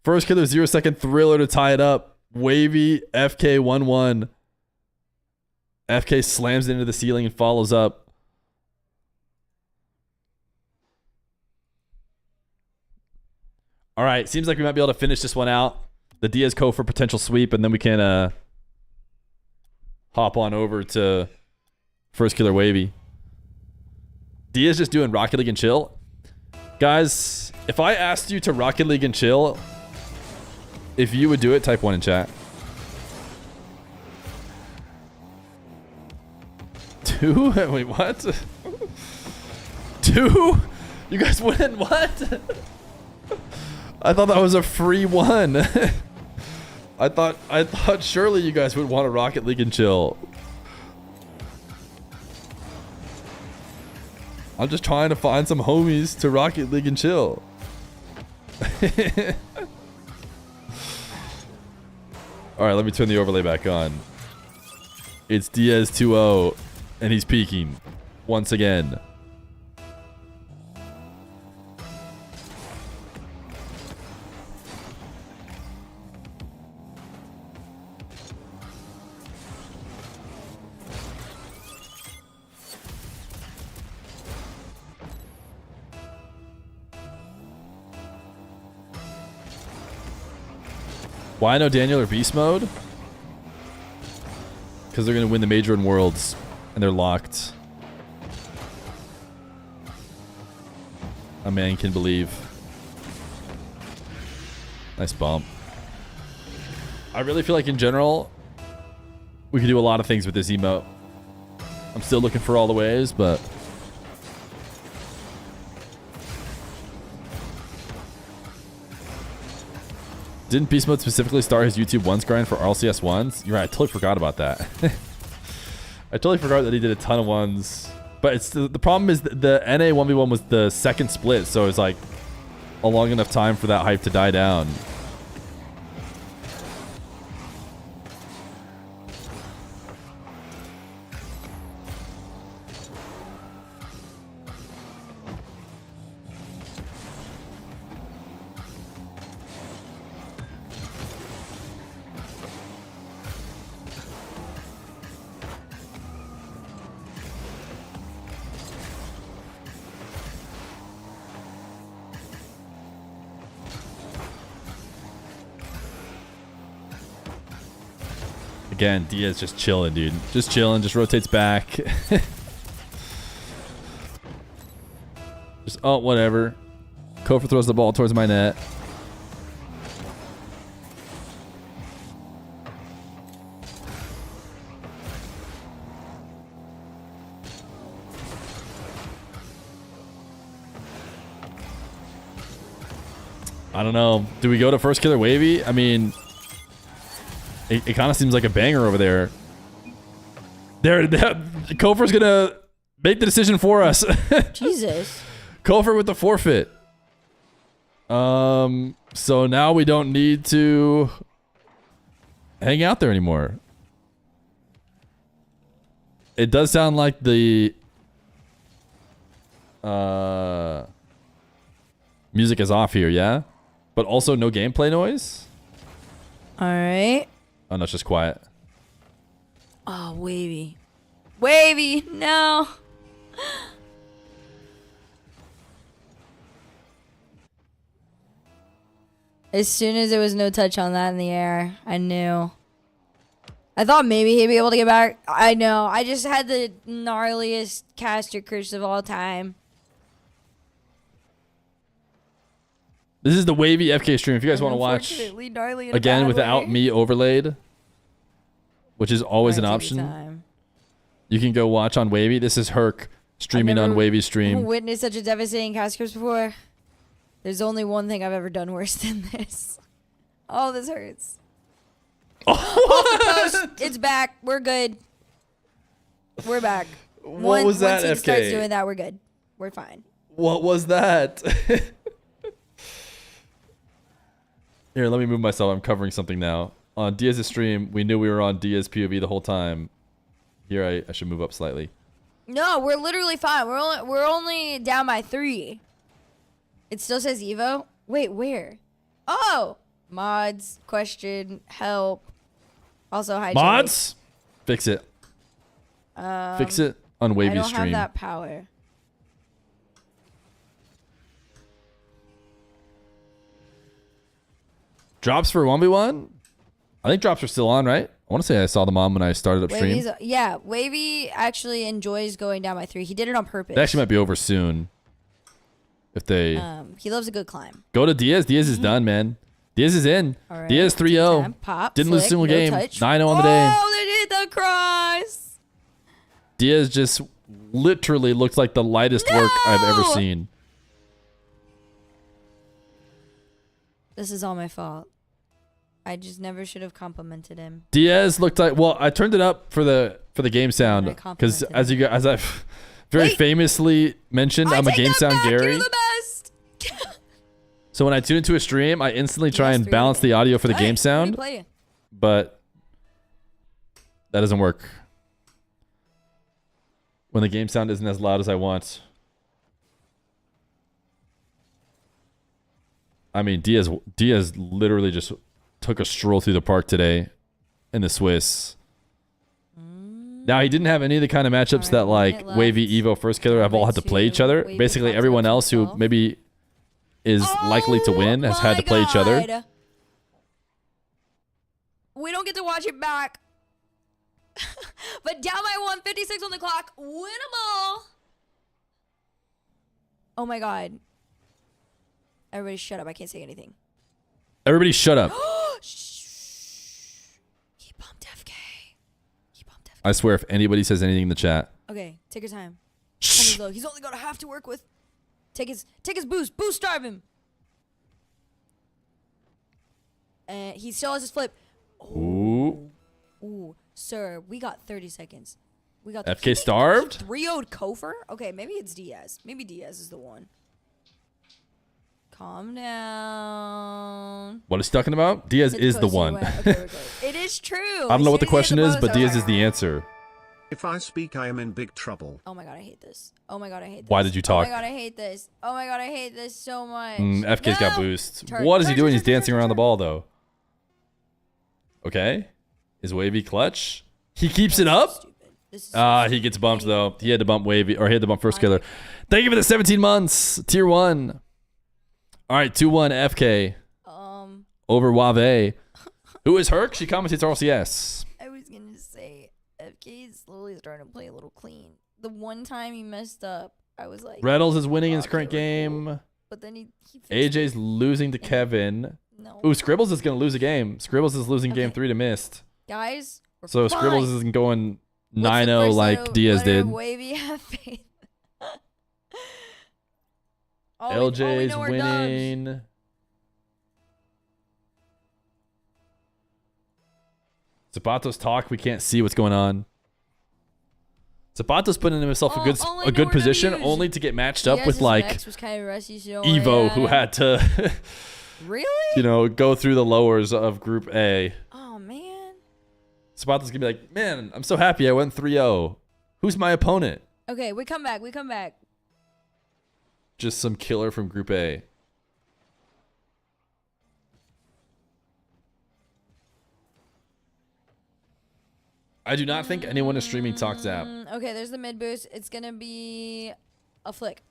Firstkiller 0 second thriller to tie it up. Wahvey, FK 1-1. FK slams it into the ceiling and follows up. All right, seems like we might be able to finish this one out. The Diaz Kofor potential sweep, and then we can hop on over to Firstkiller Wahvey. Diaz just doing Rocket League and chill. Guys, if I asked you to Rocket League and chill, if you would do it, type 1 in chat. 2? Wait, what? 2? You guys wouldn't? What? I thought that was a free one. I thought surely you guys would want a Rocket League and chill. I'm just trying to find some homies to Rocket League and chill. Alright, let me turn the overlay back on. It's Diaz 2-0, and he's peaking once again. Why no Daniel or Beast Mode? Because they're going to win the Major and Worlds, and they're locked. A man can believe. Nice bump. I really feel like in general, we could do a lot of things with this emote. I'm still looking for all the ways, but... Didn't Beast Mode specifically start his YouTube ones grind for RLCS ones? You're right, I totally forgot about that. I totally forgot that he did a ton of ones. But it's the problem is the NA 1v1 was the second split, so it's like a long enough time for that hype to die down. Again, Diaz just chilling, dude. Just chilling, just rotates back. Just, oh, whatever. Kofor throws the ball towards my net. I don't know. Do we go to Firstkiller Wahvey? I mean... It kind of seems like a banger over there. Kofor's going to make the decision for us. Jesus. Kofor with the forfeit. So now we don't need to hang out there anymore. It does sound like the music is off here, yeah? But also no gameplay noise? All right. Oh, no, it's just quiet. Oh, Wahvey. Wahvey, no. As soon as there was no touch on that in the air, I knew. I thought maybe he'd be able to get back. I know. I just had the gnarliest caster curse of all time. This is the Wahvey FK stream. If you guys want to watch again without me overlaid, which is always an option, you can go watch on Wahvey. This is Herc streaming on Wahvey stream. Witnessed such a devastating cast curse before. There's only one thing I've ever done worse than this. Oh, this hurts. Oh, it's back. We're good. We're back. What was that, once FK? Starts doing that, we're good. We're fine. What was that? Here, let me move myself. I'm covering something now. On Diaz's stream, we knew we were on Diaz POV the whole time. Here, I should move up slightly. No, we're literally fine. We're only down by 3. It still says Evoh. Wait, where? Oh, mods, question, help. Also, hi. Mods, fix it. Fix it on Wahvey stream. I don't have that power. Drops for 1v1? I think drops are still on, right? I want to say I saw them on when I started up stream. Yeah, Wahvey actually enjoys going down by 3. He did it on purpose. They actually might be over soon. If they... he loves a good climb. Go to Diaz. Diaz is done, man. Diaz is in. Right. Diaz 3-0. Pop, Didn't lose a single game. 9-0 on the day. Oh, they did the cross. Diaz just literally looks like the lightest work I've ever seen. This is all my fault. I just never should have complimented him. Diaz looked like... Well, I turned it up for the game sound. Because as I've very famously mentioned, I'm a game sound Gary. You're the best. So when I tune into a stream, I instantly try and balance the audio for the game sound. But that doesn't work. When the game sound isn't as loud as I want. I mean, Diaz literally just took a stroll through the park today in the Swiss. Now, he didn't have any of the kind of matchups that like Wahvey, Evoh, Firstkiller have all had to play each other. Basically, everyone else who maybe is likely to win has had to play each other. We don't get to watch it back. But down by 1:56 on the clock. Winnable. Oh my god. Everybody shut up. I can't say anything. Everybody shut up. Shh. He bumped FK. He bumped FK. I swear if anybody says anything in the chat. Okay, take your time. Shh. He's only got a half to work with. Take his boost. Boost drive him. And he still has his flip. Ooh. Ooh, sir, we got 30 seconds. We got FK starved? 3-0'd Kofer? Okay, maybe it's Diaz. Maybe Diaz is the one. Calm down. What is he talking about? Diaz It's is the posted one. away. Okay, we're good. It is true. I don't know what the question is, but Diaz Diaz is the answer. If I speak, I am in big trouble. Oh my god, I hate this. Oh my god, I hate this. Why did you talk? Oh my god, I hate this. Oh my god, I hate this so much. FK's got No! boost. Turn, What is he turn, doing? turn, He's turn, dancing turn, around the turn. ball, though. Okay. Is Wahvey clutch? He keeps it up? Stupid. This is so He gets bumped, though. He had to bump Wahvey, or he had to bump Firstkiller. Thank you for the 17 months. Tier 1. All right, 2-1 FK over Wahvey. Who is Herc? She commentates RLCS. I was gonna say FK is slowly starting to play a little clean. The one time he messed up, I was like, Retals is winning his "Fuck, current they were cool." game. But then he fixed AJ's it. losing to Kevin. No. Ooh, Scribbles is going to lose a game. Scribbles is losing game Okay. 3 to Mist. Guys, we're So fine. Scribbles isn't going What's the 9-0 first like letter- Diaz letter did. of Wahvey? Have faith. all we LJ's know are dubs. winning. Zapato's talk. We can't see what's going on. Zapato's putting himself All I a know good are position, W's. only to get matched up with Diaz's like next was kind of rusty, so Evoh, who had to, really? go through the lowers of Group A. Oh man. Zapato's gonna be like, man, I'm so happy I went 3-0. Who's my opponent? Okay, we come back. Just some killer from Group A. I do not think anyone is streaming Talk Zap. Okay, there's the mid boost. It's gonna be a flick.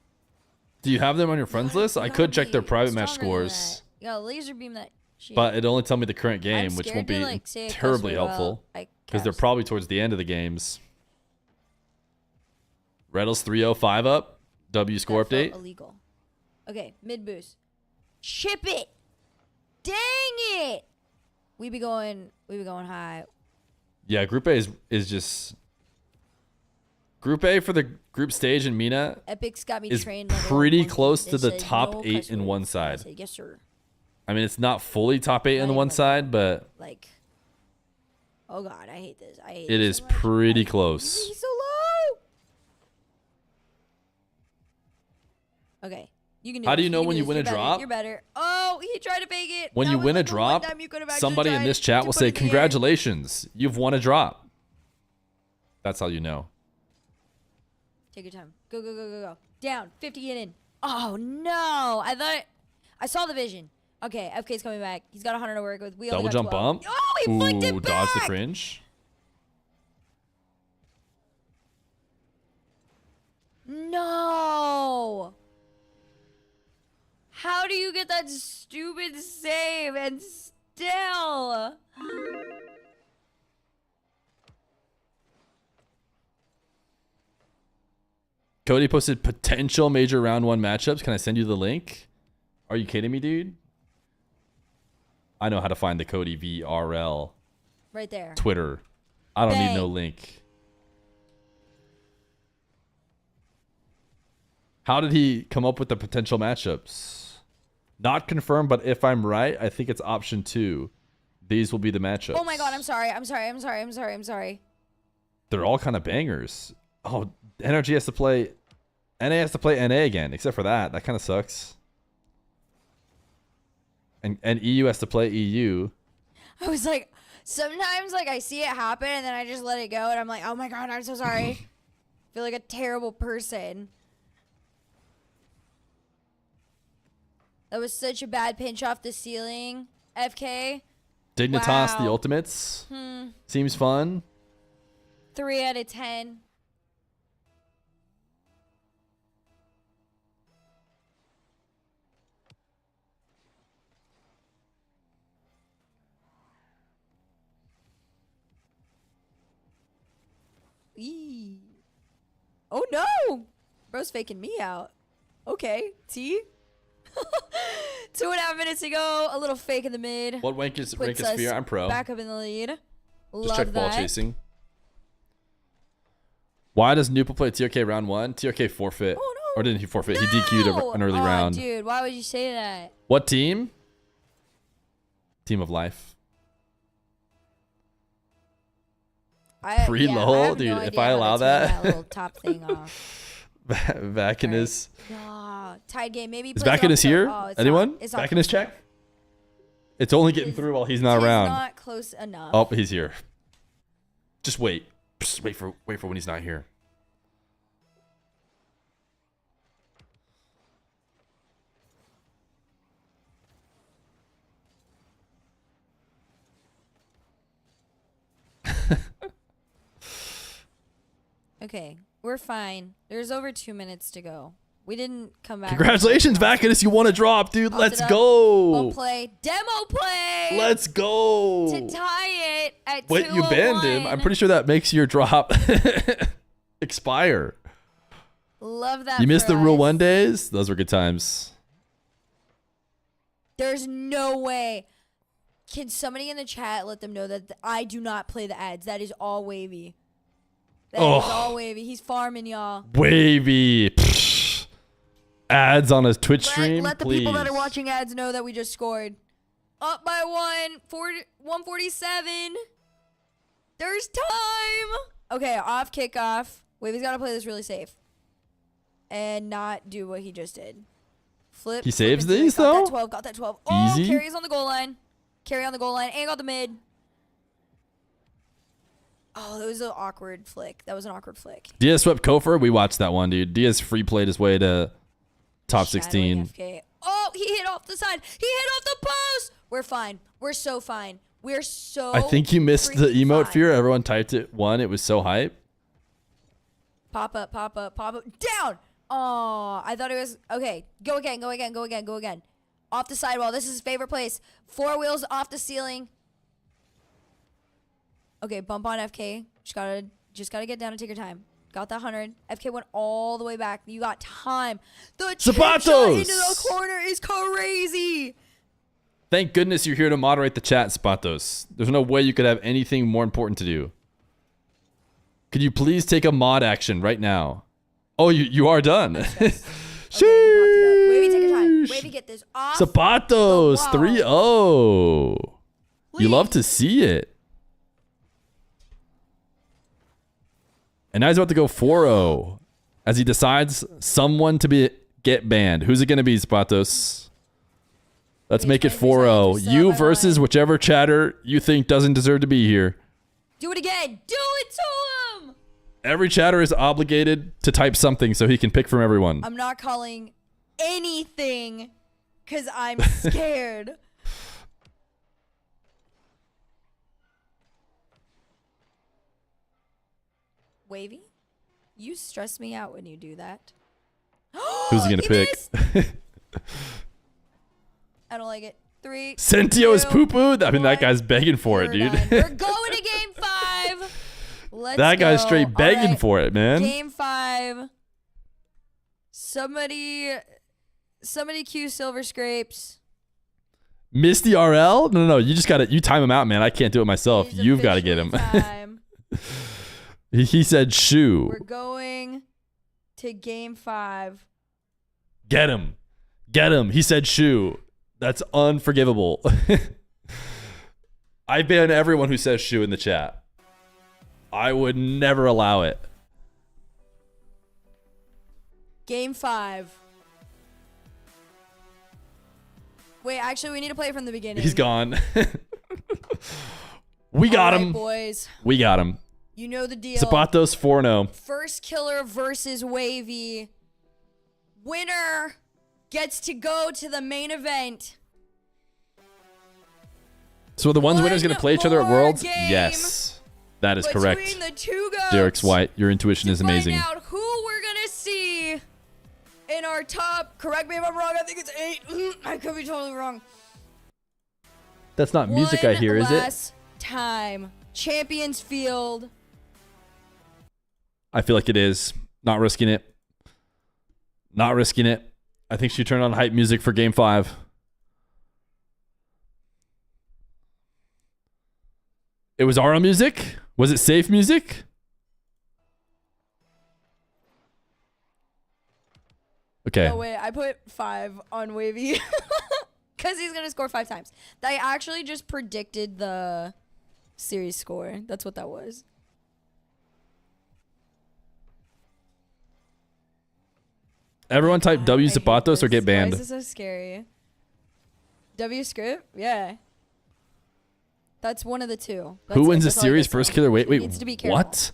Do you have them on your friends list? I You could gotta check their be private match stronger than scores, that. You gotta laser beam that shit. but it'd only tell me the current game, I'm which scared won't be to, like, say it terribly closely helpful while I because they're cast. probably towards the end of the games. Retals 3-0, 5 up. W score That felt update. illegal. Okay, mid boost. Chip it. Dang it. We be going high. Yeah, Group A is just Group A for the group stage in Mina Epic's got me is trained level pretty 150. close They to the said top no 8 cuss in words. one I side. said, yes, sir. I mean, it's not fully top 8 in the Not one even side, but Like, oh god, I hate this. I hate it this is so much. pretty close. He's so low. Okay, you can do How do this. you know can when you this. win a You're better. drop? You're better. Oh, he tried to fake it. When That you was win a like the one drop, time you could have actually somebody in tried this chat to will put say, it in the air. congratulations, you've won a drop. That's how you know. Take your time. Go, go, go, go, go. Down. 50 in. Oh, no. I saw the vision. Okay, FK's coming back. He's got 100 to work with. We only Double got jump 12. bump. Oh, he flicked it back. Dodge the cringe. No. How do you get that stupid save and still? Cody posted potential major round 1 matchups. Can I send you the link? Are you kidding me, dude? I know how to find the Cody VRL Right there. Twitter. I don't need no Bang. link. How did he come up with the potential matchups? Not confirmed, but if I'm right, I think it's option 2. These will be the matchups. Oh my god, I'm sorry. I'm sorry. They're all kind of bangers. Oh, NRG has to play... NA has to play NA again, except for that. That kind of sucks. And EU has to play EU. I was like, sometimes like I see it happen and then I just let it go and I'm like, oh my god, I'm so sorry. I feel like a terrible person. That was such a bad pinch off the ceiling. FK. Dignitas, the Wow. Ultimates. Seems fun. 3 out of 10. Eee. Oh no! Bro's faking me out. Okay, T. 2.5 minutes to go. A little fake in the mid. What rank is Puts Feer? us I'm pro. Back up in the lead. Just check ball that. chasing. Why does Nupa play TOK round 1? TOK forfeit. Oh, no. Or didn't he forfeit? He DQ'd an early round. Dude, why would you say that? What team? Team of life. Free lol? Dude, if I allow that. little top thing off. Back in his... Tied game. Maybe Is back in his here? Anyone? It's back in his check? It's only getting through while he's not around. Not close enough. Oh, he's here. Just wait. Just wait for when he's not here. Okay, we're fine. There's over 2 minutes to go. We didn't come back. Congratulations, Bacchus. You won a drop, dude. Let's We'll go. play. Demo play. Let's go. To tie it at Wait, you banned him. I'm pretty sure that makes your drop expire. Love that. You missed the for Rule us. 1 days? Those were good times. There's no way. Can somebody in the chat let them know that I do not play the ads? That is all Wavy. That is all Wavy. He's farming, y'all. Wavy. Psh. Ads on his Twitch stream, Let the please. people that are watching ads know that we just scored. Up by 147. There's time. Okay, off kickoff. Wavy's got to play this really safe. And not do what he just did. Flip. He saves flip into it. these, Got though? that 12. Got that 12. Oh, Easy. carries on the goal line. Carry on the goal line. And got the mid. Oh, that was an awkward flick. That was an awkward flick. Diaz swept Kofor. We watched that one, dude. Diaz free played his way to top 16. FK. Oh, he hit off the side. He hit off the post. We're fine. We're so fine. We're so I think you missed the freaking emote fine. Fear. Everyone typed it one. It was so hype. Pop up, pop up, pop up. Down. Oh, I thought it was okay. Go again, go again, go again, go again. Off the sidewall. This is his favorite place. 4 wheels off the ceiling. Okay, bump on FK. Just gotta get down and take your time. Got that 100. FK went all the way back. You got time. The chip shot Zapatos! into the corner is crazy. Thank goodness you're here to moderate the chat, Zapatos. There's no way you could have anything more important to do. Could you please take a mod action right now? Oh, you are done. Yes. Okay, you Wavy, take your time. Wavy, get this off. Zapatos the wall. 3-0. You love to see it. And now he's about to go 4-0 as he decides someone to get banned. Who's it going to be, Zapatos? Let's make it 4-0. You versus whichever chatter you think doesn't deserve to be here. Do it again. Do it to him. Every chatter is obligated to type something so he can pick from everyone. I'm not calling anything because I'm scared. Wavy, you stress me out when you do that. Who's he going to pick? I don't like it. 3. Sentio is 2, poo-poo? I mean, that 1. guy's begging for it, We're dude. done. We're going to game 5. Let's That guy's go. straight begging All right. for it, man. Game 5. Somebody cue Silver Scrapes. Misty RL? No. You just got to, you time him out, man. I can't do it myself. It's You've got to get him. officially time. He said shoe. We're going to game 5. Get him. Get him. He said shoe. That's unforgivable. I ban everyone who says shoe in the chat. I would never allow it. Game 5. Wait, actually, we need to play from the beginning. He's gone. We got All right, him. boys. We got him. You know the deal. Zapatos 4-0. Firstkiller versus Wavy. Winner gets to go to the main event. So the ones winners going to play each other at One Worlds? more Yes. That is Between correct. the two goats. Derek's White, your intuition is amazing. Find out who we're gonna see in our top. Correct me if I'm wrong. I think it's 8. I could be totally wrong. That's not music I hear, is it? Last time, Champions Field. I feel like it is. Not risking it. Not risking it. I think she turned on hype music for game 5. It was RL music? Was it safe music? Okay. Oh wait, I put 5 on Wahvey because he's gonna score 5 times. I actually just predicted the series score. That's what that was. Everyone type W I hate Zapatos or this. get banned. Why is this so scary? W script? Yeah. That's one of the two. Who wins the That's all I series? get, so Firstkiller. Wait, he wait. needs to be careful. What?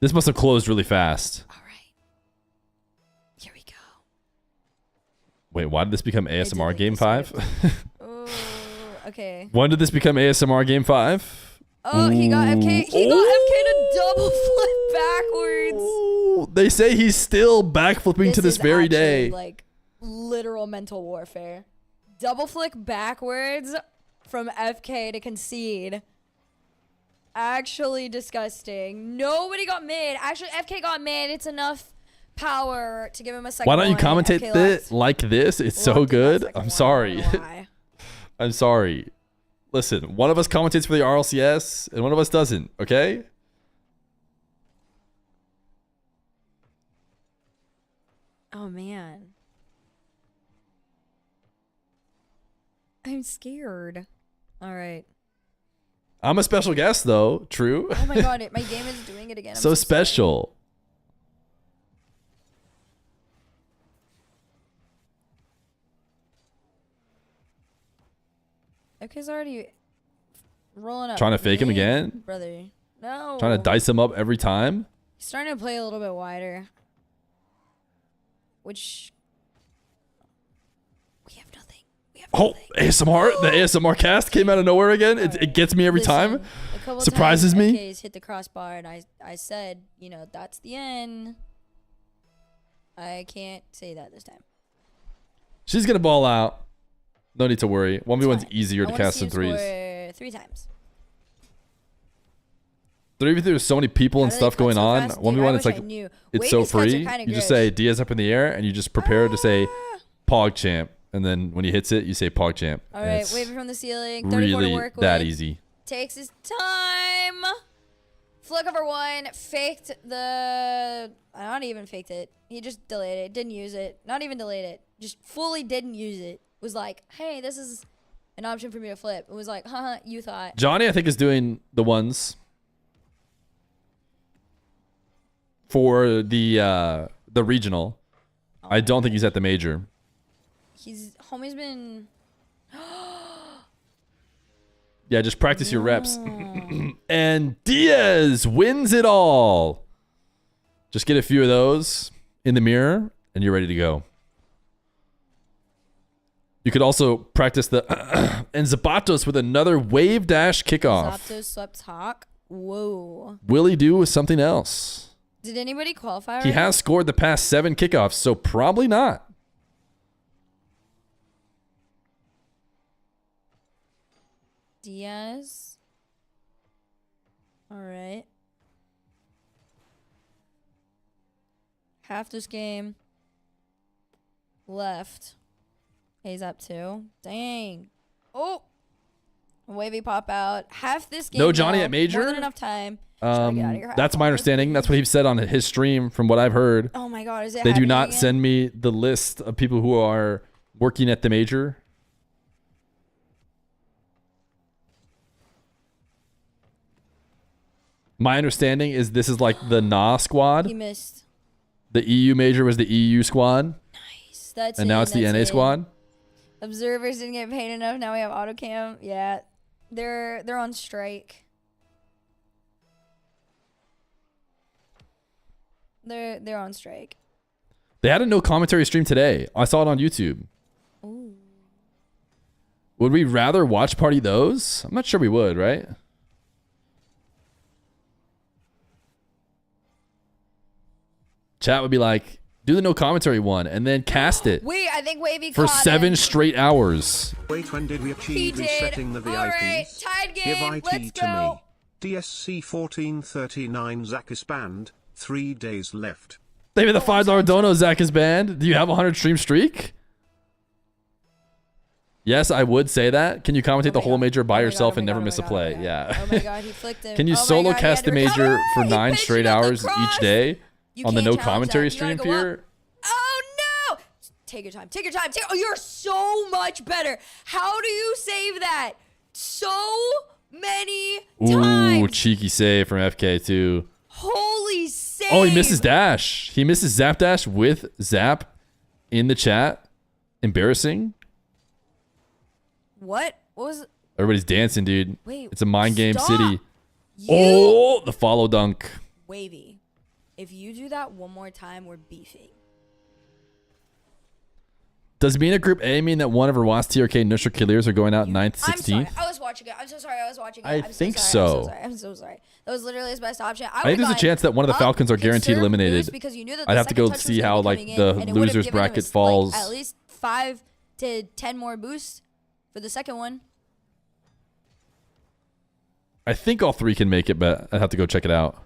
This must have closed really fast. All right. Here we go. Wait, why did this become ASMR delete game the 5? Oh, okay. When did this become ASMR game 5? Oh, he got FK. He got FK to double flip backwards. Ooh, they say he's still backflipping to this is very actually, day. Like literal mental warfare. Double flick backwards from FK to concede. Actually disgusting. Nobody got mid. Actually, FK got mid. It's enough power to give him a second. Why don't you one. commentate FK it left. like this? It's so Looked at that good. second I'm one, sorry. I don't know why. I'm sorry. Listen, one of us commentates for the RLCS and one of us doesn't, okay? Oh man. I'm scared. All right. I'm a special guest though, true. Oh my god, my game is doing it again. I'm So sorry. special. FK's already rolling up. Trying to fake him mid, again? brother. No. Trying to dice him up every time. He's starting to play a little bit wider. Which we have nothing. We have Oh, nothing. ASMR. The ASMR cast came out of nowhere again. It gets me every time. Listen, a couple Surprises times me. FK's hit the crossbar, and I said, you know, that's the end. I can't say that this time. She's going to ball out. No need to worry. 1v1's Fine. easier I to wanna cast see than him threes. score 3 times. 3v3, there's so many people and How do they stuff cut going so on. fast? Dude, 1v1, I it's wish I like, knew. it's so Wavey's cuts are free. kinda You just good. say Diaz up in the air and you just prepare to say Pog Champ. And then when he hits it, you say Pog Champ. All And right, it's Wavey from the ceiling. 34 to really work that with. easy. Takes his time. Flick over 1. Faked the... Not even faked it. He just delayed it. Didn't use it. Not even delayed it. Just fully didn't use it. Was like, hey, this is an option for me to flip. It was like, haha, you thought. Johnny, I think, is doing the ones for the regional. I don't think he's at the major. Homie's been... Yeah, just practice your reps. And Diaz wins it all. Just get a few of those in the mirror and you're ready to go. You could also practice the and Zapatos with another wave dash kickoff. Zapato swept Hawk. Whoa. Will he do something else? Did anybody qualify? He already? has scored the past 7 kickoffs, so probably not. Diaz. All right. Half this game left. AZAP 2. Dang. Oh. Wavy pop out. Half this game. No Johnny though. at major? More than enough time. Try to get out of here. That's my understanding. That's what he said on his stream from what I've heard. Oh my god, is it They do happening not again? send me the list of people who are working at the major. My understanding is this is like the NA squad. He missed. The EU major was the EU squad. Nice. That's And it, now it's the that's NA it. squad. Observers didn't get paid enough. Now we have auto cam. Yeah. They're on strike. They're on strike. They had a no commentary stream today. I saw it on YouTube. Ooh. Would we rather watch party those? I'm not sure we would, right? Chat would be like, do the no commentary one and then cast it Wait, I think Wavy for caught 7 it. straight hours. Wait, when did we He achieve did. resetting the All right, VIPs? tied Give game. IT Let's to go. me. DSC 1439 Zach is banned. 3 days left. Maybe the $5 dono Zach is banned. Do you have a 100 stream streak? Yes, I would say that. Can you commentate the whole major by yourself and never miss a play? Yeah. Oh my god, he flicked him. Can you solo cast the major for 9 straight hours each day on the no commentary stream, Feer? Oh no! Take your time. Take your time. Oh, you're so much better. How do you save that? So many times. Ooh, cheeky save from FK too. Holy save. Oh, he misses dash. He misses zap dash with zap in the chat. Embarrassing. What? What was it? Everybody's dancing, dude. Wait, it's a mind game stop. city. Oh, the follow dunk. Wavy, if you do that one more time, we're beefing. Does being a group A mean that one of our WAS TRK Nusher Killers are going out 9th, 16th? I'm sorry. I was watching it. I'm so sorry. I was watching it. I think so. I'm so sorry. That was literally his best option. I think there's a chance that one of the Falcons are guaranteed eliminated. Because you knew that I'd have to go see how like the losers bracket falls. Like, at least 5 to 10 more boosts for the second one. I think all 3 can make it, but I'd have to go check it out.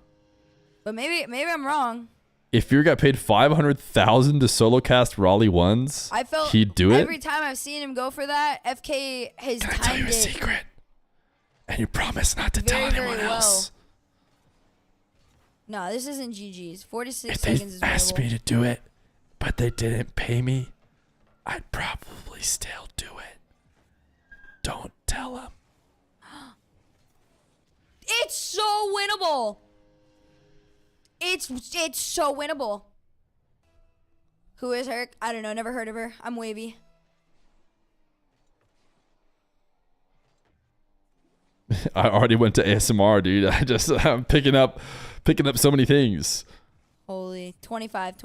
But maybe I'm wrong. If Feer got paid $500,000 to solo cast Raleigh ones, I felt he'd do it. Every time I've seen him go for that, FK has Can I tell you a secret? And you promise not to tell anyone else. No, this isn't GG's. 46 if seconds is they asked winnable. me to do it, but they didn't pay me, I'd probably still do it. Don't tell them. It's so winnable. It's so winnable. Who is her? I don't know. Never heard of her. I'm Wavy. I already went to ASMR, dude. I'm picking up so many things. Holy 25.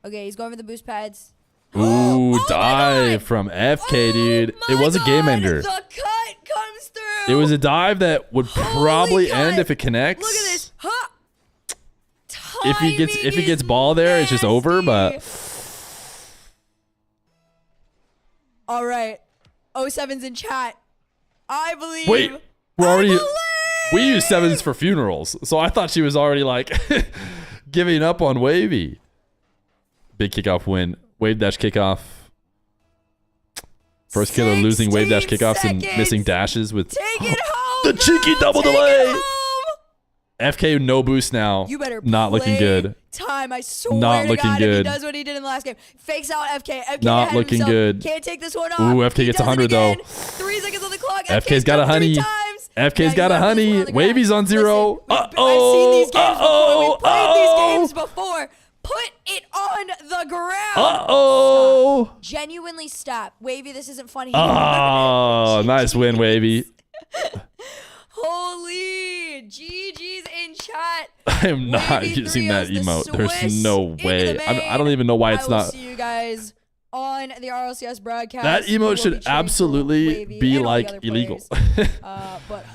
Okay, he's going for the boost pads. Ooh, dive from FK, dude. It was a game ender. The cut comes through. It was a dive that would probably end if it connects. Look at this. Huh. If he gets ball there, it's just over, but all right. 07's in chat. I believe. Wait, we use 7s for funerals, so I thought she was already like giving up on Wavy. Big kickoff win. Wave dash kickoff. Firstkiller losing wave dash kickoffs and missing dashes with the cheeky double delay. FK no boost now. You better not looking good. Time, I swear not to looking God, good. If he does what he did in the last game. Fakes out FK. FK not looking himself. good. Can't take this one off. Ooh, FK gets 100 though. 3 seconds on the clock. FK's got a honey. FK's got a honey. Wavy's on 0. I've seen these games before. We've played these games before. Put it on the ground. Stop. Genuinely stop. Wavy, this isn't funny. Oh, nice win, Wavy. Holy GG's in chat. I am not using that emote. There's no way. I don't even know why it's not. See you guys on the RLCS broadcast. That emote should absolutely be like illegal. But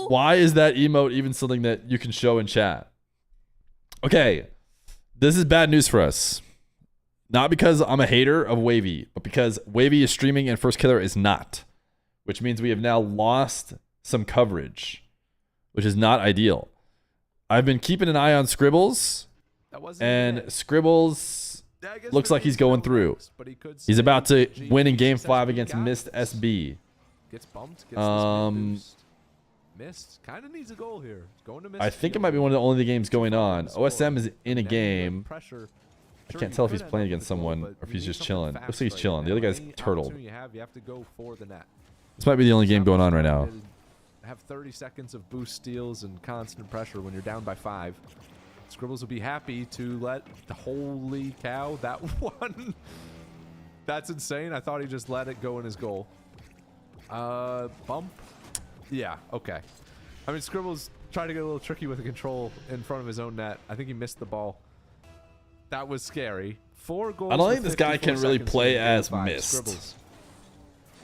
why is that emote even something that you can show in chat? Okay, this is bad news for us. Not because I'm a hater of Wavy, but because Wavy is streaming and Firstkiller is not, which means we have now lost some coverage, which is not ideal. I've been keeping an eye on SCRZBBLES, and SCRZBBLES looks like he's going through. He's about to win in Game 5 against Mist SB. Gets bumped. Mist kind of needs a goal here. Going to Mist. I think it might be one of the only games going on. OSM is in a game. I can't tell if he's playing against someone or if he's just chilling. Looks like he's chilling. The other guy's turtled. This might be the only game going on right now. Have 30 seconds of boost steals and constant pressure when you're down by 5. SCRZBBLES will be happy to let the holy cow, that one. That's insane. I thought he just let it go in his goal. Bump. Yeah, okay. I mean, SCRZBBLES tried to get a little tricky with the control in front of his own net. I think he missed the ball. That was scary. 4 goals. I don't think this guy can really play as Mist.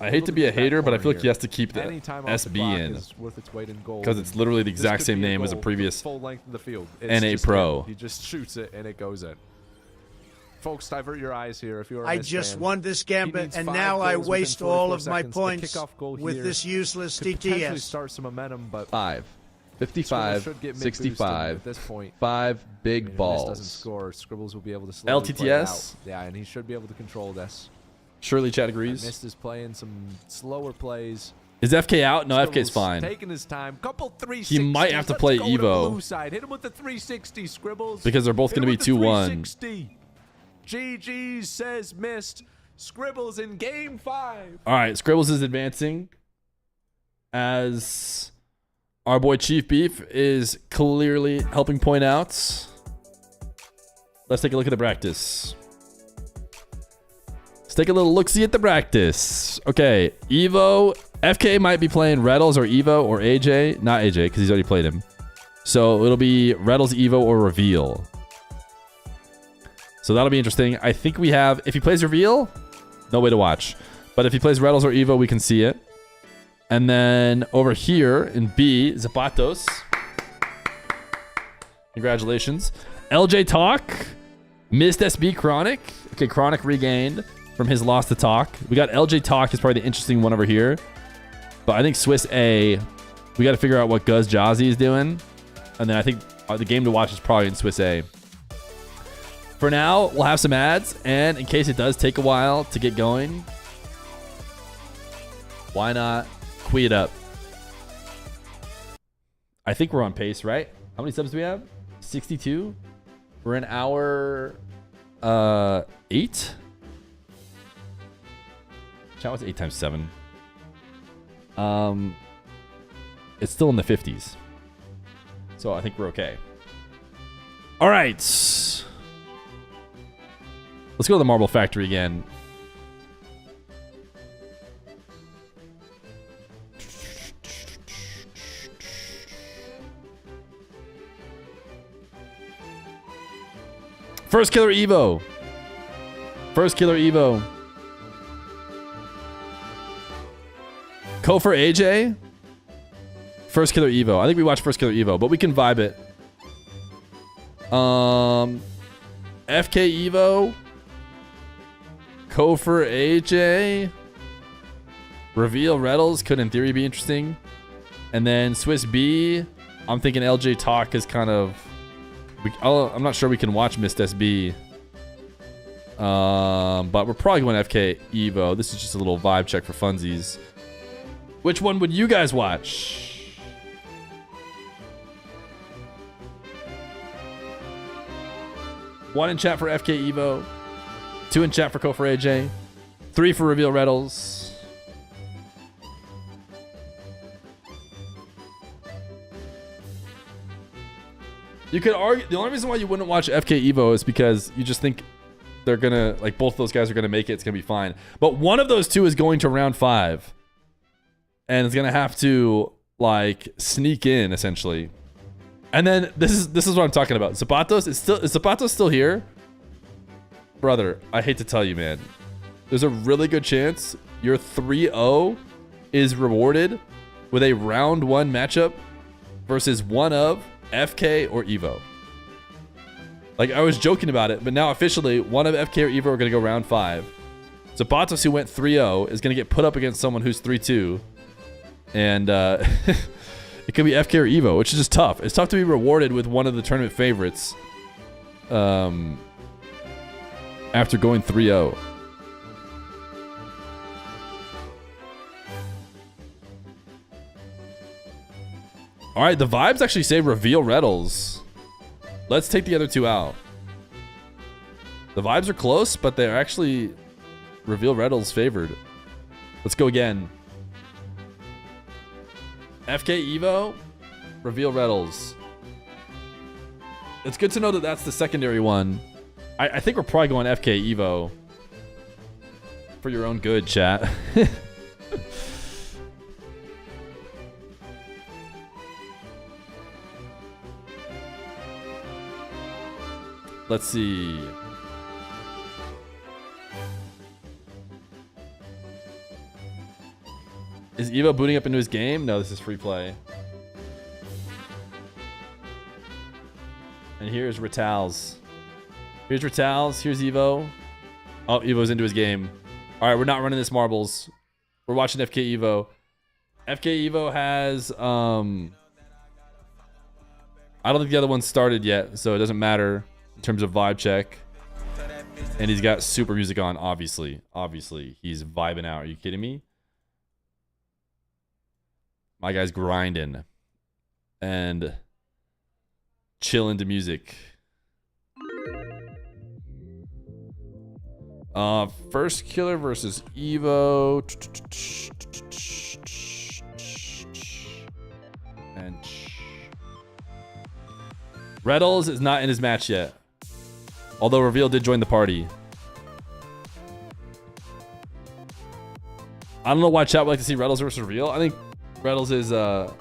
I hate to be a hater, but I feel like he has to keep the SB in because it's literally the exact same name as a previous NA Pro. He just shoots it and it goes in. Folks, divert your eyes here if you're. I just won this gambit, and now I waste all of my points with this useless DTS. Start some momentum, but 5. 55, should get mid-boosted 65, at this point. 5 big If Mist balls. doesn't score, Scribbles will be able to slowly play it LTTS? out. Yeah, and he should be able to control this. Surely chat agrees. Mist is playing some slower plays. Is FK out? No, FK's Scribbles fine. taking his time. Couple 360s. He might have to Let's play go to Evoh. blue side. Hit him with the 360, Scribbles. Because they're both Hit going to him be with the 2-1. 360. GG says Mist. Scribbles in game 5. All right, Scribbles is advancing as our boy Chief Beef is clearly helping point out. Let's take a look at the practice. Let's take a little look-see at the practice. Okay, Evoh. FK might be playing Retals or Evoh or AJ. Not AJ, because he's already played him. So it'll be Retals, Evoh, or Reveal. So that'll be interesting. I think we have... If he plays Reveal, no way to watch. But if he plays Retals or Evoh, we can see it. And then over here in B, Zapatos. Congratulations. LJ Talk. Missed SB Chronic. Okay, Chronic regained from his loss to Talk. We got LJ Talk is probably the interesting one over here. But I think Swiss A, we got to figure out what Guz Jazzy is doing. And then I think the game to watch is probably in Swiss A. For now, we'll have some ads. And in case it does take a while to get going, why not queue it up? I think we're on pace, right? How many subs do we have? 62? We're in hour 8? Chat was 8 times 7. It's still in the 50s. So I think we're okay. All right. Let's go to the Marble Factory again. Firstkiller Evoh. Firstkiller Evoh. Kofor AJ. Firstkiller Evoh. I think we watched Firstkiller Evoh, but we can vibe it. FK Evoh. Kofor AJ. Reveal Retals could in theory be interesting. And then Swiss B. I'm thinking LJ Talk is kind of... I'm not sure we can watch Mist SB. But we're probably going FK Evoh. This is just a little vibe check for funsies. Which one would you guys watch? One in chat for FK Evoh. 2 in chat for Kofor AJ. 3 for Reveal Retals. You could argue the only reason why you wouldn't watch FK Evoh is because you just think they're gonna, like, both of those guys are gonna make it. It's gonna be fine. But one of those two is going to round 5, and it's gonna have to, like, sneak in essentially. And then this is what I'm talking about. Zapatos is Zapato still here, brother? I hate to tell you, man. There's a really good chance your 3-0 is rewarded with a round 1 matchup versus one of FK or Evoh. Like, I was joking about it, but now officially one of FK or Evoh are going to go round 5. Zapatos, who went 3-0, is going to get put up against someone who's 3-2. And it could be FK or Evoh, which is just tough. It's tough to be rewarded with one of the tournament favorites after going 3-0. All right, the vibes actually say Reveal Retals. Let's take the other 2 out. The vibes are close, but they're actually Reveal Retals favored. Let's go again. FK Evoh, Reveal Retals. It's good to know that that's the secondary one. I think we're probably going FK Evoh. For your own good, chat. Let's see. Is Evoh booting up into his game? No, this is free play. And here's Retals. Here's Retals. Here's Evoh. Oh, Evoh's into his game. All right, we're not running this marbles. We're watching FK Evoh. FK Evoh has I don't think the other one started yet, so it doesn't matter in terms of vibe check. And he's got super music on, obviously. Obviously, he's vibing out. Are you kidding me? My guy's grinding and chilling to music. Firstkiller versus Evoh. And Retals is not in his match yet. Although Reveal did join the party. I don't know why chat would like to see Retals versus Reveal. I think Retals is a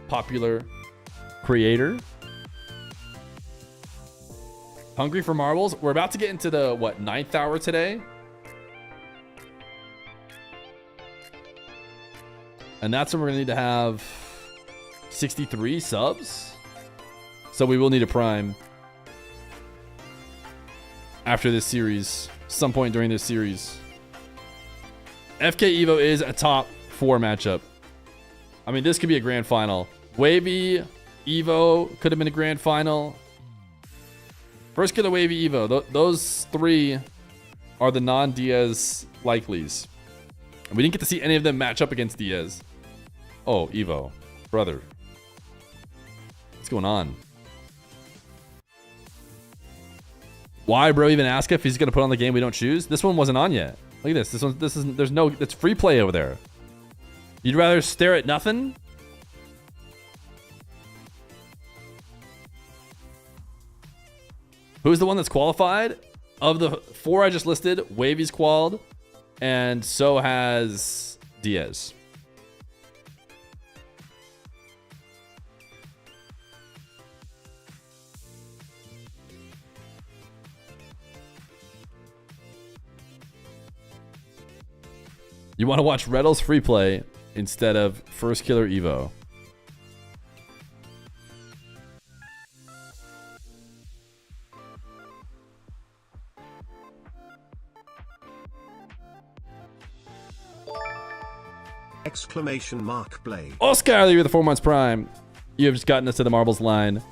popular creator. Hungry for marbles? We're about to get into the, what, 9th hour today? And that's when we're going to need to have 63 subs. So we will need a prime after this series, some point during this series. FK Evoh is a top 4 matchup. I mean, this could be a grand final. Wahvey, Evoh could have been a grand final. Firstkiller, Wahvey, Evoh. Those 3 are the non-Diaz likelies. We didn't get to see any of them match up against Diaz. Oh, Evoh. Brother. What's going on? Why, bro, even ask if he's going to put on the game we don't choose? This one wasn't on yet. Look at this. There's no, it's free play over there. You'd rather stare at nothing? Who's the one that's qualified? Of the 4 I just listed, Wahvey's qualified, and so has Diaz. You want to watch Retals free play instead of Firstkiller Evoh. Exclamation mark Blade. Oh, Skyler, you're the 4 months prime. You have just gotten us to the marbles line.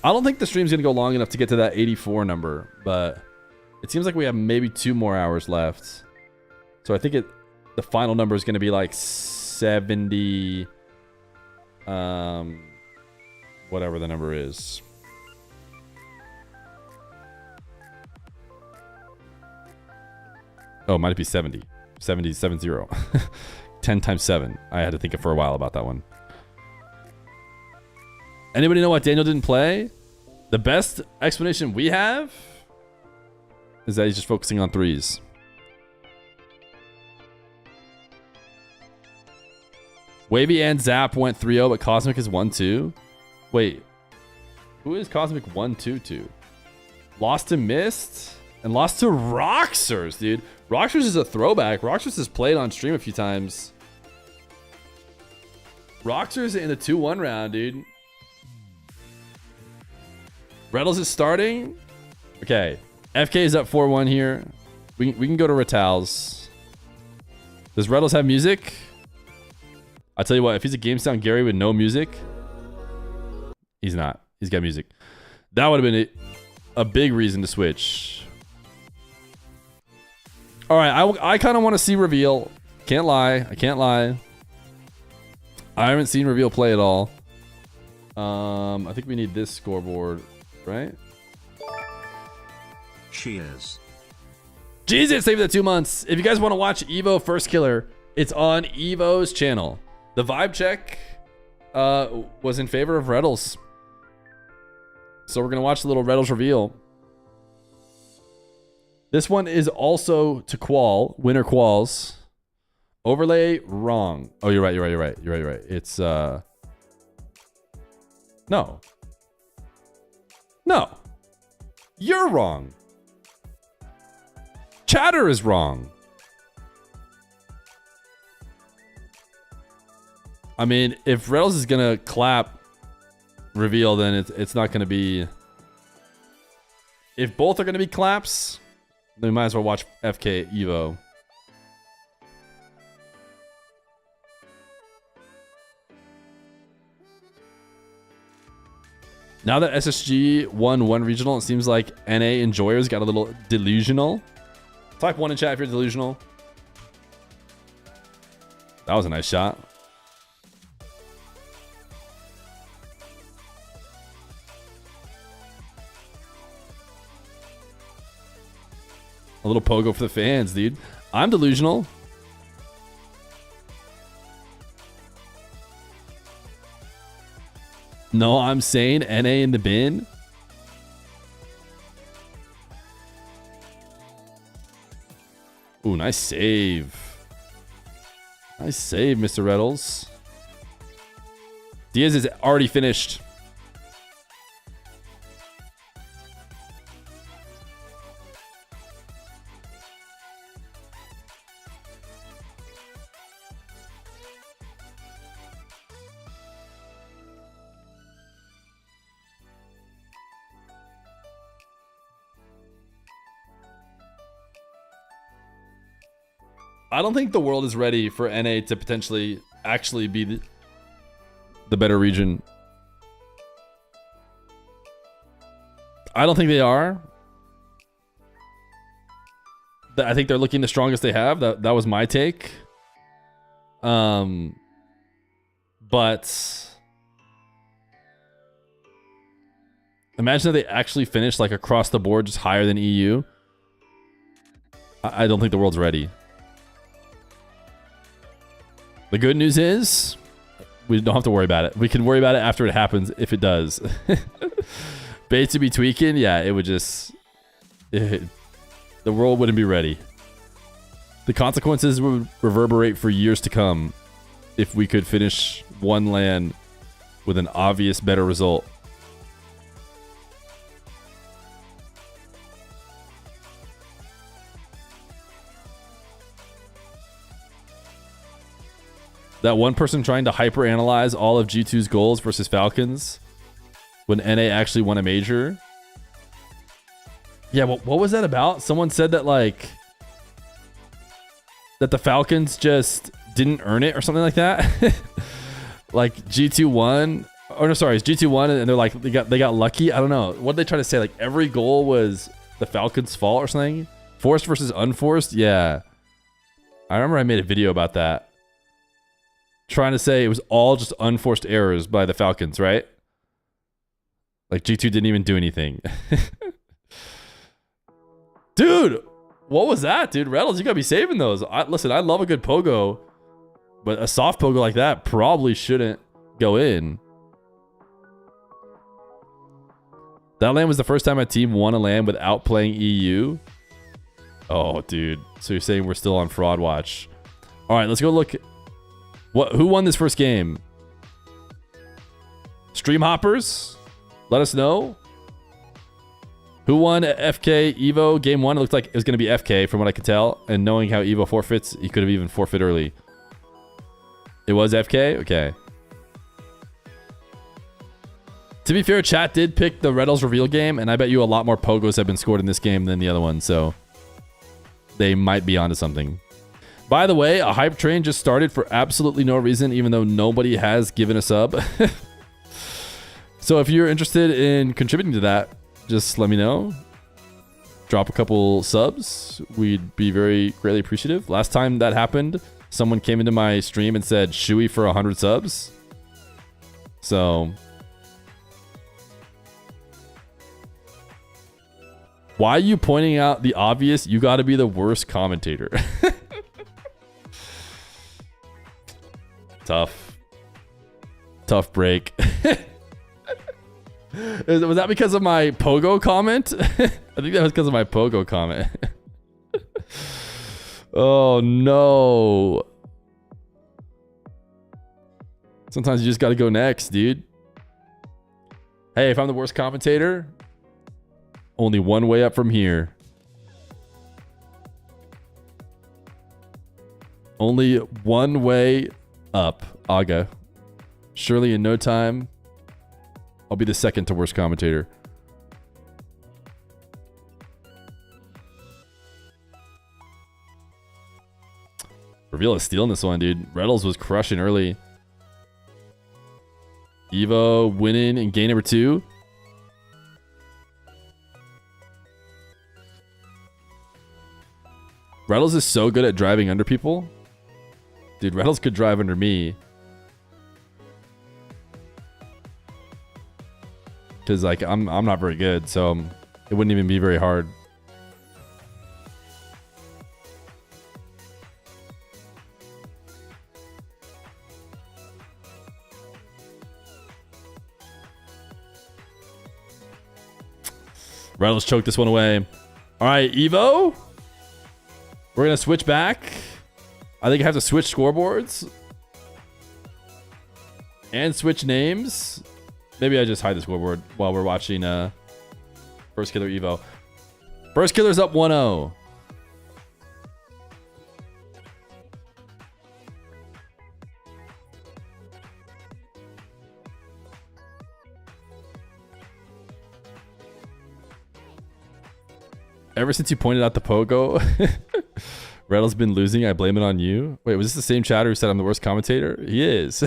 I don't think the stream's going to go long enough to get to that 84 number, but it seems like we have maybe 2 more hours left. So I think the final number is going to be like 70, whatever the number is. Oh, it might be 70. 70. 10 times 7. I had to think for a while about that one. Anybody know why Daniel didn't play? The best explanation we have is that he's just focusing on 3s. Wahvey and ZAP went 3-0, but Cosmic is 1-2. Wait. Who is Cosmic 1-2-2? Lost to Mist and lost to Roxers, dude. Roxers is a throwback. Roxers has played on stream a few times. Roxers in the 2-1 round, dude. Retals is starting. Okay. FK is up 4-1 here. We can go to Retals. Does Retals have music? I'll tell you what, if he's a Game Sound Gary with no music, he's not. He's got music. That would have been a big reason to switch. All right, I kind of want to see Reveal. Can't lie. I can't lie. I haven't seen Reveal play at all. I think we need this scoreboard, right? Cheers. Jesus, save that 2 months. If you guys want to watch Evoh Firstkiller, it's on Evoh's channel. The vibe check was in favor of Retals. So we're going to watch a little Retals reveal. This one is also to qual, winner quals. Overlay wrong. Oh, you're right. It's no. You're wrong. Chatter is wrong. I mean, if Retals is gonna clap reveal, then it's not gonna be. If both are gonna be claps, then we might as well watch FK Evoh. Now that SSG won one regional, it seems like NA enjoyers got a little delusional. Type 1 in chat if you're delusional. That was a nice shot. A little pogo for the fans, dude. I'm delusional. No, I'm saying NA in the bin. Ooh, nice save. Nice save, Mr. Retals. Diaz is already finished. I don't think the world is ready for NA to potentially actually be the better region. I don't think they are. I think they're looking the strongest they have. That was my take. But imagine if they actually finish like across the board just higher than EU. I don't think the world's ready. The good news is we don't have to worry about it. We can worry about it after it happens if it does. Bait to be tweaking, yeah, it would just... the world wouldn't be ready. The consequences would reverberate for years to come if we could finish one LAN with an obvious better result. That one person trying to hyper-analyze all of G2's goals versus Falcons when NA actually won a major. Yeah, what was that about? Someone said that, like, that the Falcons just didn't earn it or something like that. Like, G2 won. Oh, no, sorry. It's G2 won, and they're like, they got lucky. I don't know. What did they try to say? Like, every goal was the Falcons' fault or something? Forced versus unforced? Yeah. I remember I made a video about that. Trying to say it was all just unforced errors by the Falcons, right? Like G2 didn't even do anything. Dude, what was that, dude? Retals, you gotta be saving those. Listen, I love a good pogo, but a soft pogo like that probably shouldn't go in. That LAN was the first time my team won a LAN without playing EU. Oh, dude. So you're saying we're still on fraud watch. All right, let's go look. Who won this first game? Stream hoppers? Let us know. Who won FK Evoh game 1? It looked like it was going to be FK from what I could tell. And knowing how Evoh forfeits, he could have even forfeit early. It was FK? Okay. To be fair, chat did pick the Retals reveal game, and I bet you a lot more pogos have been scored in this game than the other one, so they might be onto something. By the way, a hype train just started for absolutely no reason, even though nobody has given a sub. So if you're interested in contributing to that, just let me know. Drop a couple subs. We'd be very greatly appreciative. Last time that happened, someone came into my stream and said, "Shui for 100 subs." So... why are you pointing out the obvious? You got to be the worst commentator. Tough break. Was that because of my pogo comment? I think that was because of my pogo comment. Oh no. Sometimes you just got to go next, dude. Hey, if I'm the worst commentator, only one way up from here. Only one way up, Aga. Surely in no time, I'll be the second to worst commentator. Reveal is stealing this one, dude. Retals was crushing early. Evoh winning in game number 2. Retals is so good at driving under people. Dude, Retals could drive under me. Because, like, I'm not very good, so it wouldn't even be very hard. Retals choked this one away. All right, Evoh. We're going to switch back. I think I have to switch scoreboards. And switch names. Maybe I just hide the scoreboard while we're watching Firstkiller Evoh. Firstkiller's up 1-0. Ever since you pointed out the pogo, Retals been losing. I blame it on you. Wait, was this the same chatter who said I'm the worst commentator? He is.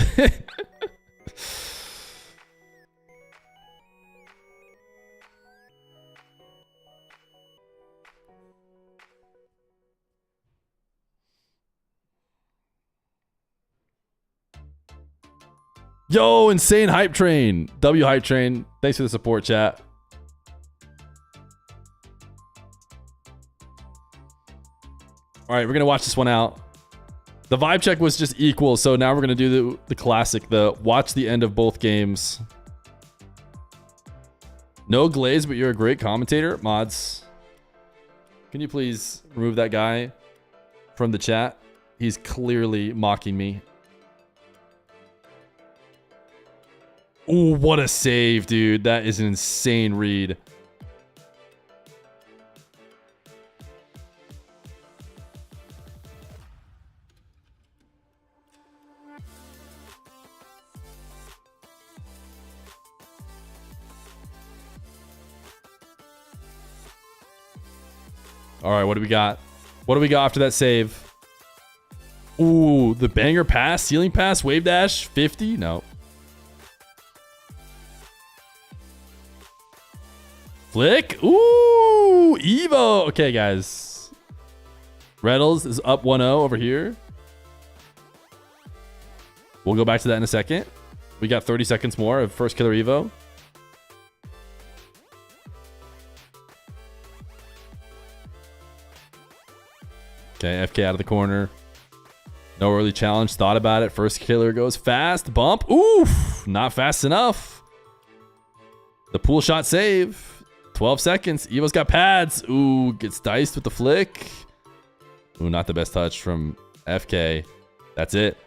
Yo, insane hype train. W hype train. Thanks for the support, chat. All right, we're going to watch this one out. The vibe check was just equal, so now we're going to do the classic, the watch the end of both games. No glaze, but you're a great commentator. Mods, can you please remove that guy from the chat? He's clearly mocking me. Ooh, what a save, dude. That is an insane read. All right, what do we got? What do we got after that save? Ooh, the banger pass, ceiling pass, wave dash, 50? No. Flick. Ooh, Evoh. Okay, guys. Retals is up 1-0 over here. We'll go back to that in a second. We got 30 seconds more of Firstkiller Evoh. Okay, FK out of the corner. No early challenge. Thought about it. Firstkiller goes fast. Bump. Oof. Not fast enough. The pool shot save. 12 seconds. Evo's got pads. Ooh, gets diced with the flick. Ooh, not the best touch from FK. That's it.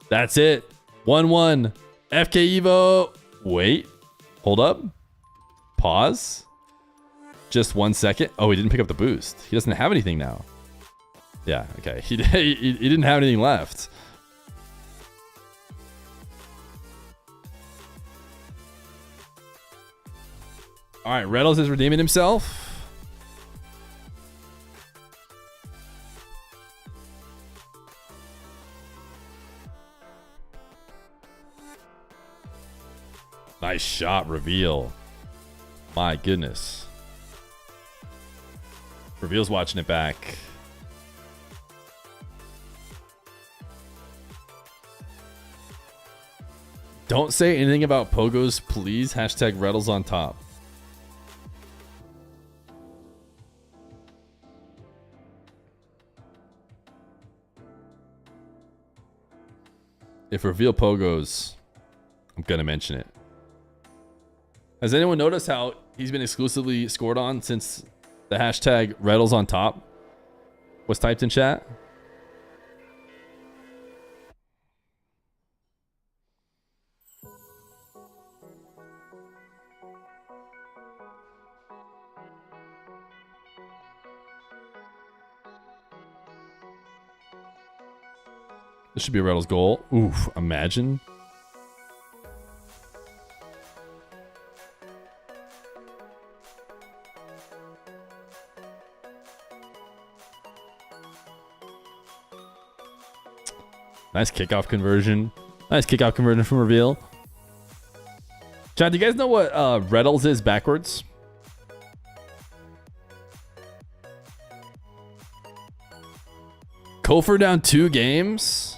That's it. 1-1. FK Evoh. Wait. Hold up. Pause. Just 1 second. Oh, he didn't pick up the boost. He doesn't have anything now. Yeah, okay. He didn't have anything left. All right, Retals is redeeming himself. Nice shot, reveal. My goodness. Reveal's watching it back. Don't say anything about pogos, please. Hashtag Retals on top. If reveal pogos, I'm going to mention it. Has anyone noticed how he's been exclusively scored on since the hashtag Retals on top was typed in chat? This should be a Retals goal. Oof, imagine. Nice kickoff conversion. Nice kickoff conversion from reveal. Chat, do you guys know what Retals is backwards? Kofor down 2 games.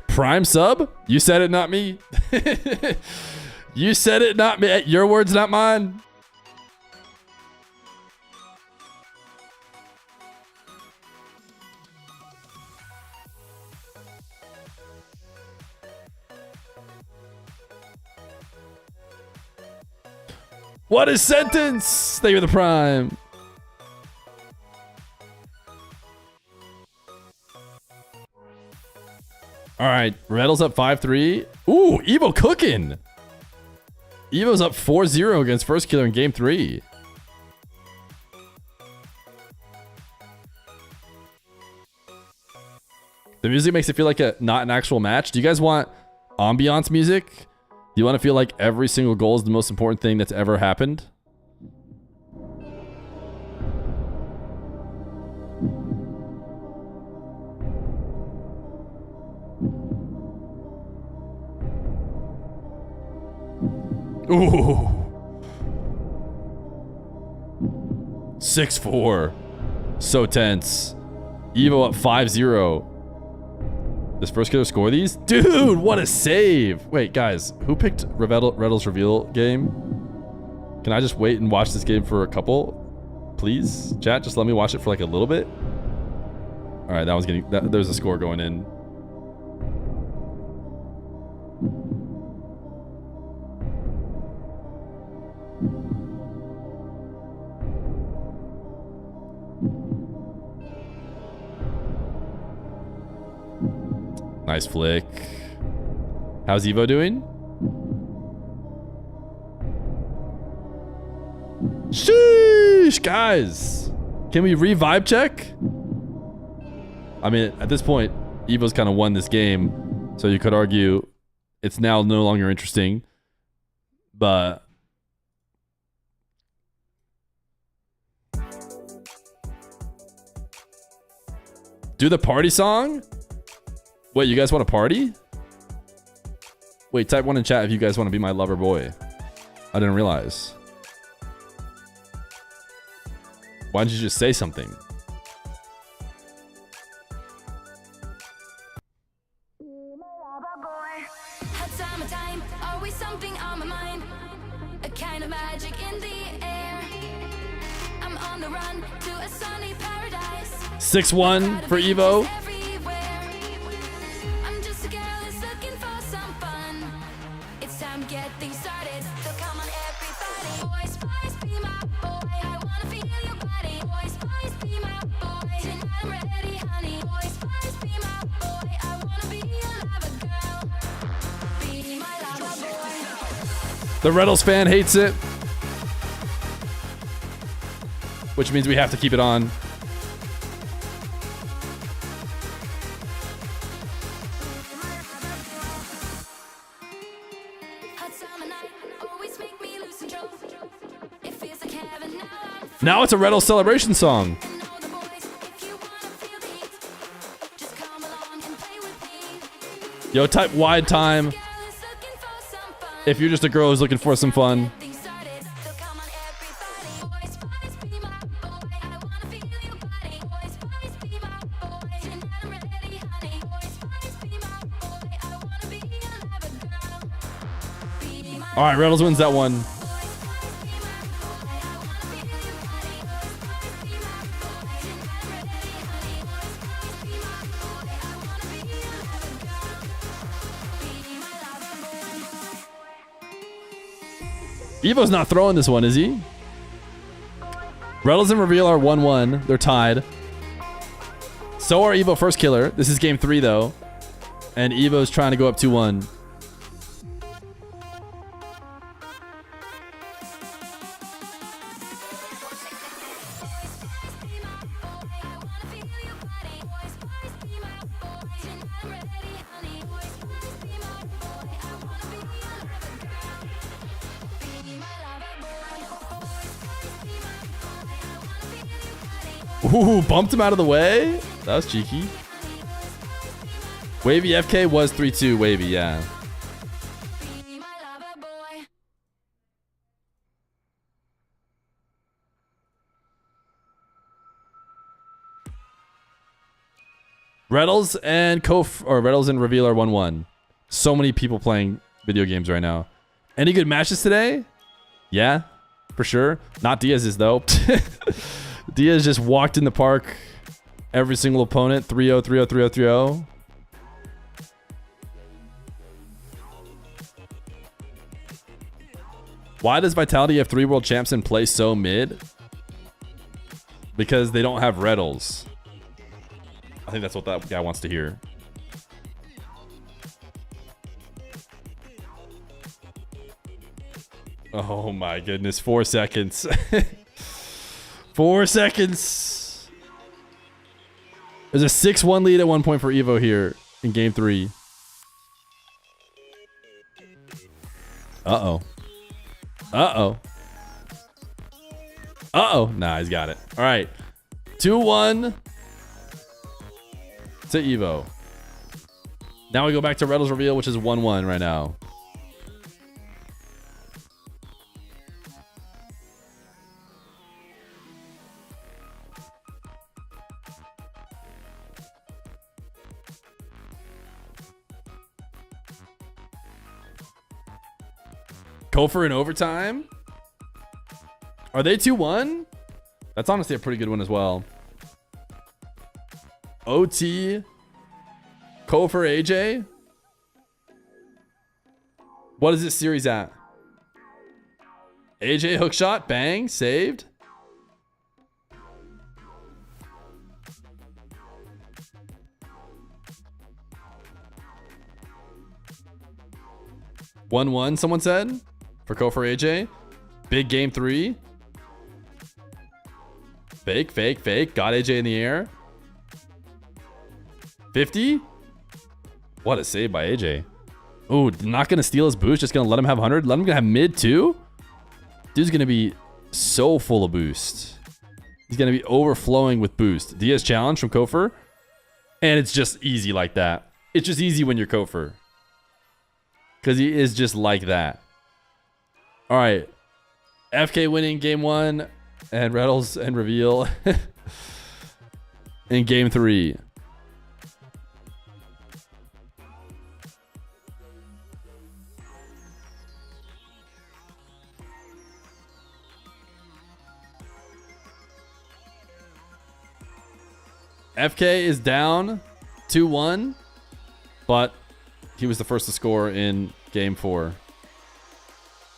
Prime sub? You said it, not me. You said it, not me. Your words, not mine. What is sentence? Thank you for the prime. All right, Retals up 5-3. Ooh, Evoh cooking. Evo's up 4-0 against Firstkiller in game 3. The music makes it feel like not an actual match. Do you guys want ambiance music? Do you want to feel like every single goal is the most important thing that's ever happened? Ooh. 6-4. So tense. Evoh up 5-0. Does Firstkiller score these? Dude, what a save. Wait, guys, who picked Retals reveal game? Can I just wait and watch this game for a couple? Please? Chat, just let me watch it for like a little bit. All right, that was getting... there's a score going in. Nice flick. How's Evoh doing? Sheesh, guys. Can we revive check? I mean, at this point, Evo's kind of won this game. So you could argue it's now no longer interesting. But... do the party song? Wait, you guys want to party? Wait, type 1 in chat if you guys want to be my lover boy. I didn't realize. Why didn't you just say something? Summertime, always something on my mind. A kind of magic in the air. I'm on the run to a sunny paradise. 6-1 for Evoh. The Retals fan hates it, which means we have to keep it on. Now it's a Retals celebration song. Yo, type wide time if you're just a girl who's looking for some fun. All right, Retals wins that one. Evo's not throwing this one, is he? Retals and Reveal are 1-1. They're tied. So are Evoh Firstkiller. This is game 3, though. And Evo's trying to go up 2-1. Ooh, bumped him out of the way. That was cheeky. Wavy FK was 3-2 Wavy, yeah. Retals and Retals and Reveal are 1-1. So many people playing video games right now. Any good matches today? Yeah, for sure. Not Diaz's though. Diaz just walked in the park. Every single opponent 3-0, 3-0, 3-0, 3-0. Why does Vitality have 3 world champs and play so mid? Because they don't have Retals. I think that's what that guy wants to hear. Oh my goodness, 4 seconds. 4 seconds. There's a 6-1 lead at one point for Evoh here in game 3. Uh-oh. Uh-oh. Uh-oh. Nah, he's got it. All right. 2-1 to Evoh. Now we go back to Retals Reveal, which is 1-1 right now. Kofor in overtime? Are they 2-1? That's honestly a pretty good one as well. OT. Kofor AJ. What is this series at? AJ hookshot. Bang. Saved. One, someone said. For Kofor AJ. Big game 3. Fake, fake, fake. Got AJ in the air. 50. What a save by AJ. Ooh, not going to steal his boost. Just going to let him have 100. Let him have mid too. Dude's going to be so full of boost. He's going to be overflowing with boost. Diaz challenge from Kofor. And it's just easy like that. It's just easy when you're Kofor. Because he is just like that. All right. FK winning game 1. And Retals and Reveal in game 3. FK is down 2-1, but he was the first to score in game 4.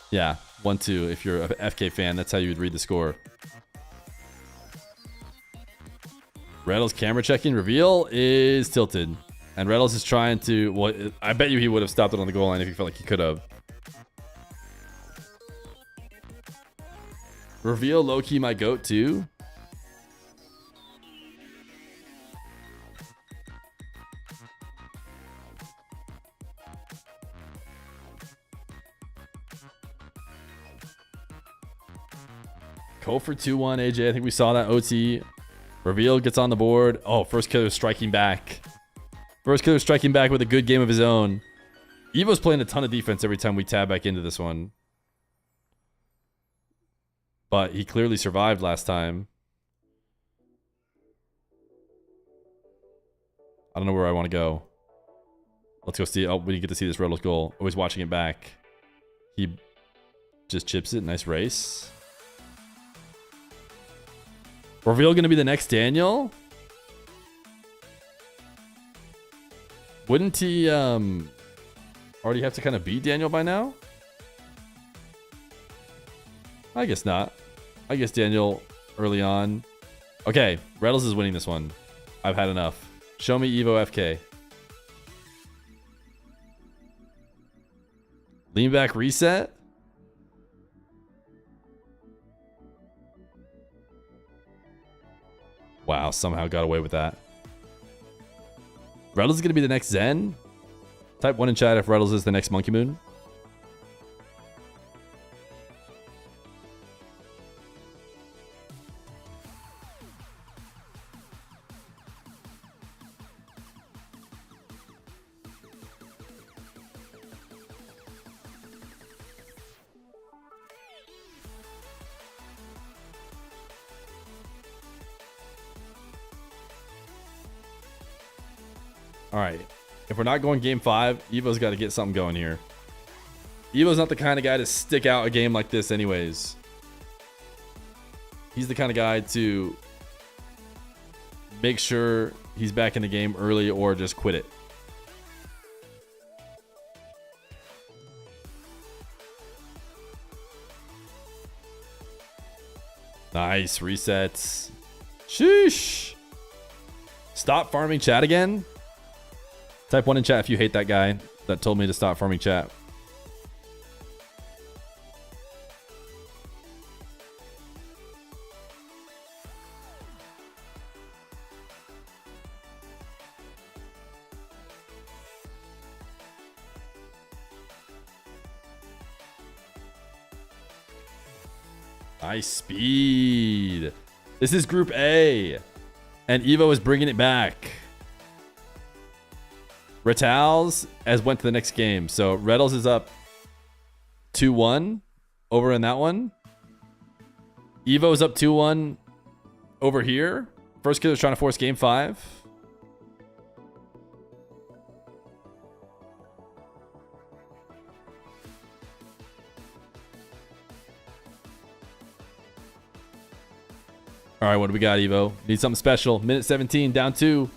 Yeah, 1-2. If you're a FK fan, that's how you would read the score. Retals camera checking. Reveal is tilted. And Retals is trying to... Well, I bet you he would have stopped it on the goal line if he felt like he could have. Reveal low-key my goat too. Kofor 2-1 AJ. I think we saw that OT. Reveal gets on the board. Oh, Firstkiller striking back. Firstkiller striking back with a good game of his own. Evo's playing a ton of defense every time we tab back into this one. But he clearly survived last time. I don't know where I want to go. Let's go see. Oh, we get to see this Retals goal. Always watching it back. He just chips it. Nice race. Reveal going to be the next Daniel? Wouldn't he already have to kind of beat Daniel by now? I guess not. I guess Daniel early on. Okay, Retals is winning this one. I've had enough. Show me Evoh FK. Lean back reset. Wow, somehow got away with that. Retals is going to be the next Zen. Type 1 in chat if Retals is the next Monkey Moon. All right. If we're not going game 5, Evo's got to get something going here. Evo's not the kind of guy to stick out a game like this anyways. He's the kind of guy to make sure he's back in the game early or just quit it. Nice resets. Sheesh. Stop farming chat again. Type 1 in chat if you hate that guy that told me to stop farming chat. Nice speed. This is Group A. And Evoh is bringing it back. Retals has went to the next game. So Retals is up 2-1 over in that one. Evoh is up 2-1 over here. Firstkiller is trying to force game 5. All right, what do we got, Evoh? Need something special. Minute 17, down 2.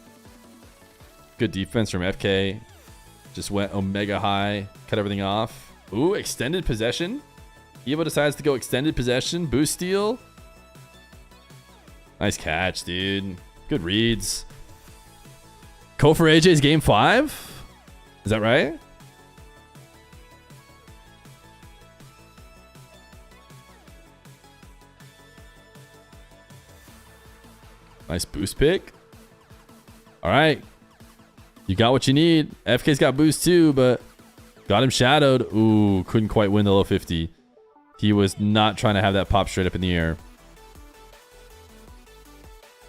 Good defense from FK. Just went Omega high, cut everything off. Ooh, extended possession. Evoh decides to go extended possession. Boost steal. Nice catch, dude. Good reads. Go for AJ's game 5? Is that right? Nice boost pick. All right. You got what you need. FK's got boost too, but got him shadowed. Ooh, couldn't quite win the low 50. He was not trying to have that pop straight up in the air.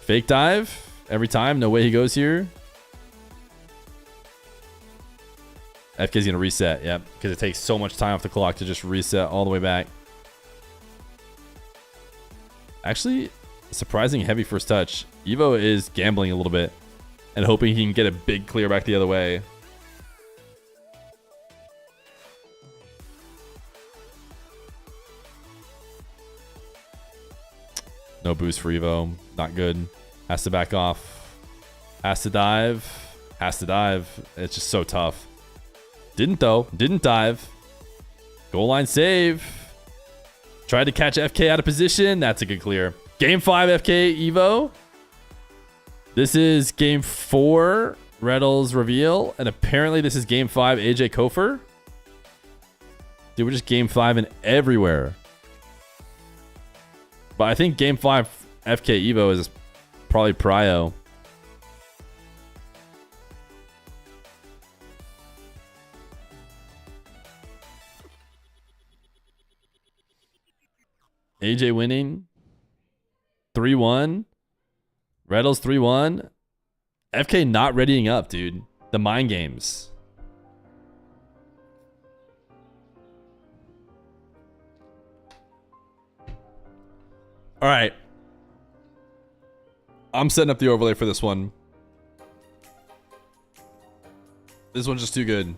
Fake dive every time. No way he goes here. FK's going to reset. Yep, because it takes so much time off the clock to just reset all the way back. Actually, surprising heavy first touch. Evoh is gambling a little bit and hoping he can get a big clear back the other way. No boost for Evoh. Not good. Has to back off. Has to dive. Has to dive. It's just so tough. Didn't though. Didn't dive. Goal line save. Tried to catch FK out of position. That's a good clear. Game 5 FK Evoh. This is game 4 Retals reveal. And apparently this is game 5 AJ Kofer. Dude, we're just game 5 and everywhere. But I think game 5 FK Evoh is probably Prio. AJ winning 3-1. Retals 3-1. FK not readying up, dude. The mind games. All right. I'm setting up the overlay for this one. This one's just too good.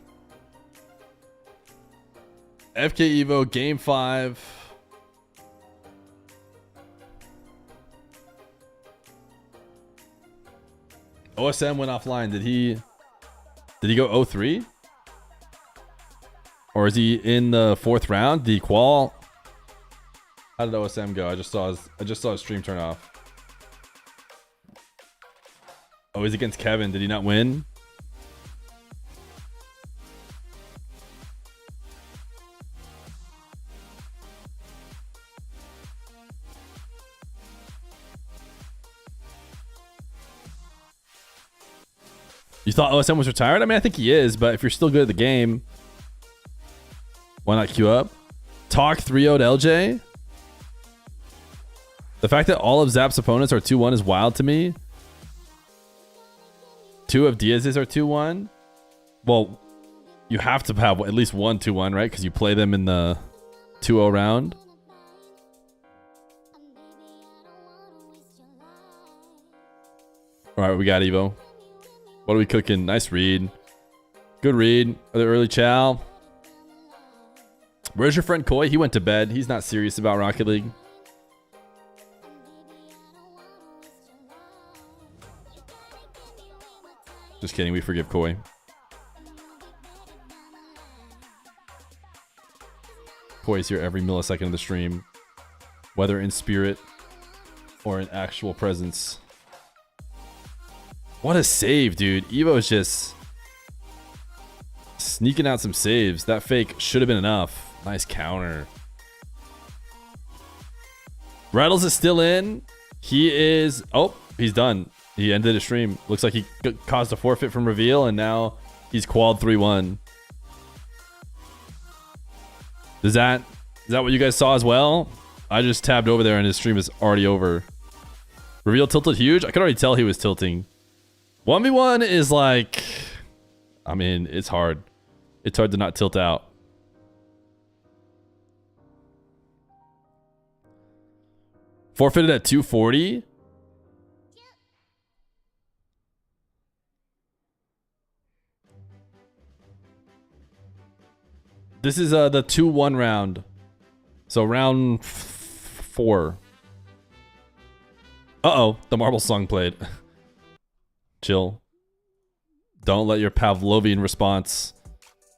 FK Evoh game 5. OSM went offline. Did he go 0-3? Or is he in the 4th round? Did he qual? How did OSM go? I just saw his stream turn off. Oh, he's against Kevin. Did he not win? You thought OSM was retired? I mean, I think he is, but if you're still good at the game, why not queue up? Talk 3-0'd LJ. The fact that all of Zap's opponents are 2-1 is wild to me. 2 of Diaz's are 2-1. Well, you have to have at least one 2-1, right? Because you play them in the 2-0 round. All right, we got Evoh. What are we cooking? Nice read. Good read. Are there early chow? Where's your friend Koi? He went to bed. He's not serious about Rocket League. Just kidding. We forgive Koi. Koi's here every millisecond of the stream, whether in spirit or in actual presence. What a save, dude. Evoh is just sneaking out some saves. That fake should have been enough. Nice counter. Retals is still in. He is... Oh, he's done. He ended the stream. Looks like he caused a forfeit from reveal, and now he's qualled 3-1. Is that what you guys saw as well? I just tabbed over there and his stream is already over. Reveal tilted huge? I could already tell he was tilting. 1v1 is like... I mean, it's hard. It's hard to not tilt out. Forfeited at 240? This is the 2-1 round. So round 4. Uh-oh, the marble song played. Chill. Don't let your Pavlovian response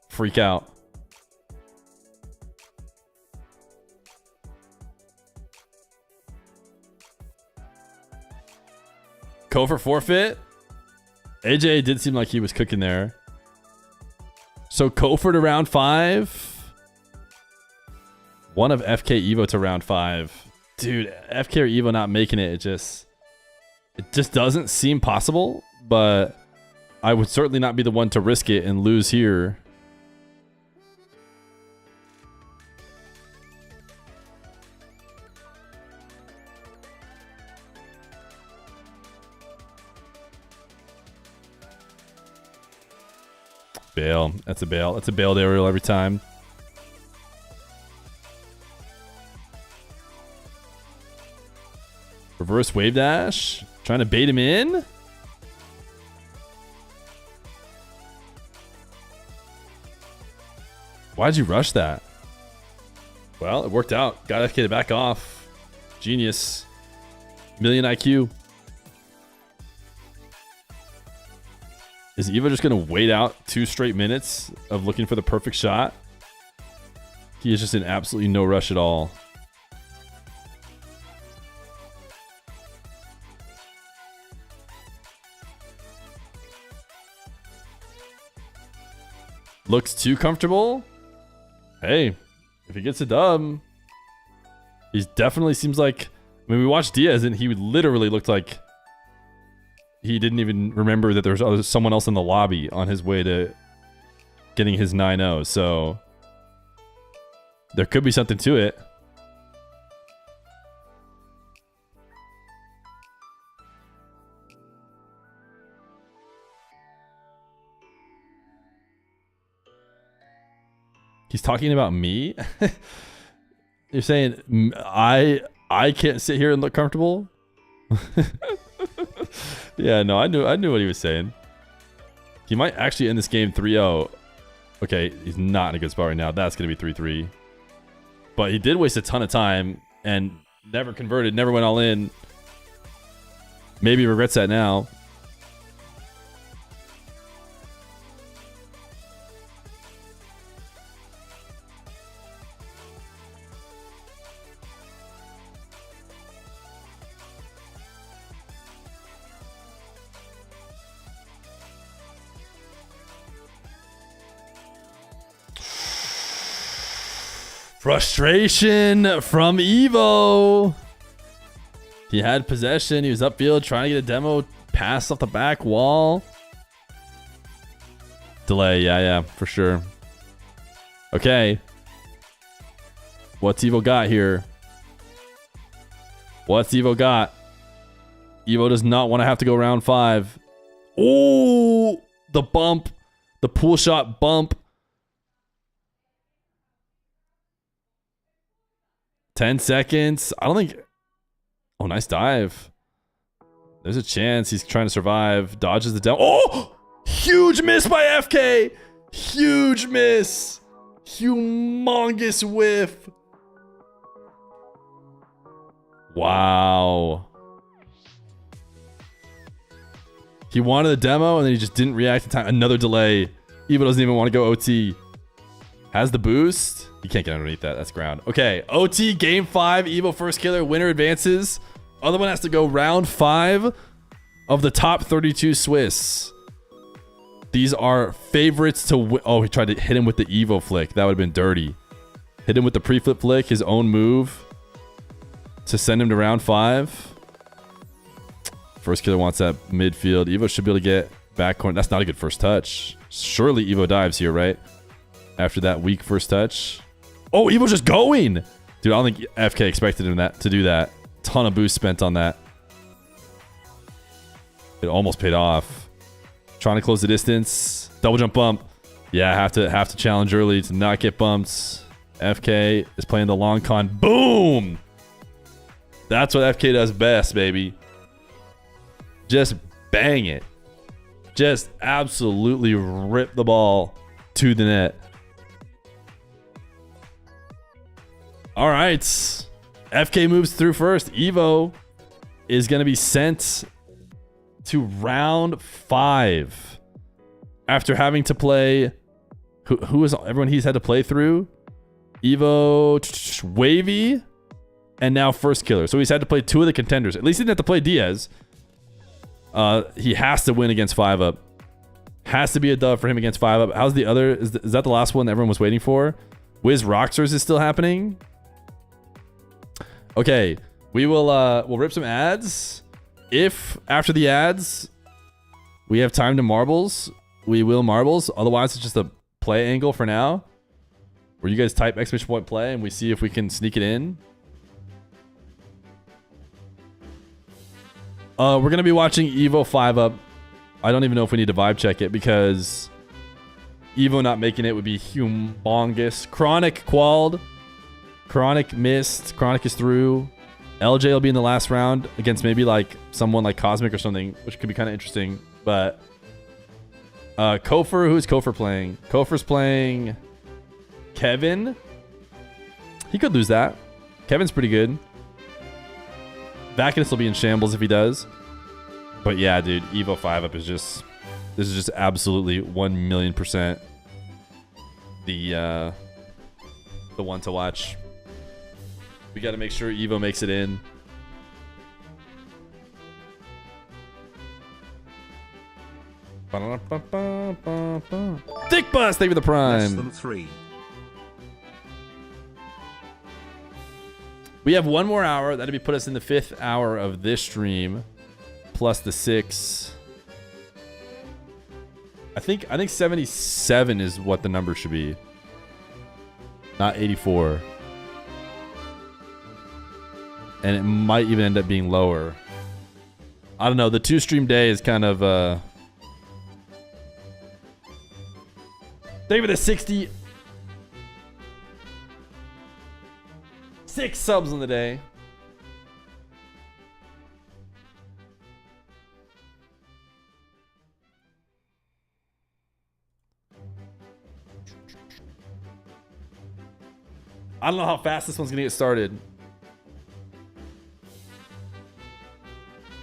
freak out. Go for forfeit. AJ did seem like he was cooking there. So Kofor to round 5. One of FK Evoh to round 5. Dude, FK or Evoh not making it, it just doesn't seem possible, but I would certainly not be the one to risk it and lose here. Bail. That's a bail. That's a bailed aerial every time. Reverse wave dash. Trying to bait him in. Why'd you rush that? Well, it worked out. Got FK to back off. Genius. Million IQ. Is Evoh just going to wait out 2 straight minutes of looking for the perfect shot? He is just in absolutely no rush at all. Looks too comfortable. Hey, if he gets a dub, he definitely seems like... I mean, we watched Diaz and he literally looked like he didn't even remember that there was someone else in the lobby on his way to getting his 9-0. So there could be something to it. He's talking about me? You're saying I can't sit here and look comfortable? Yeah, no, I knew what he was saying. He might actually end this game 3-0. Okay, he's not in a good spot right now. That's going to be 3-3. But he did waste a ton of time and never converted, never went all in. Maybe regrets that now. Frustration from Evoh. He had possession. He was upfield trying to get a demo pass off the back wall. Delay. Yeah, for sure. Okay. What's Evoh got here? What's Evoh got? Evoh does not want to have to go round 5. Oh, the bump. The pool shot bump. 10 seconds. I don't think... Oh, nice dive. There's a chance he's trying to survive. Dodges the down. Oh! Huge miss by FK. Huge miss. Humongous whiff. Wow. He wanted the demo and then he just didn't react in time. Another delay. Evoh doesn't even want to go OT. Has the boost. You can't get underneath that. That's ground. Okay. OT game 5. Evoh Firstkiller. Winner advances. Other one has to go round 5 of the top 32 Swiss. These are favorites to win. Oh, he tried to hit him with the Evoh flick. That would have been dirty. Hit him with the pre-flip flick. His own move to send him to round 5. Firstkiller wants that midfield. Evoh should be able to get back corner. That's not a good first touch. Surely Evoh dives here, right? After that weak first touch. Oh, Evoh's just going. Dude, I don't think FK expected him to do that. Ton of boost spent on that. It almost paid off. Trying to close the distance. Double jump bump. Yeah, have to challenge early to not get bumped. FK is playing the long con. Boom! That's what FK does best, baby. Just bang it. Just absolutely rip the ball to the net. All right. FK moves through first. Evoh is going to be sent to round 5 after having to play. Who is everyone he's had to play through? Evoh, Wahvey, and now Firstkiller. So he's had to play 2 of the contenders. At least he didn't have to play Diaz. He has to win against 5-up. Has to be a dub for him against 5-up. How's the other? Is that the last one that everyone was waiting for? Wiz Rockstars is still happening. Okay, we'll rip some ads. If after the ads we have time to marbles, we will marbles. Otherwise, it's just a play angle for now. Where you guys type exclamation point play and we see if we can sneak it in. We're going to be watching Evoh 5-up. I don't even know if we need to vibe check it because Evoh not making it would be humongous. Chronic qualled. Chronic missed. Chronic is through. LJ will be in the last round against maybe like someone like Cosmic or something, which could be kind of interesting. But Kofer, who's Kofer playing? Kofer's playing Kevin. He could lose that. Kevin's pretty good. Vacanus will be in shambles if he does. But yeah, dude, Evoh 5-up is just... This is just absolutely 1,000,000% the one to watch. We got to make sure Evoh makes it in. Dick Bus, thank you for the prime. Less than 3. We have 1 more hour. That'll be put us in the 5th hour of this stream, plus the 6. I think 77 is what the number should be, not 84. And it might even end up being lower. I don't know. The 2 stream day is kind of thank you for the 66 subs on the day. I don't know how fast this one's gonna get started.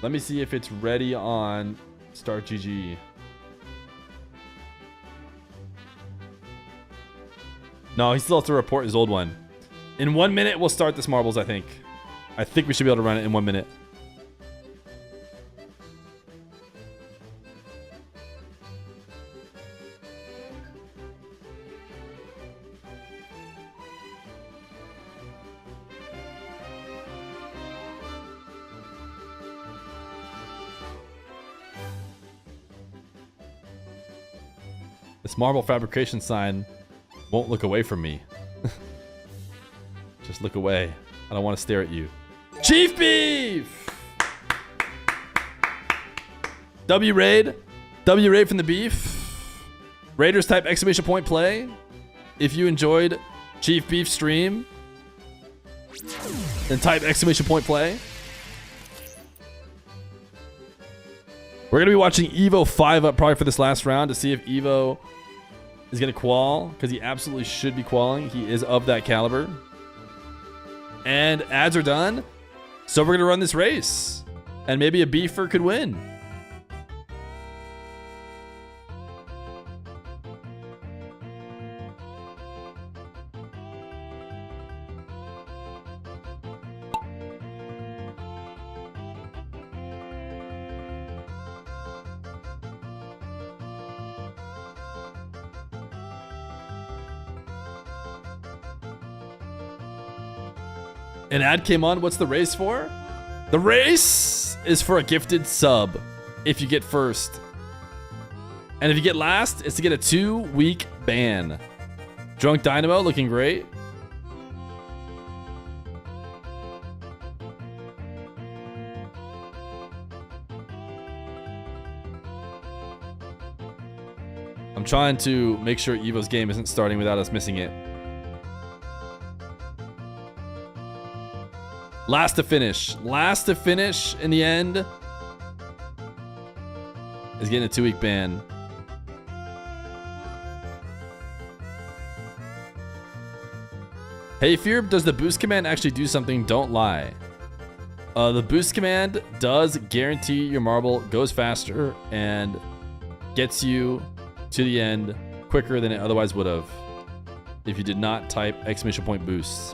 Let me see if it's ready on Start GG. No, he still has to report his old one. In 1 minute, we'll start this marbles, I think. I think we should be able to run it in 1 minute. This marble fabrication sign won't look away from me. Just look away. I don't want to stare at you. Chief Beef! W Raid. W Raid from the Beef. Raiders type exclamation point play. If you enjoyed Chief Beef stream, then type exclamation point play. We're going to be watching Evoh 5 up probably for this last round to see if Evoh is going to qual, because he absolutely should be qualling. He is of that caliber. And ads are done. So we're going to run this race. And maybe a beefer could win. An ad came on. What's the race for? The race is for a gifted sub if you get first. And if you get last, it's to get a 2-week ban. Drunk Dynamo looking great. I'm trying to make sure Evo's game isn't starting without us missing it. Last to finish. Last to finish in the end is getting a 2-week ban. Hey Fear, does the boost command actually do something? Don't lie. The boost command does guarantee your marble goes faster and gets you to the end quicker than it otherwise would have if you did not type exclamation point boosts.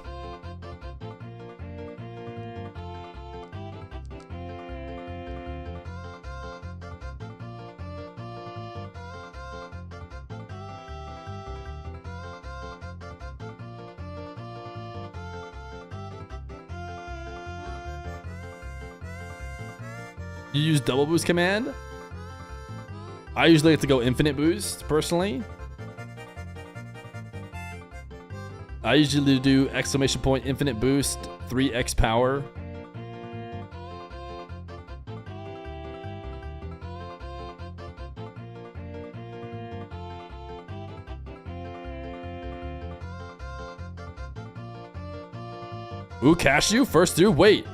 You use double boost command? I usually like to go infinite boost, personally. I usually do exclamation point infinite boost, 3x power. Ooh, cashew, first through, wait.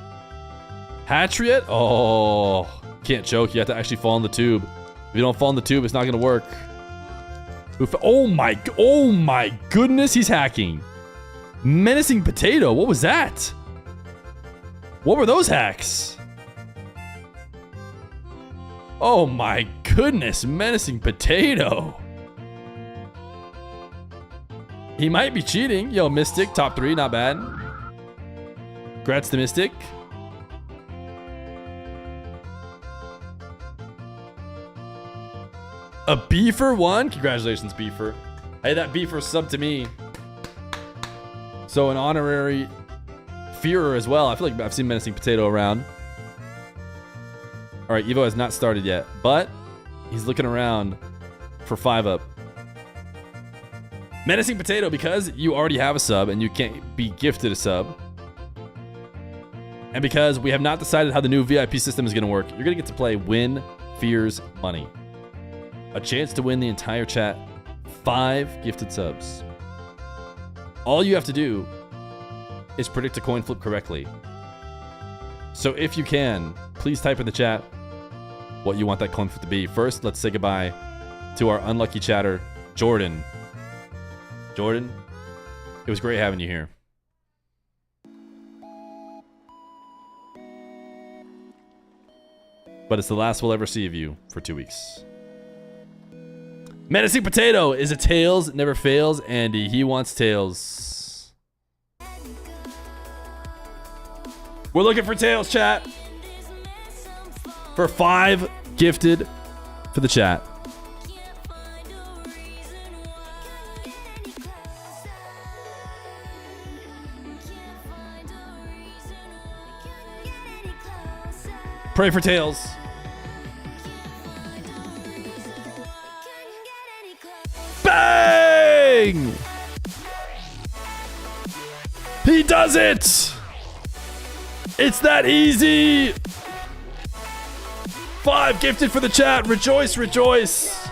Hatchery yet? Oh, can't choke. You have to actually fall in the tube. If you don't fall in the tube, it's not gonna work. Oh my goodness, he's hacking. Menacing Potato, what was that? What were those hacks? Oh my goodness, Menacing Potato. He might be cheating. Yo, Mystic, top 3, not bad. Congrats to Mystic. A beefer won? Congratulations, beefer. Hey, that beefer subbed to me. So an honorary Fearer as well. I feel like I've seen Menacing Potato around. All right, Evoh has not started yet, but he's looking around for 5-up. Menacing Potato, because you already have a sub and you can't be gifted a sub. And because we have not decided how the new VIP system is going to work, you're going to get to play Win Fear's Money. A chance to win the entire chat 5 gifted subs. All you have to do is predict a coin flip correctly. So if you can, please type in the chat what you want that coin flip to be. First, let's say goodbye to our unlucky chatter, Jordan. Jordan, it was great having you here. But it's the last we'll ever see of you for 2 weeks. Menacing Potato is a tails, never fails, Andy. He wants tails. We're looking for tails, chat. For 5 gifted for the chat. Pray for tails. Bang! He does it! It's that easy! 5 gifted for the chat. Rejoice, rejoice.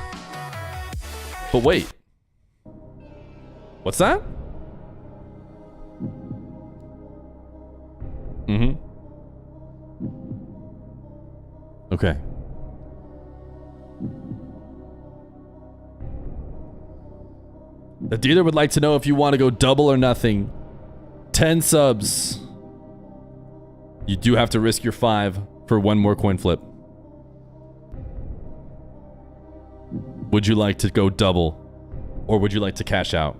But wait. What's that? Mm-hmm. Okay. The dealer would like to know if you want to go double or nothing. 10 subs. You do have to risk your 5 for one more coin flip. Would you like to go double? Or would you like to cash out?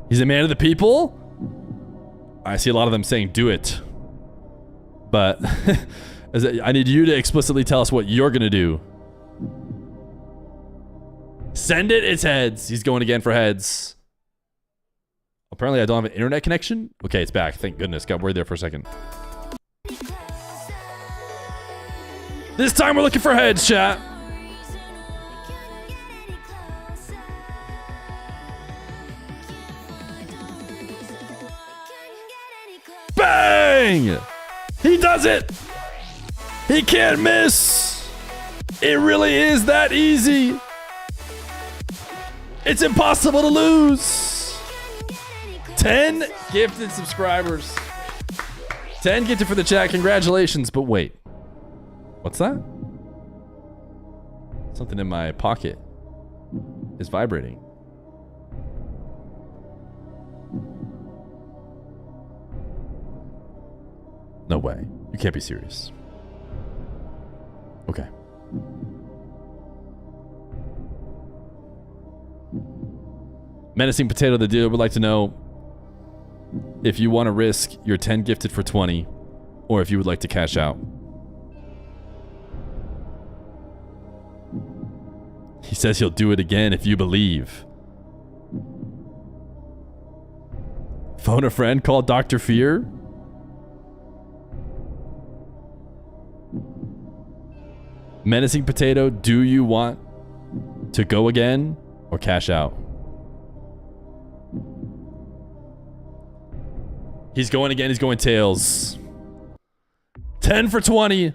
He's a man of the people? I see a lot of them saying do it. But I need you to explicitly tell us what you're going to do. Send it, it's heads. He's going again for heads. Apparently I don't have an internet connection. Okay, it's back. Thank goodness. Got worried there for a second. This time we're looking for heads, chat. Bang! He does it! He can't miss! It really is that easy! It's impossible to lose! 10 gifted subscribers. 10 gifted for the chat. Congratulations. But wait. What's that? Something in my pocket is vibrating. No way. You can't be serious. Okay. Menacing Potato, the dealer, would like to know if you want to risk your 10 gifted for 20 or if you would like to cash out. He says he'll do it again if you believe. Phone a friend, call Dr. Feer. Menacing Potato, do you want to go again or cash out? He's going again. He's going tails. 10 for 20.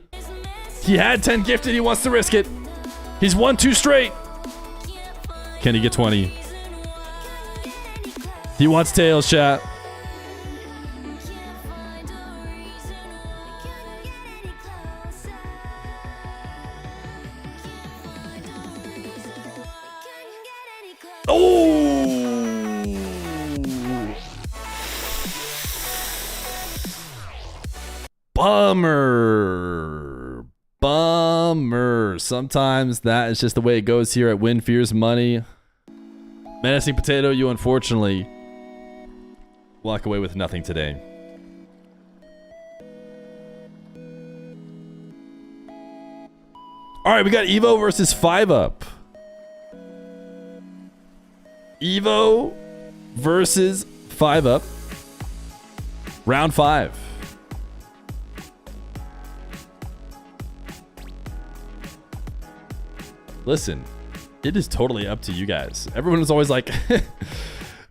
He had 10 gifted. He wants to risk it. He's won 2 straight. Can he get 20? He wants tails, chat. Oh! Bummer. Bummer. Sometimes that is just the way it goes here at Win Fear's Money. Menacing Potato, you unfortunately walk away with nothing today. All right, we got Evoh versus 5UP. Evoh versus 5UP. Round 5. Listen, it is totally up to you guys. Everyone was always like,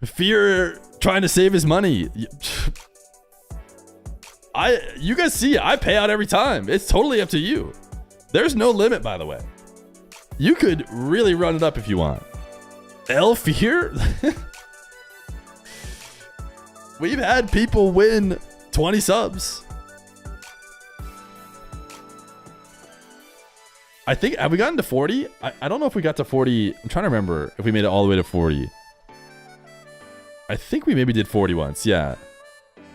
Fear trying to save his money. You guys see, I pay out every time. It's totally up to you. There's no limit, by the way. You could really run it up if you want. Feer? We've had people win 20 subs. I think, have we gotten to 40? I don't know if we got to 40. I'm trying to remember if we made it all the way to 40. I think we maybe did 40 once. Yeah.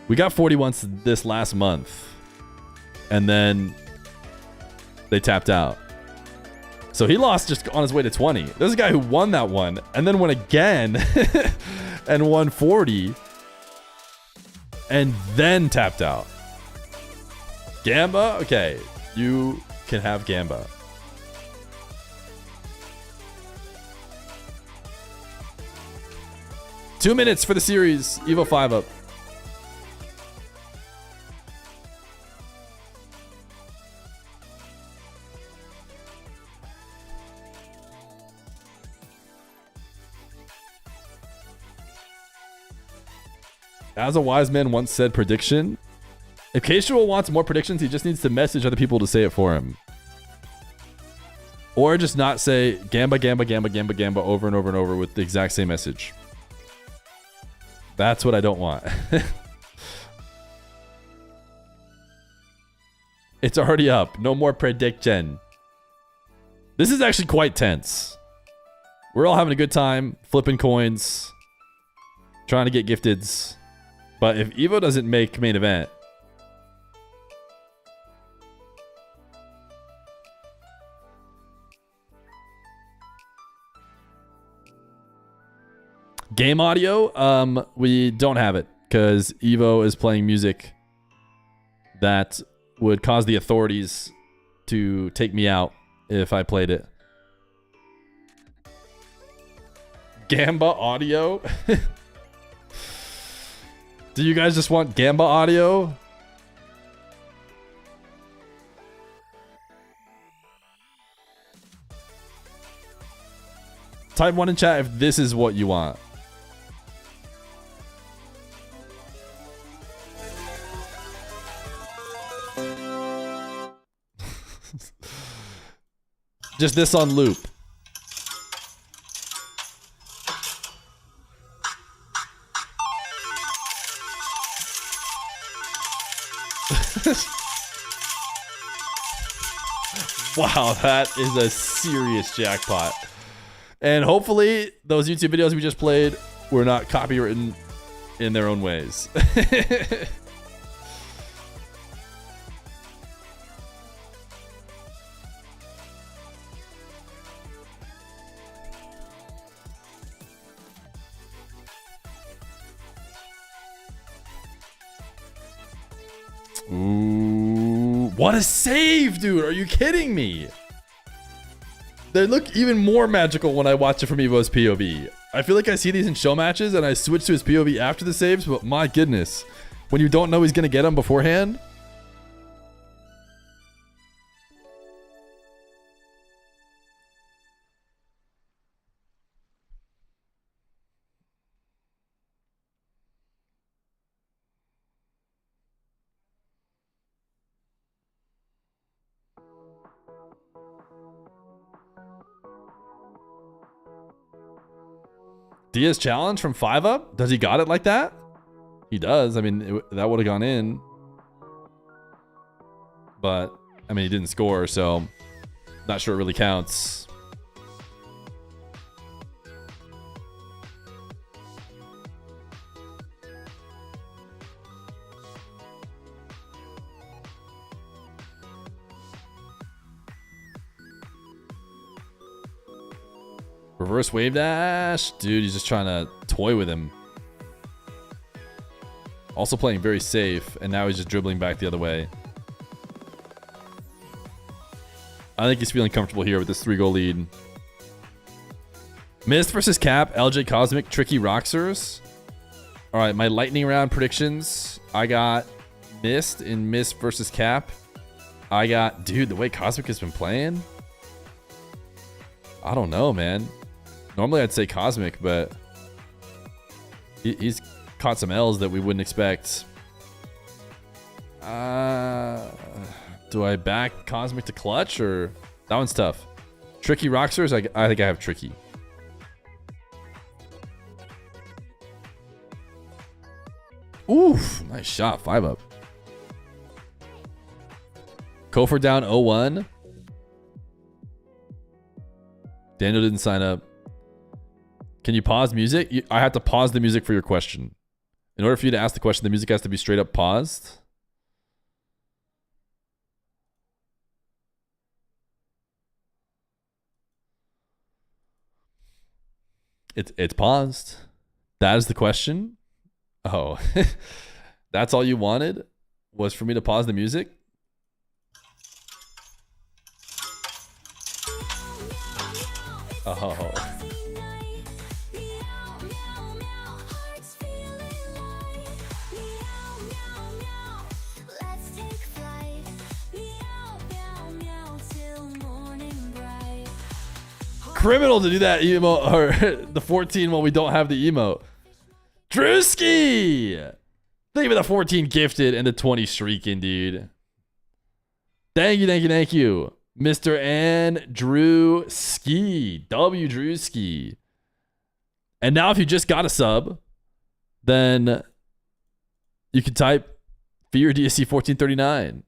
We got 40 once this last month. And then they tapped out. So he lost just on his way to 20. There's a guy who won that one and then went again and won 40 and then tapped out. Gamba? Okay. You can have Gamba. Two minutes for the series. Evoh 5UP. As a wise man once said, prediction. If Casual wants more predictions, he just needs to message other people to say it for him. Or just not say Gamba, Gamba, Gamba, Gamba, Gamba over and over and over with the exact same message. That's what I don't want. It's already up. No more prediction. This is actually quite tense. We're all having a good time, flipping coins, trying to get gifteds. But if Evoh doesn't make main event, game audio, we don't have it because Evoh is playing music that would cause the authorities to take me out if I played it. Gamba audio? Do you guys just want Gamba audio? Type 1 in chat if this is what you want. Just this on loop. Wow, that is a serious jackpot. And hopefully those YouTube videos we just played were not copywritten in their own ways. Ooh, what a save, dude. Are you kidding me? They look even more magical when I watch it from Evoh's POV. I feel like I see these in show matches and I switch to his POV after the saves, but my goodness. When you don't know he's going to get them beforehand. Diaz challenge from 5 up? Does he got it like that? He does. I mean, that would have gone in. But, I mean, he didn't score, so not sure it really counts. Reverse wave dash? Dude, he's just trying to toy with him. Also playing very safe, and now he's just dribbling back the other way. I think he's feeling comfortable here with this 3-goal lead. Mist versus Cap, LJ Cosmic, Tricky Roxers. Alright, my lightning round predictions. I got Mist in Mist versus Cap. I got... Dude, the way Cosmic has been playing? I don't know, man. Normally I'd say Cosmic, but he's caught some L's that we wouldn't expect. Do I back Cosmic to clutch, or that one's tough? Tricky Roxers, I think I have Tricky. Oof, nice shot, 5 up. Kofor down 0-1. Daniel didn't sign up. Can you pause music? I have to pause the music for your question. In order for you to ask the question, the music has to be straight up paused. It's paused. That is the question. Oh, that's all you wanted was for me to pause the music? Oh. Criminal to do that emote, or the 14 while we don't have the emote. Drewski! Thank you for the 14 gifted and the 20 streaking, dude. Thank you, thank you, thank you. Mr. Andrew Ski. W. Drew Ski. And now if you just got a sub, then you can type Feer DSC 1439.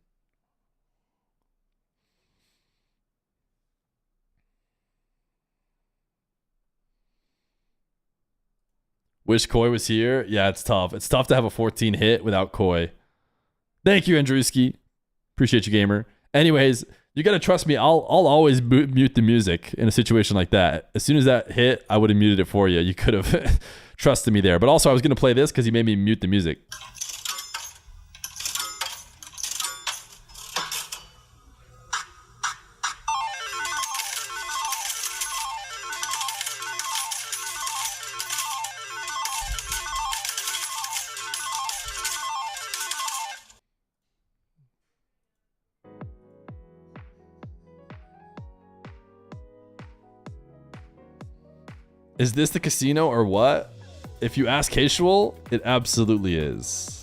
Wish Koi was here. Yeah, it's tough. It's tough to have a 14 hit without Koi. Thank you, Andrewski. Appreciate you, gamer. Anyways, you gotta trust me. I'll always mute the music in a situation like that. As soon as that hit, I would have muted it for you. You could have trusted me there. But also, I was gonna play this because you made me mute the music. Is this the casino or what? If you ask Casual, it absolutely is.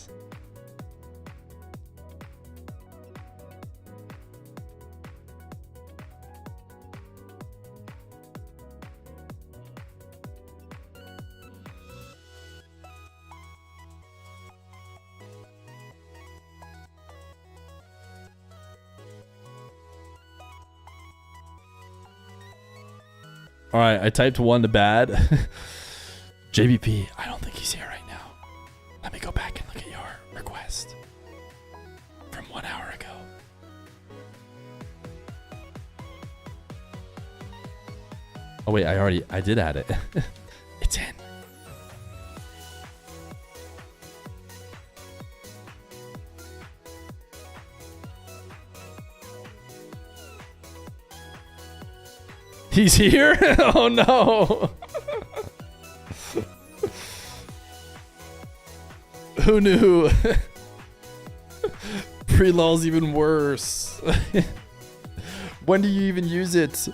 All right, I typed 1 to bad. JVP, I don't think he's here right now. Let me go back and look at your request from 1 hour ago. Oh wait, I did add it. It's in. He's here? Oh no. Who knew? Pre-lul's even worse. When do you even use it?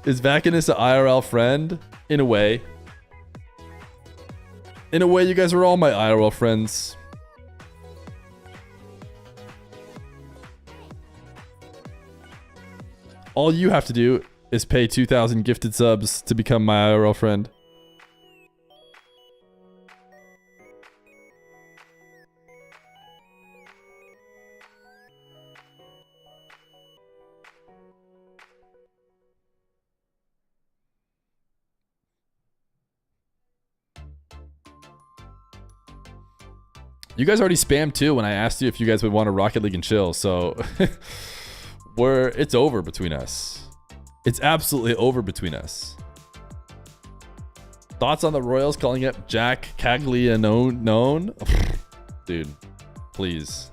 Is Vacanus an IRL friend? In a way. In a way, you guys are all my IRL friends. All you have to do is pay 2,000 gifted subs to become my IRL friend. You guys already spammed too when I asked you if you guys would want to Rocket League and chill, so it's over between us. It's absolutely over between us. Thoughts on the Royals calling up Jack Caglianone? Dude, please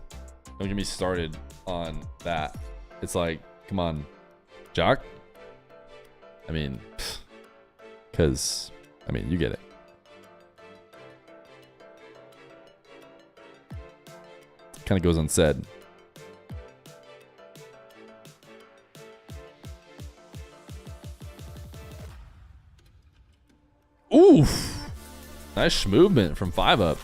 don't get me started on that. It's like, come on, Jack. I mean, because you get it. Kind of goes unsaid. Oof! Nice movement from 5-up.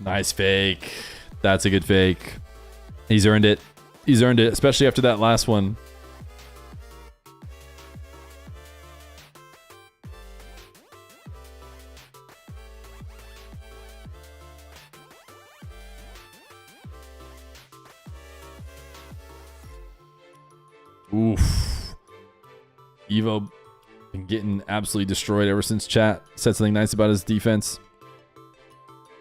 Nice fake. That's a good fake. He's earned it. He's earned it, especially after that last one. Oof. Evoh been getting absolutely destroyed ever since chat said something nice about his defense.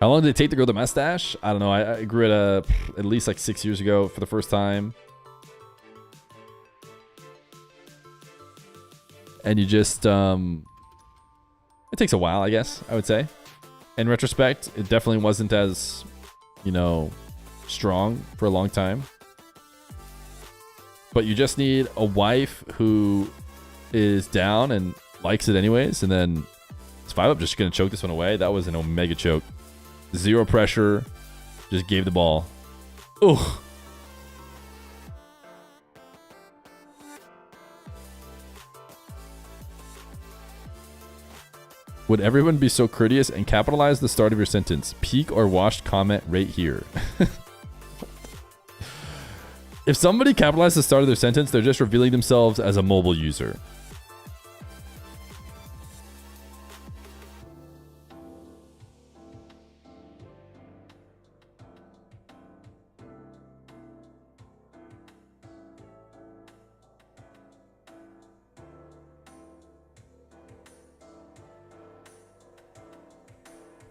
How long did it take to grow the mustache? I don't know. I grew it at least like 6 years ago for the first time. And you just, it takes a while, I guess, I would say. In retrospect, it definitely wasn't as, strong for a long time. But you just need a wife who is down and likes it anyways. And then is 5-up just going to choke this one away? That was an omega choke. Zero pressure. Just gave the ball. Ooh. Would everyone be so courteous and capitalize the start of your sentence? Peak or washed comment right here. If somebody capitalized the start of their sentence, they're just revealing themselves as a mobile user.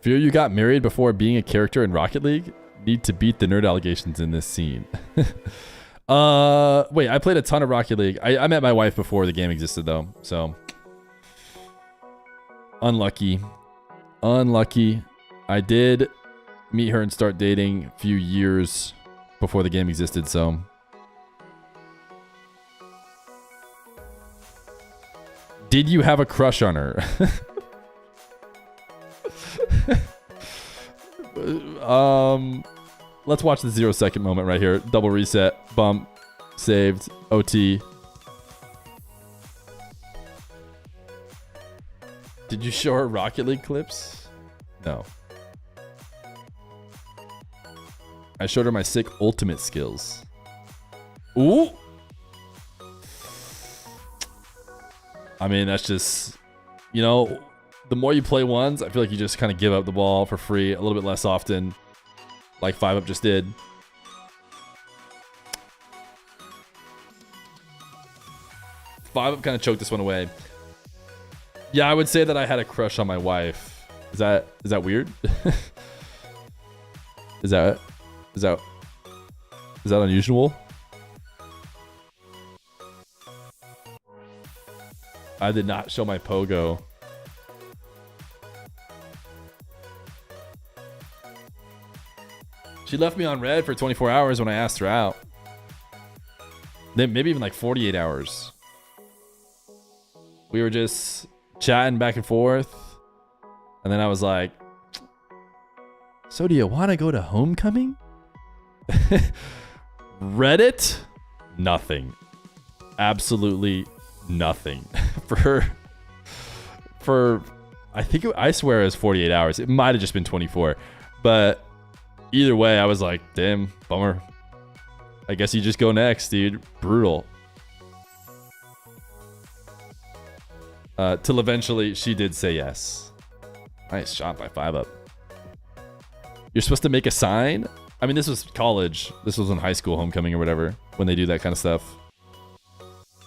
Fear you got married before being a character in Rocket League? Need to beat the nerd allegations in this scene. Wait, I played a ton of Rocket League. I met my wife before the game existed though, so. Unlucky. Unlucky. I did meet her and start dating a few years before the game existed, so. Did you have a crush on her? Let's watch the 0-second moment right here. Double reset, bump, saved, OT. Did you show her Rocket League clips? No. I showed her my sick ultimate skills. Ooh! I mean, that's just, you know, the more you play ones, I feel like you just kind of give up the ball for free a little bit less often, like 5UP just did. Five kind of choked this one away. Yeah, I would say that I had a crush on my wife. Is that weird? Is that unusual? I did not show my pogo. She left me on red for 24 hours when I asked her out. Then maybe even like 48 hours. We were just chatting back and forth. And then I was like, so do you want to go to homecoming? Reddit? Nothing. Absolutely nothing. For I think I swear it was 48 hours. It might have just been 24. But either way, I was like, damn, bummer. I guess you just go next, dude. Brutal. Till eventually she did say yes. Nice shot by 5UP. You're supposed to make a sign? I mean, this was college. This was in high school homecoming or whatever, when they do that kind of stuff.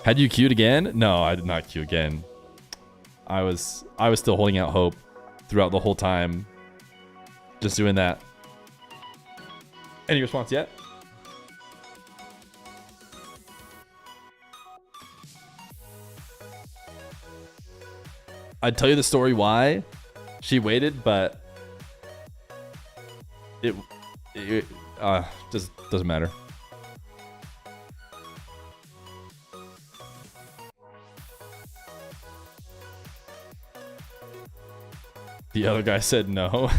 Had you queued again? No, I did not queue again. I was still holding out hope throughout the whole time. Just doing that. Any response yet? I'd tell you the story why she waited, but it just doesn't matter. The other guy said no.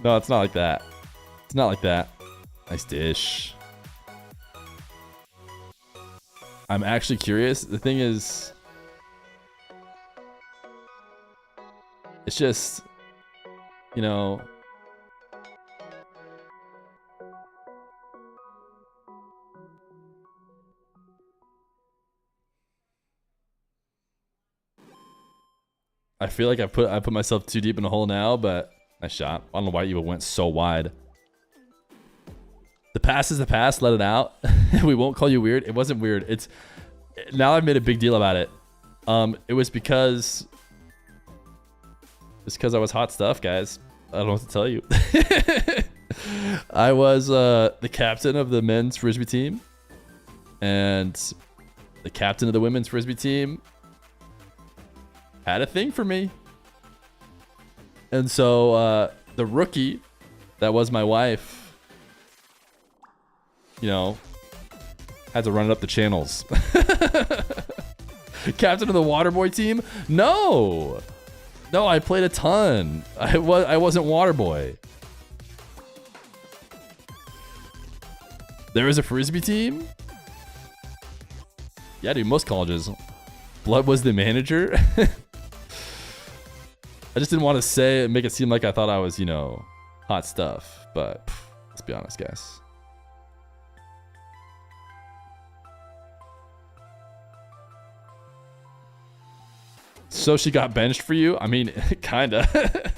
No, it's not like that. It's not like that. Nice dish. I'm actually curious. The thing is, it's just, you know, I feel like I put myself too deep in a hole now, but nice shot. I don't know why Evoh went so wide. The past is the past. Let it out. We won't call you weird. It wasn't weird. It's now I've made a big deal about it. It was because I was hot stuff, guys. I don't know what to tell you. I was the captain of the men's frisbee team, and the captain of the women's frisbee team had a thing for me. And so the rookie that was my wife, you know, had to run it up the channels. Captain of the Waterboy team? No, I played a ton. I wasn't Waterboy. There was a frisbee team? Yeah, dude, most colleges. Blood was the manager. I just didn't want to say it and make it seem like I thought I was, you know, hot stuff. But let's be honest, guys. So she got benched for you? I mean, kinda.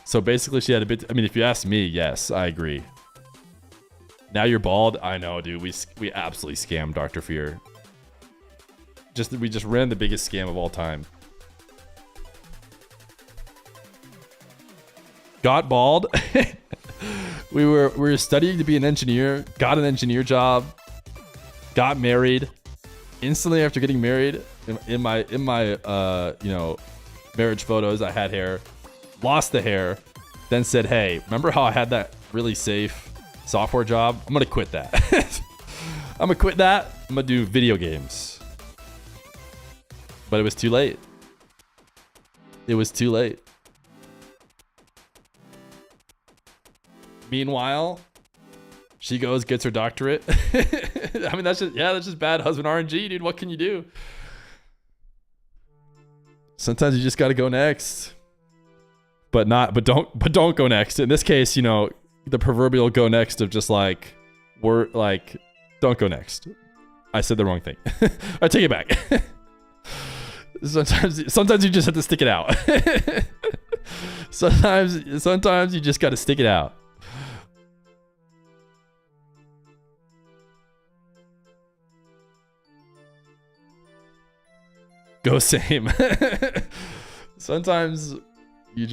So basically she had a bit, I mean, if you ask me, yes, I agree. Now you're bald? I know, dude. We absolutely scammed Dr. Feer. We just ran the biggest scam of all time. Got bald. we were studying to be an engineer, got an engineer job, got married. Instantly after getting married, in my you know, marriage photos, I had hair. Lost the hair, then said, hey, remember how I had that really safe software job? I'm gonna quit that. I'm gonna quit that. I'm gonna do video games. But it was too late. It was too late. Meanwhile, she goes, gets her doctorate. I mean, that's just bad husband RNG, dude. What can you do? Sometimes you just gotta go next. But don't go next. In this case, you know, the proverbial go next of just like, don't go next. I said the wrong thing. I take it back. Sometimes you just have to stick it out. sometimes you just got to stick it out. Go same. Sometimes you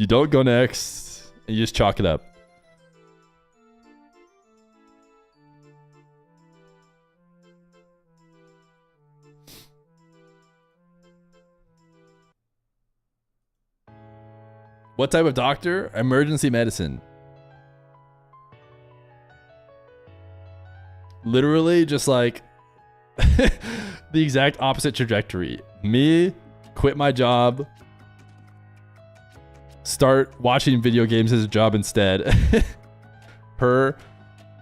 don't go next and you just chalk it up. What type of doctor? Emergency medicine. Literally just like the exact opposite trajectory. Me, quit my job, start watching video games as a job instead. Her,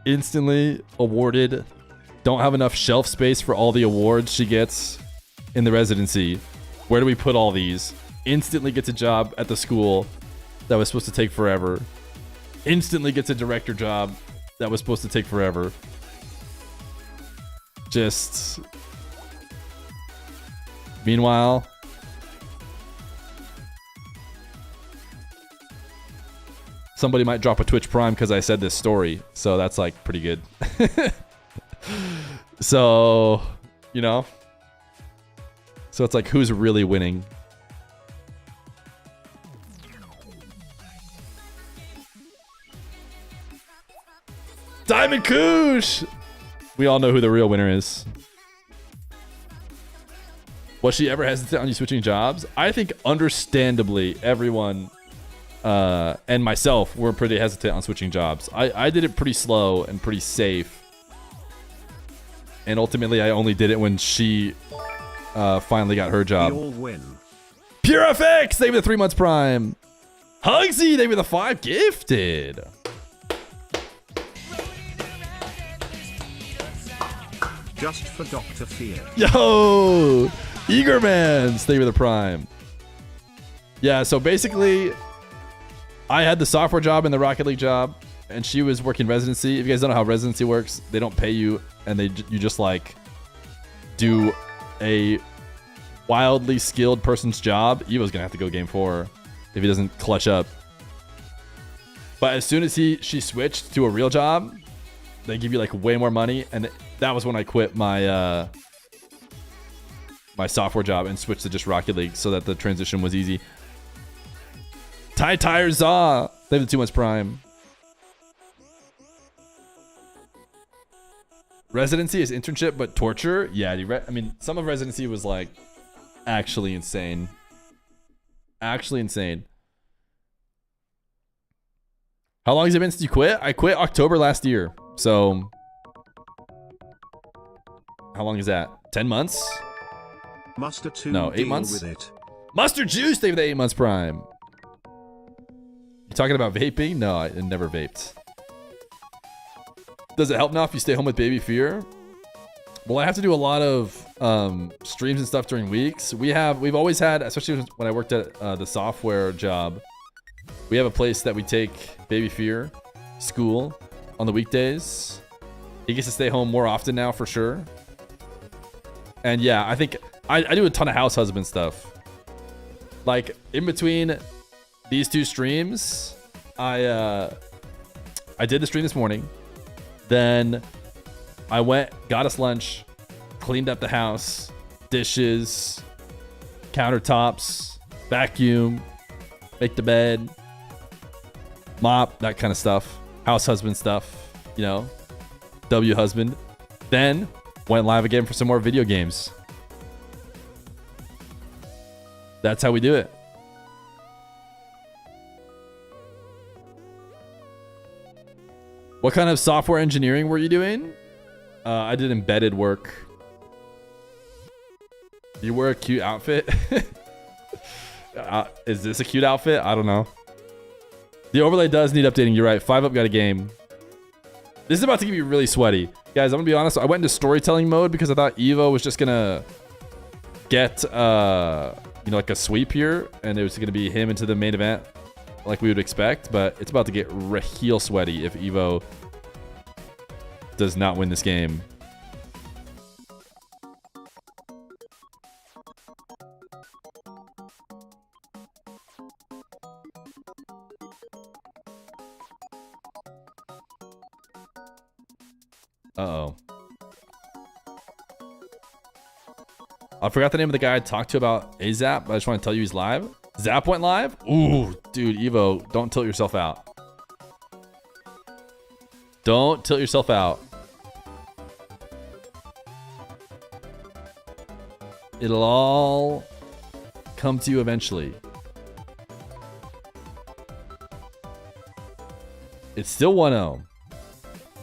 instantly awarded, don't have enough shelf space for all the awards she gets in the residency. Where do we put all these? Instantly gets a job at the school that was supposed to take forever. Instantly gets a director job that was supposed to take forever. Just... Meanwhile... Somebody might drop a Twitch Prime because I said this story. So that's like pretty good. So, you know. So it's like, who's really winning? Diamond Koosh! We all know who the real winner is. Was she ever hesitant on you switching jobs? I think understandably everyone... and myself were pretty hesitant on switching jobs. I did it pretty slow and pretty safe. And ultimately, I only did it when she finally got her job. We all win. Pure FX, thank you for the 3 months Prime. Hugsy, thank you for the 5 gifted. Just for Dr. Feer. Yo, Eagermans, thank you for the Prime. Yeah, so basically... I had the software job and the Rocket League job, and she was working residency. If you guys don't know how residency works, they don't pay you, and you just like do a wildly skilled person's job. Evo's gonna have to go game 4 if he doesn't clutch up. But as soon as she switched to a real job, they give you like way more money, and that was when I quit my my software job and switched to just Rocket League so that the transition was easy. Tire Zaw, they have the 2 months Prime. Residency is internship, but torture. Yeah, I mean, some of residency was like actually insane. Actually insane. How long has it been since you quit? I quit October last year. So, how long is that? 10 months? Mustard 2. No, 8 months. With it. Mustard Juice, they have the 8 months Prime. You talking about vaping? No, I never vaped. Does it help now if you stay home with baby Feer? Well, I have to do a lot of streams and stuff during weeks. We've always had, especially when I worked at the software job, we have a place that we take baby Feer school on the weekdays. He gets to stay home more often now for sure. And yeah, I think I do a ton of house husband stuff. Like in between these two streams, I did the stream this morning. Then I went, got us lunch, cleaned up the house, dishes, countertops, vacuum, make the bed, mop, that kind of stuff. House husband stuff, you know, W husband. Then went live again for some more video games. That's how we do it. What kind of software engineering were you doing? I did embedded work. You wear a cute outfit? Is this a cute outfit? I don't know. The overlay does need updating. You're right. 5 Up got a game. This is about to get me really sweaty. Guys, I'm going to be honest. I went into storytelling mode because I thought Evoh was just going to get, you know, like a sweep here. And it was going to be him into the main event like we would expect. But it's about to get heel sweaty if Evoh does not win this game. Uh-oh. I forgot the name of the guy I talked to about AZAP, but I just want to tell you he's live. Zap went live? Ooh, dude, Evoh, don't tilt yourself out. Don't tilt yourself out. It'll all come to you eventually. It's still 1-0.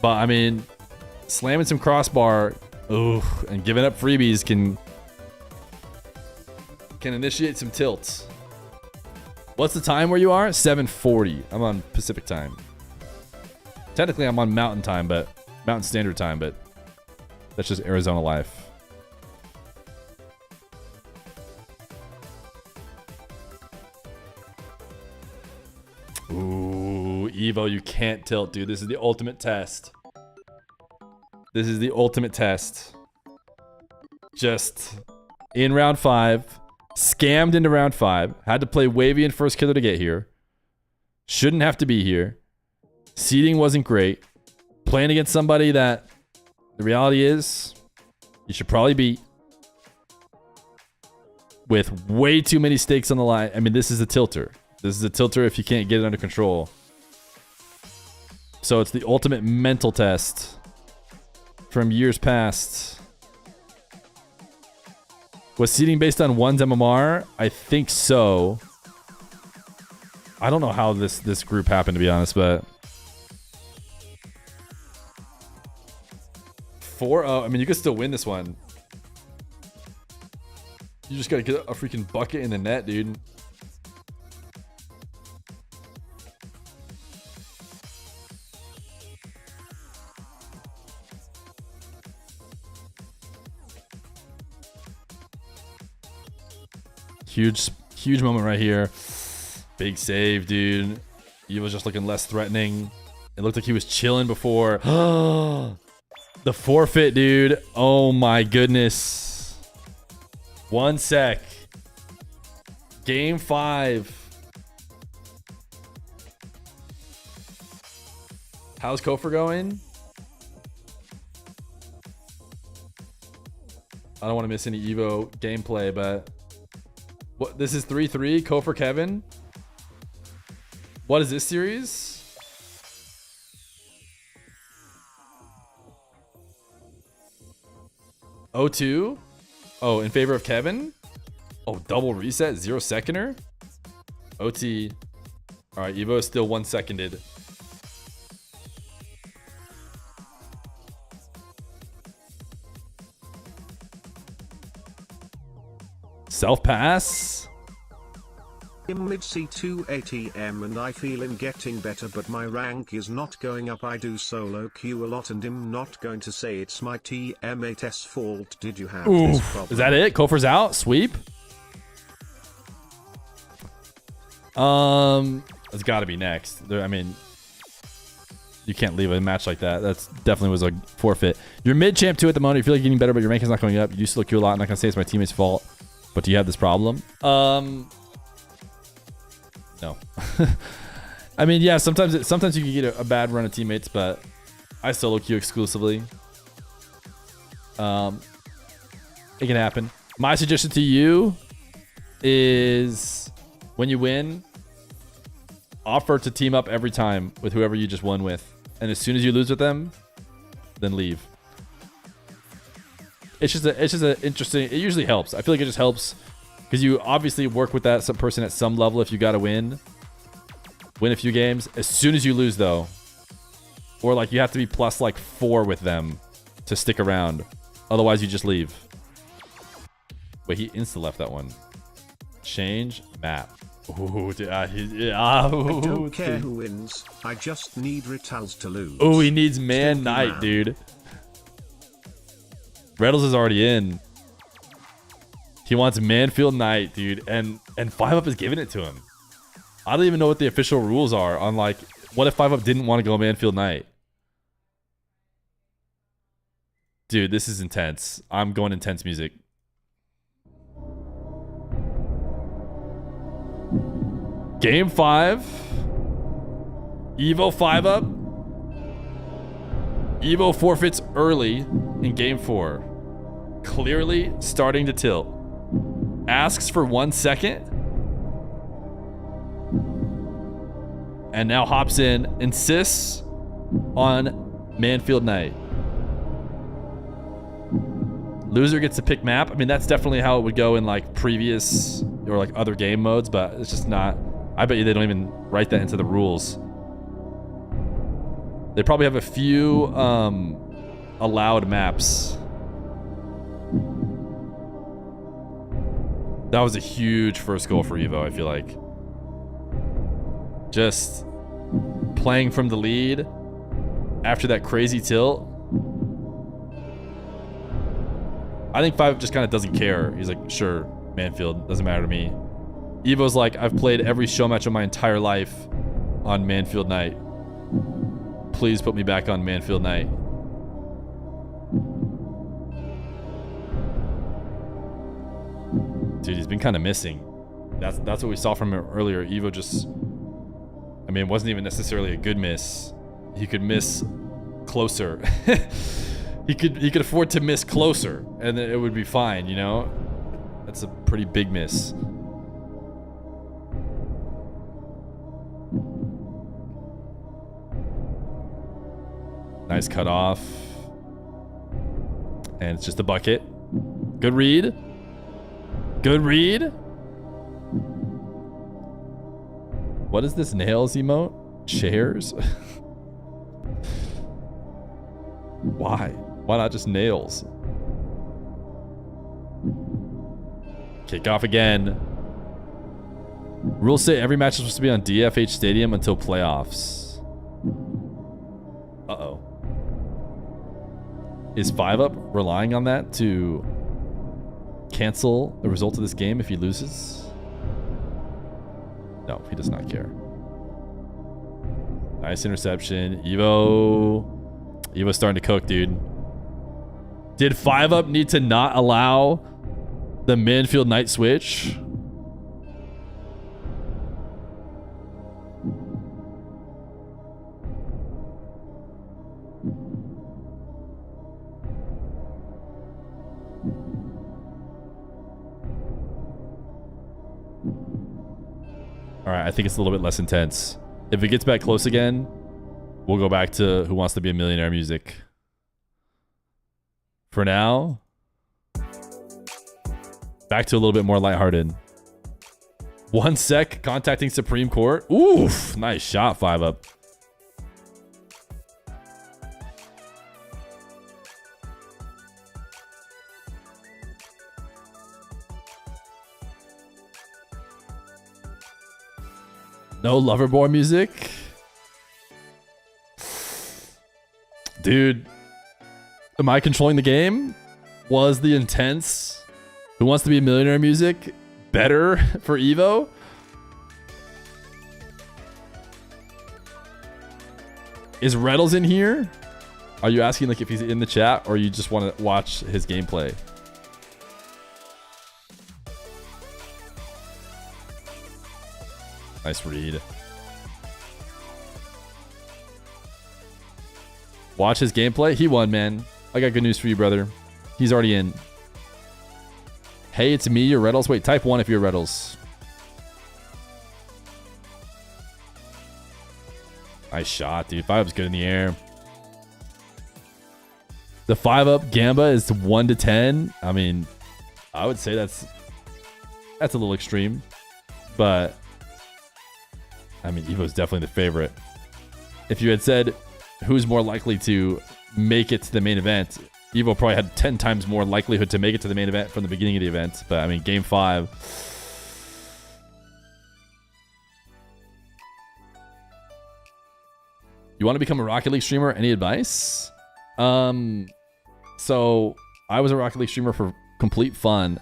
But, I mean, slamming some crossbar, ooh, and giving up freebies can initiate some tilts. What's the time where you are? 7:40. I'm on Pacific time. Technically, I'm on Mountain time, but Mountain Standard time, but that's just Arizona life. Ooh, Evoh, you can't tilt, dude. This is the ultimate test. This is the ultimate test. Just in round 5, scammed into round 5, had to play Wahvey and Firstkiller to get here. Shouldn't have to be here. Seeding wasn't great. Playing against somebody that the reality is you should probably beat. With way too many stakes on the line. I mean, this is a tilter. This is a tilter if you can't get it under control. So it's the ultimate mental test from years past. Was seeding based on 1's MMR? I think so. I don't know how this group happened, to be honest, but 4-0. I mean, you could still win this one. You just gotta get a freaking bucket in the net, dude. Huge moment right here. Big save, dude. He was just looking less threatening. It looked like he was chilling before. The forfeit, dude. Oh my goodness. 1 sec. Game 5. How's Kofor going? I don't want to miss any Evoh gameplay, but what, this is 3-3, Kofor Kevin. What is this series? O2? Oh, in favor of Kevin? Oh, double reset, 0 seconder? OT. Alright, Evoh is still 1 seconded. Self pass. I'm mid C2 ATM and I feel I'm getting better, but my rank is not going up. I do solo queue a lot and I'm not going to say it's my TM8's fault. Did you have this problem? Is that it? Kofor's out? Sweep? It's got to be next. I mean, you can't leave a match like that. That's definitely was a forfeit. You're mid champ 2 at the moment. You feel like you're getting better, but your rank is not going up. You do solo queue a lot. I'm not going to say it's my teammate's fault, but do you have this problem? No. I mean, yeah, sometimes you can get a bad run of teammates, but I solo queue exclusively. It can happen. My suggestion to you is when you win, offer to team up every time with whoever you just won with. And as soon as you lose with them, then leave. It's just an interesting, it usually helps. I feel like it just helps because you obviously work with that some person at some level if you got to win a few games. As soon as you lose though, or like you have to be plus like 4 with them to stick around. Otherwise you just leave. Wait, he insta-left that one. Change map. Ooh, I don't care who wins. I just need Retals to lose. Oh, he needs Man Knight, dude. Retals is already in. He wants Manfield Knight, dude, and 5UP is giving it to him. I don't even know what the official rules are on like, what if 5UP didn't want to go Manfield Knight? Dude, this is intense. I'm going intense music. Game 5. Evoh 5UP. Evoh forfeits early in game 4. Clearly starting to tilt. Asks for 1 second. And now hops in. Insists on Manfield Knight. Loser gets to pick map. I mean, that's definitely how it would go in like previous or like other game modes, but it's just not. I bet you they don't even write that into the rules. They probably have a few allowed maps. That was a huge first goal for Evoh, I feel like. Just playing from the lead after that crazy tilt. I think 5UP just kind of doesn't care. He's like, sure, Manfield, doesn't matter to me. Evo's like, I've played every show match of my entire life on Manfield Knight. Please put me back on Manfield Knight. Dude, he's been kind of missing. That's what we saw from him earlier. Evoh just, I mean, it wasn't even necessarily a good miss. He could miss closer. he could afford to miss closer, and then it would be fine, you know? That's a pretty big miss. Nice cut off. And it's just a bucket. Good read. Good read. What is this nails emote? Chairs? Why? Why not just nails? Kick off again. Rules say every match is supposed to be on DFH Stadium until playoffs. Uh-oh. Is 5UP relying on that to cancel the result of this game if he loses? No, he does not care. Nice interception. Evo's starting to cook, dude. Did 5UP need to not allow the Manfield Knight switch? All right, I think it's a little bit less intense. If it gets back close again, we'll go back to Who Wants to Be a Millionaire music. For now, back to a little bit more lighthearted. 1 sec, contacting Supreme Court. Oof, nice shot, 5UP. No Loverboy music? Dude, am I controlling the game? Was the intense Who Wants to Be a Millionaire music better for Evoh? Is Retals in here? Are you asking like if he's in the chat or you just want to watch his gameplay? Nice read. Watch his gameplay. He won, man. I got good news for you, brother. He's already in. Hey, it's me, you're Retals. Wait, type 1 if you're Retals. Nice shot, dude. 5-up's good in the air. The 5-up Gamba is 1 to 10. I mean, I would say that's a little extreme. But, I mean, Evo's definitely the favorite. If you had said who's more likely to make it to the main event, Evoh probably had 10 times more likelihood to make it to the main event from the beginning of the event. But, I mean, game 5... You want to become a Rocket League streamer? Any advice? So I was a Rocket League streamer for complete fun,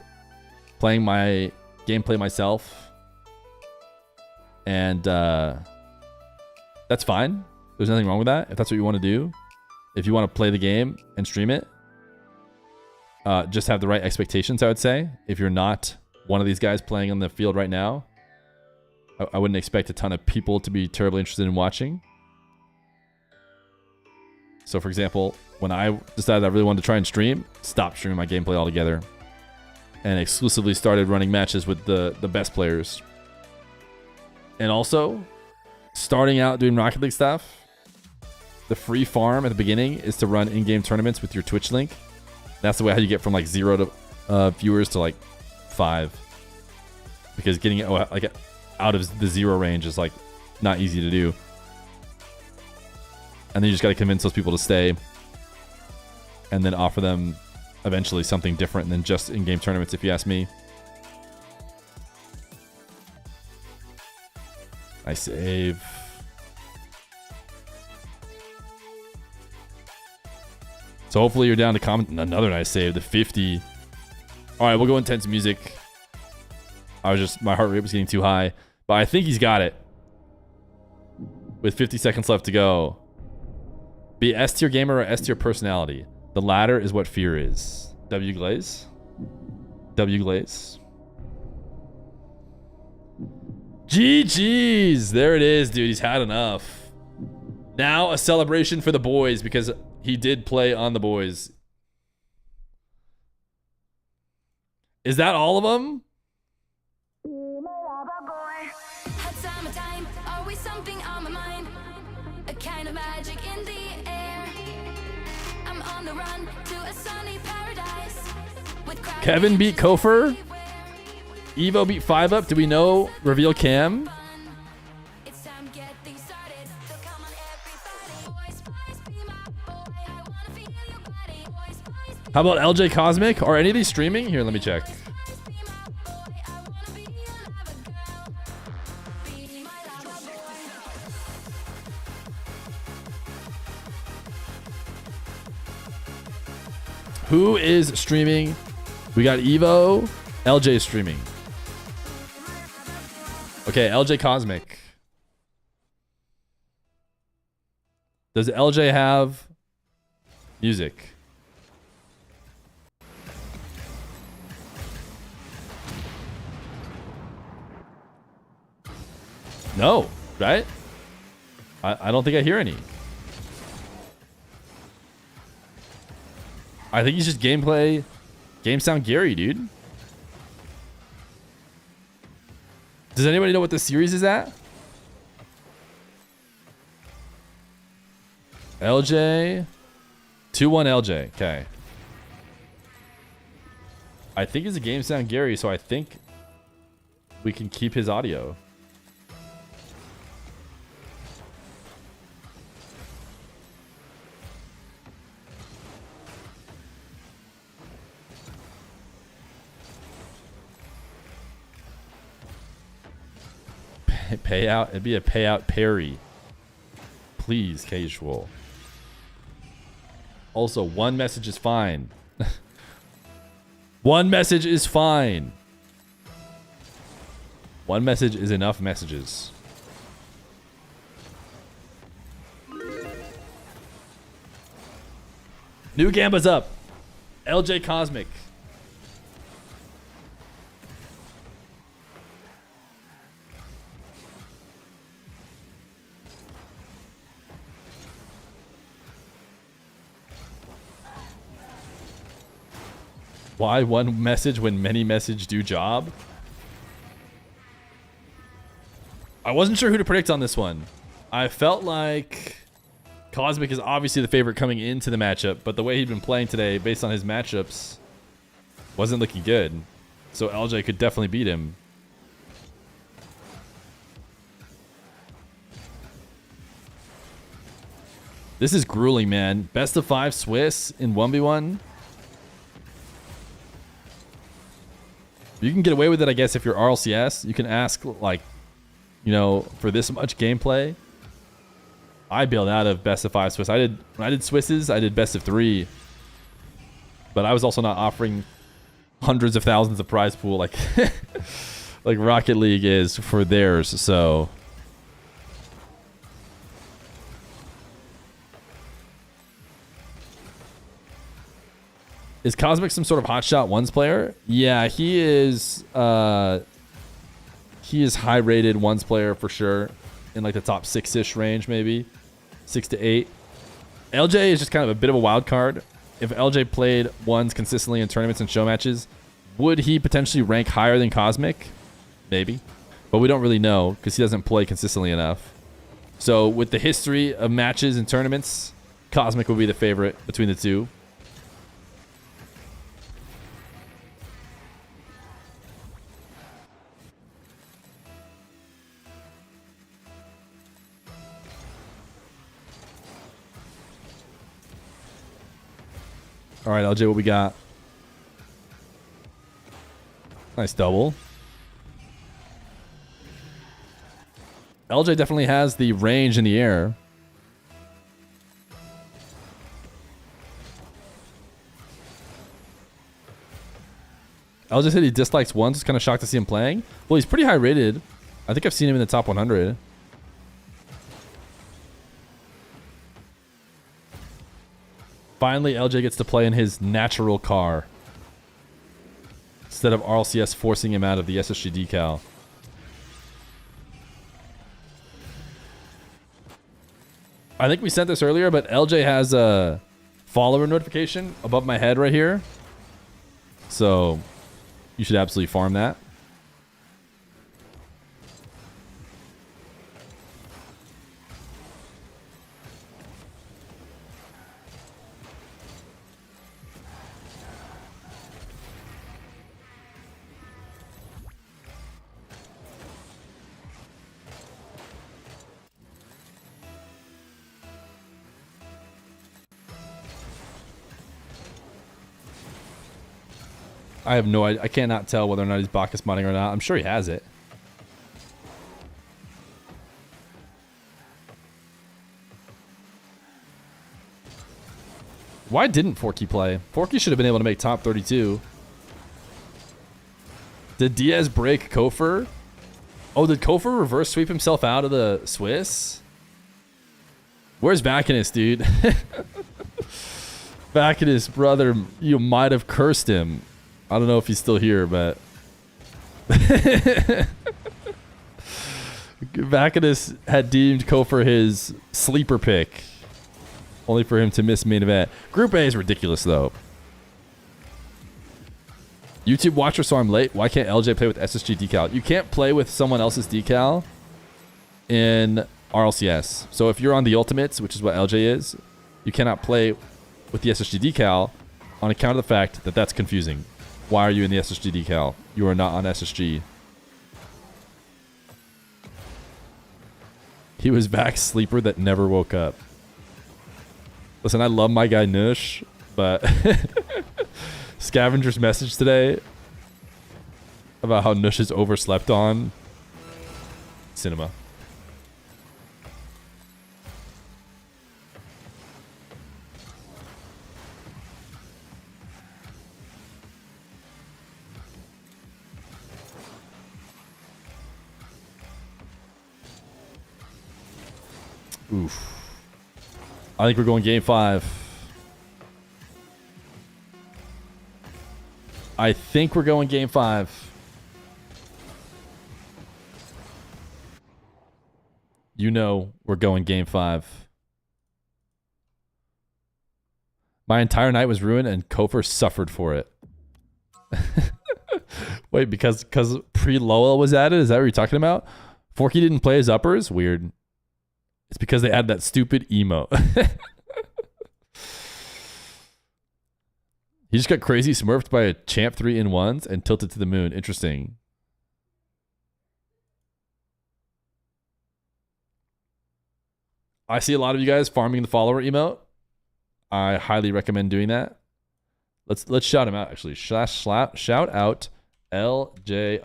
playing my gameplay myself, and that's fine. There's nothing wrong with that. If that's what you want to do, if you want to play the game and stream it, just have the right expectations, I would say. If you're not one of these guys playing on the field right now, I wouldn't expect a ton of people to be terribly interested in watching. So, for example, when I decided I really wanted to try and stream, stopped streaming my gameplay altogether and exclusively started running matches with the best players. And also, starting out doing Rocket League stuff, the free farm at the beginning is to run in-game tournaments with your Twitch link. That's the way how you get from like 0 to viewers to like 5. Because getting it like out of the 0 range is like not easy to do. And then you just got to convince those people to stay and then offer them eventually something different than just in-game tournaments, if you ask me. Nice save. So hopefully you're down to comment. Another nice save, the 50. All right, we'll go intense music. My heart rate was getting too high, but I think he's got it. With 50 seconds left to go. Be S tier gamer or S tier personality. The latter is what Feer is. W Glaze. W Glaze. GG's. There it is, dude. He's had enough. Now a celebration for the boys because he did play on the boys. Is that all of them? Hot summertime, always something on my mind. A kind of magic in the air. I'm on the run to a sunny paradise. Kevin beat Kofer. Evoh beat 5-up. Do we know reveal cam? It's time to get things started. So come on everybody. Boys, boys, be my boy. I wanna feel your body. Boys, boys, be How about LJ Cosmic? Are any of these streaming? Here, let me check. my boy. I wanna be your lover girl. Be my lover boy. Who is streaming? We got Evoh. LJ streaming. Okay, LJ Cosmic. Does LJ have music? No, right? I don't think I hear any. I think he's just gameplay, game sound Gary, dude. Does anybody know what this series is at? LJ. 2-1 LJ. Okay. I think it's a game sound Gary, so I think we can keep his audio. Payout? It'd be a payout parry. Please, casual. Also, one message is fine. One message is fine. One message is enough messages. New Gamba's up. LJ Cosmic. Why one message when many message do job? I wasn't sure who to predict on this one. I felt like Cosmic is obviously the favorite coming into the matchup, but the way he'd been playing today, based on his matchups, wasn't looking good. So LJ could definitely beat him. This is grueling, man. Best of 5 Swiss in 1v1. You can get away with it, I guess, if you're RLCS. You can ask, like, you know, for this much gameplay. I bailed out of best of 5 Swiss. When I did Swisses, I did best of 3. But I was also not offering hundreds of thousands of prize pool like like Rocket League is for theirs, so is Cosmic some sort of hotshot ones player? Yeah, he is high rated ones player for sure, in like the top 6-ish range, maybe 6 to 8. LJ is just kind of a bit of a wild card. If LJ played ones consistently in tournaments and show matches, would he potentially rank higher than Cosmic? Maybe, but we don't really know because he doesn't play consistently enough. So with the history of matches and tournaments, Cosmic would be the favorite between the two. All right, LJ, what we got? Nice double. LJ definitely has the range in the air. LJ said he dislikes ones. Just kind of shocked to see him playing. Well, he's pretty high rated. I think I've seen him in the top 100. Finally, LJ gets to play in his natural car instead of RLCS forcing him out of the SSG decal. I think we sent this earlier, but LJ has a follower notification above my head right here. So you should absolutely farm that. I have no idea. I cannot tell whether or not he's Bacchus modding or not. I'm sure he has it. Why didn't Forky play? Forky should have been able to make top 32. Did Diaz break Kofor? Oh, did Kofor reverse sweep himself out of the Swiss? Where's Vacanus, dude? Vacanus, brother, you might have cursed him. I don't know if he's still here, but Vacanus had deemed Kofor his sleeper pick, only for him to miss main event. Group A is ridiculous, though. YouTube watcher, so I'm late. Why can't LJ play with SSG decal? You can't play with someone else's decal in RLCS. So if you're on the Ultimates, which is what LJ is, you cannot play with the SSG decal on account of the fact that that's confusing. Why are you in the SSG decal? You are not on SSG. He was back sleeper that never woke up. Listen, I love my guy Nush, but Scavenger's message today about how Nush is overslept on cinema. Oof. I think we're going game 5. I think we're going game 5. You know we're going game 5. My entire night was ruined and Kofor suffered for it. Wait, because pre-Lowell was added? Is that what you're talking about? Forky didn't play his uppers? Weird. It's because they added that stupid emo. He just got crazy smurfed by a champ 3-in-1s and tilted to the moon. Interesting. I see a lot of you guys farming the follower emote. I highly recommend doing that. Let's shout him out actually. Shout out LJ_RLL.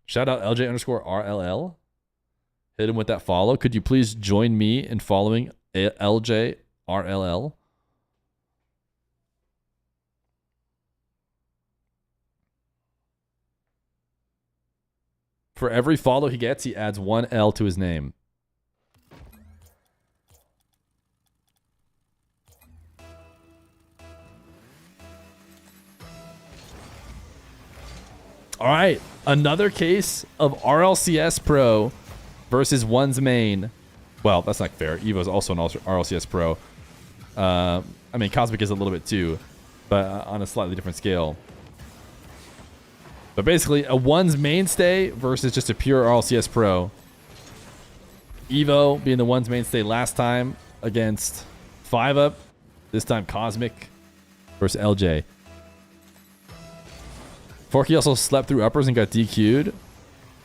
Shout out LJ_RLL. Hit him with that follow. Could you please join me in following LJRLL? For every follow he gets, he adds 1 L to his name. All right, another case of RLCS Pro versus one's main. Well, that's not fair. Evoh is also an RLCS Pro. I mean, Cosmic is a little bit too, but on a slightly different scale. But basically, a one's mainstay versus just a pure RLCS Pro. Evoh being the one's mainstay last time against 5UP. This time Cosmic versus LJ. Forky also slept through uppers and got DQ'd.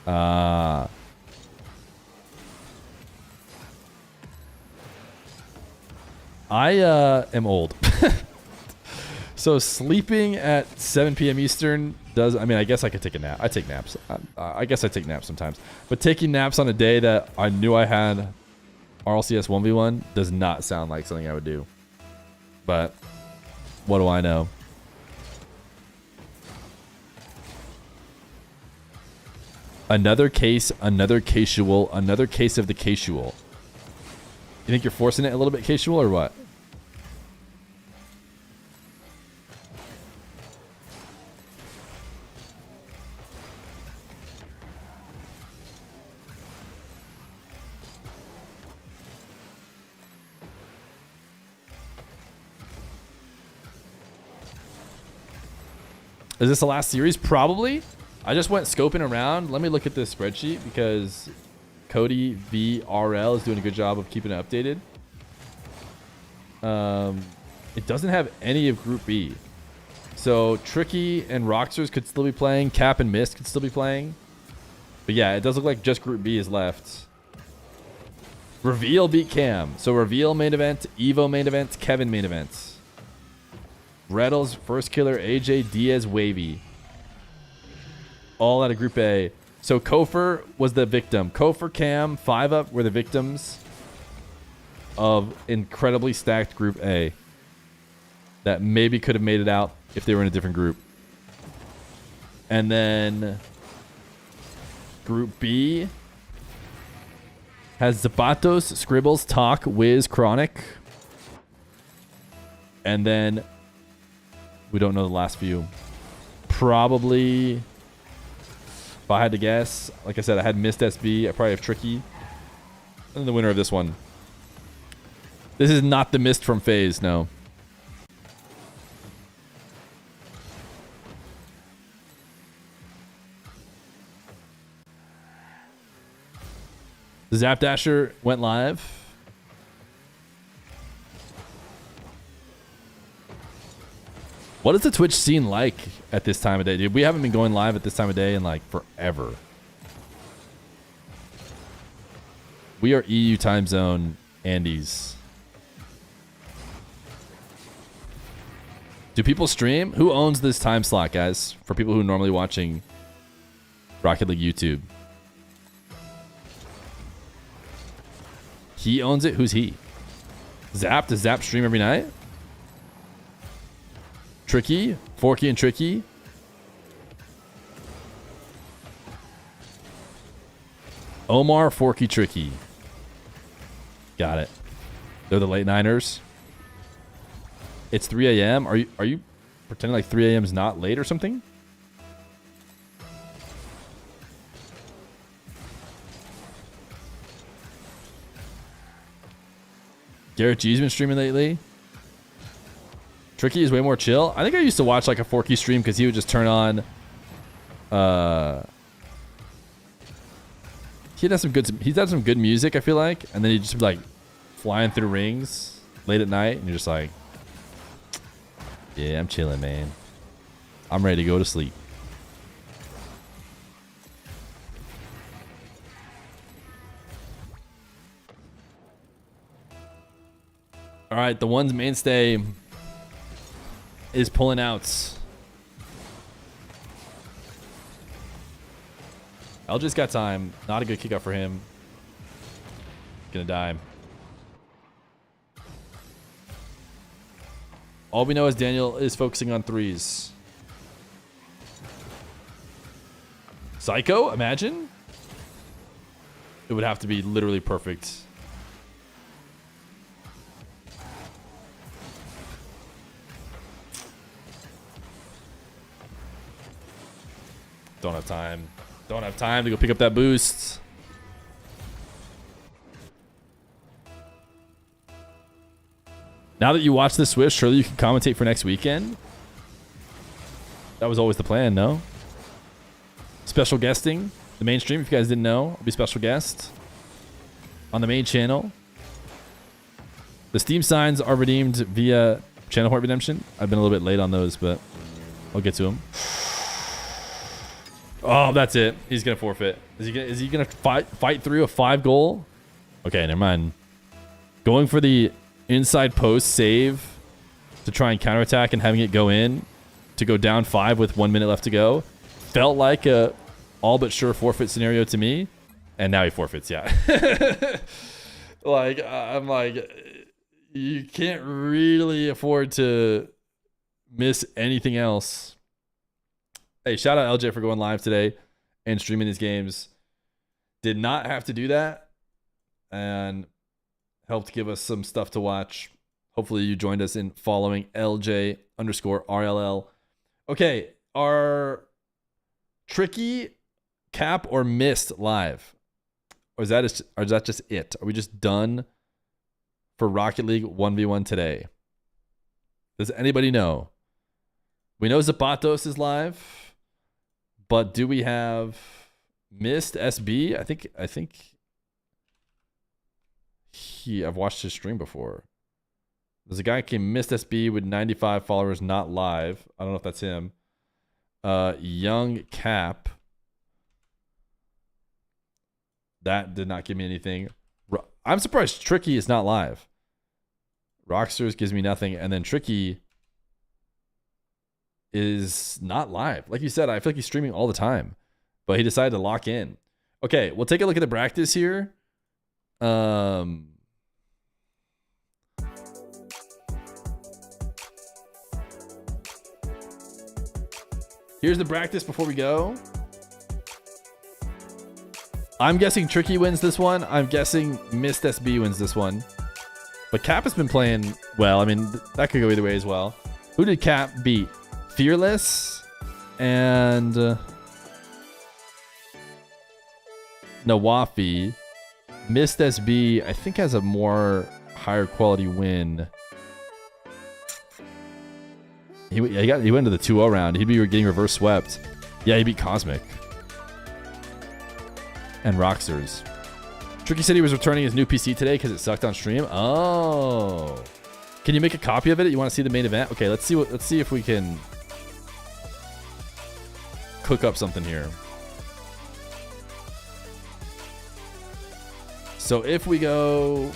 I am old. So sleeping at 7 p.m. Eastern does... I mean, I guess I could take a nap. I take naps. I guess I take naps sometimes. But taking naps on a day that I knew I had RLCS 1v1 does not sound like something I would do. But what do I know? Another case, another casual, another case of the casual. You think you're forcing it a little bit casual or what? Is this the last series? Probably. I just went scoping around. Let me look at this spreadsheet because Cody VRL is doing a good job of keeping it updated. It doesn't have any of Group B. So Tricky and Rocksters could still be playing. Cap and Mist could still be playing. But yeah, it does look like just Group B is left. Reveal beat Cam. So Reveal main event, Evoh main event, Kevin main event. Retals, Firstkiller, AJ, Diaz, Wahvey. All out of Group A. So Kofor was the victim. Kofor, Cam, 5UP were the victims of incredibly stacked Group A that maybe could have made it out if they were in a different group. And then Group B has Zapatos, SCRZBBLES, Talk, Wiz, Chronic. And then we don't know the last few. Probably, if I had to guess, like I said, I had Mist SB. I probably have Tricky. And the winner of this one. This is not the Mist from FaZe, no. Zapdasher went live. What is the Twitch scene like at this time of day, dude? We haven't been going live at this time of day in like forever. We are EU time zone Andes. Do people stream? Who owns this time slot, guys? For people who are normally watching Rocket League YouTube. He owns it? Who's he? Zap? Does Zap stream every night? Tricky? Forky and Tricky? Omar, Forky, Tricky. Got it. They're the late Niners. It's 3 a.m. Are you pretending like 3 a.m. is not late or something? Garrett G's been streaming lately. Tricky is way more chill. I think I used to watch like a Forky stream because he would just turn on. He'd have some good music, I feel like, and then he'd just be like flying through rings late at night, and you're just like, yeah, I'm chilling, man. I'm ready to go to sleep. All right, the one's mainstay is pulling outs. LJ's got time. Not a good kickoff for him. Gonna die. All we know is Daniel is focusing on threes. Psycho, imagine. It would have to be literally perfect. Don't have time. Don't have time to go pick up that boost. Now that you watch this Swift, surely you can commentate for next weekend. That was always the plan, no? Special guesting. The main stream, if you guys didn't know, I'll be special guest on the main channel. The Steam signs are redeemed via channel point redemption. I've been a little bit late on those, but I'll get to them. Oh, that's it. He's gonna forfeit. Is he gonna fight through a 5-goal? Okay, never mind. Going for the inside post save to try and counterattack and having it go in to go down 5 with 1 minute left to go felt like a all but sure forfeit scenario to me, and now he forfeits. Yeah. Like I'm like, you can't really afford to miss anything else. Hey, shout out LJ for going live today and streaming these games. Did not have to do that and helped give us some stuff to watch. Hopefully you joined us in following LJ_RLL. Okay, are Tricky, Cap, or Mist live? Or is that just it? Are we just done for Rocket League 1v1 today? Does anybody know? We know Zapatos is live. But do we have Mist SB? I think I've watched his stream before. There's a guy named Mist SB with 95 followers, not live. I don't know if that's him. Young Cap. That did not give me anything. I'm surprised Tricky is not live. Rockstars gives me nothing, and then Tricky is not live. Like you said, I feel like he's streaming all the time, but he decided to lock in. Okay, we'll take a look at the practice here. Here's the practice before we go. I'm guessing Tricky wins this one. I'm guessing Mist SB wins this one. But Cap has been playing well. I mean, that could go either way as well. Who did Cap beat? Fearless and Wahvey. Mist SB, I think, has a more higher quality win. He went to the 2-0 round. He'd be getting reverse swept. Yeah, he beat Cosmic and Rockstars. Tricky said he was returning his new PC today because it sucked on stream. Oh, can you make a copy of it? You want to see the main event? Okay, let's see if we can cook up something here. So if we go,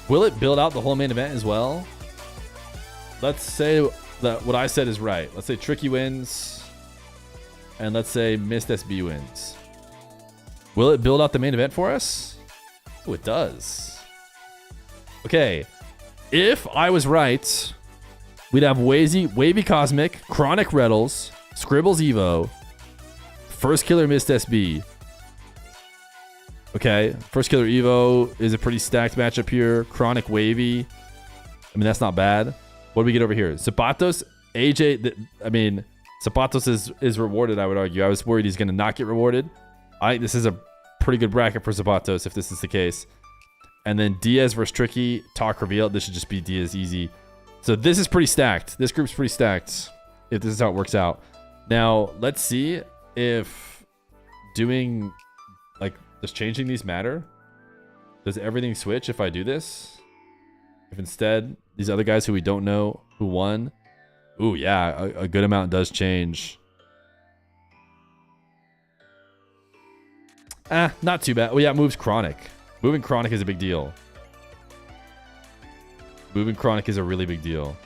will it build out the whole main event as well? Let's say that what I said is right. Let's say Tricky wins. and let's say Mist SB wins. Will it build out the main event for us? Oh, it does. Okay. If I was right, we'd have Wavy Cosmic, Chronic Retals, Scribbles Evoh, Firstkiller Mist SB. Okay, Firstkiller Evoh is a pretty stacked matchup here. Chronic Wavy. I mean, that's not bad. What do we get over here? Zapatos, AJ. I mean, Zapatos is rewarded, I would argue. I was worried he's going to not get rewarded. This is a pretty good bracket for Zapatos if this is the case. And then Diaz versus Tricky, Talk Reveal. This should just be Diaz easy. So this is pretty stacked. This group's pretty stacked if this is how it works out. Now, let's see if doing, like, does changing these matter? Does everything switch if I do this? If instead, these other guys who we don't know who won. Ooh, yeah, a good amount does change. Not too bad. Well, yeah, moves Chronic. Moving Chronic is a big deal. Moving Chronic is a really big deal.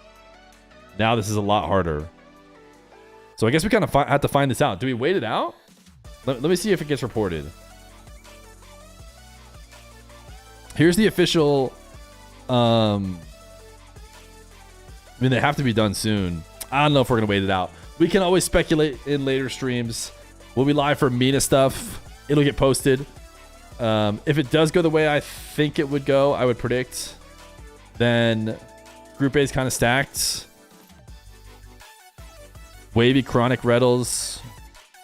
Now this is a lot harder. So I guess we kind of have to find this out. Do we wait it out? Let me see if it gets reported. Here's the official... I mean, they have to be done soon. I don't know if we're going to wait it out. We can always speculate in later streams. We'll be live for Mina stuff. It'll get posted. If it does go the way I think it would go, I would predict, then Group A is kind of stacked. Wavy, Chronic, Retals,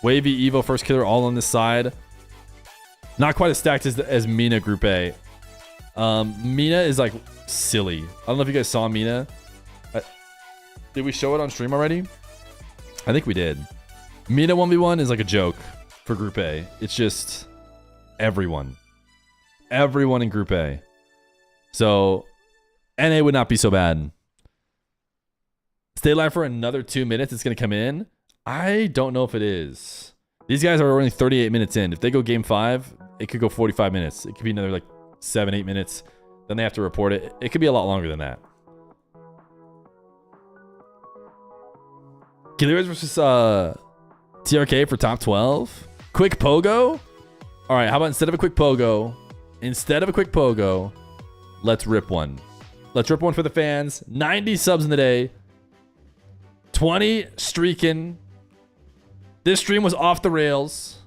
Wavy, Evoh, Firstkiller all on this side. Not quite as stacked as Mina Group A. Mina is like silly. I don't know if you guys saw Mina. Did we show it on stream already? I think we did. Mina 1v1 is like a joke for Group A. It's just everyone. Everyone in Group A. So NA would not be so bad. Stay live for another 2 minutes. It's going to come in. I don't know if it is. These guys are only 38 minutes in. If they go game 5, it could go 45 minutes. It could be another like 7-8 minutes. Then they have to report it. It could be a lot longer than that. Killers versus TRK for top 12. Quick pogo. All right, how about instead of a quick pogo, let's rip one. Let's rip one for the fans. 90 subs in the day. 20 streaking. This stream was off the rails.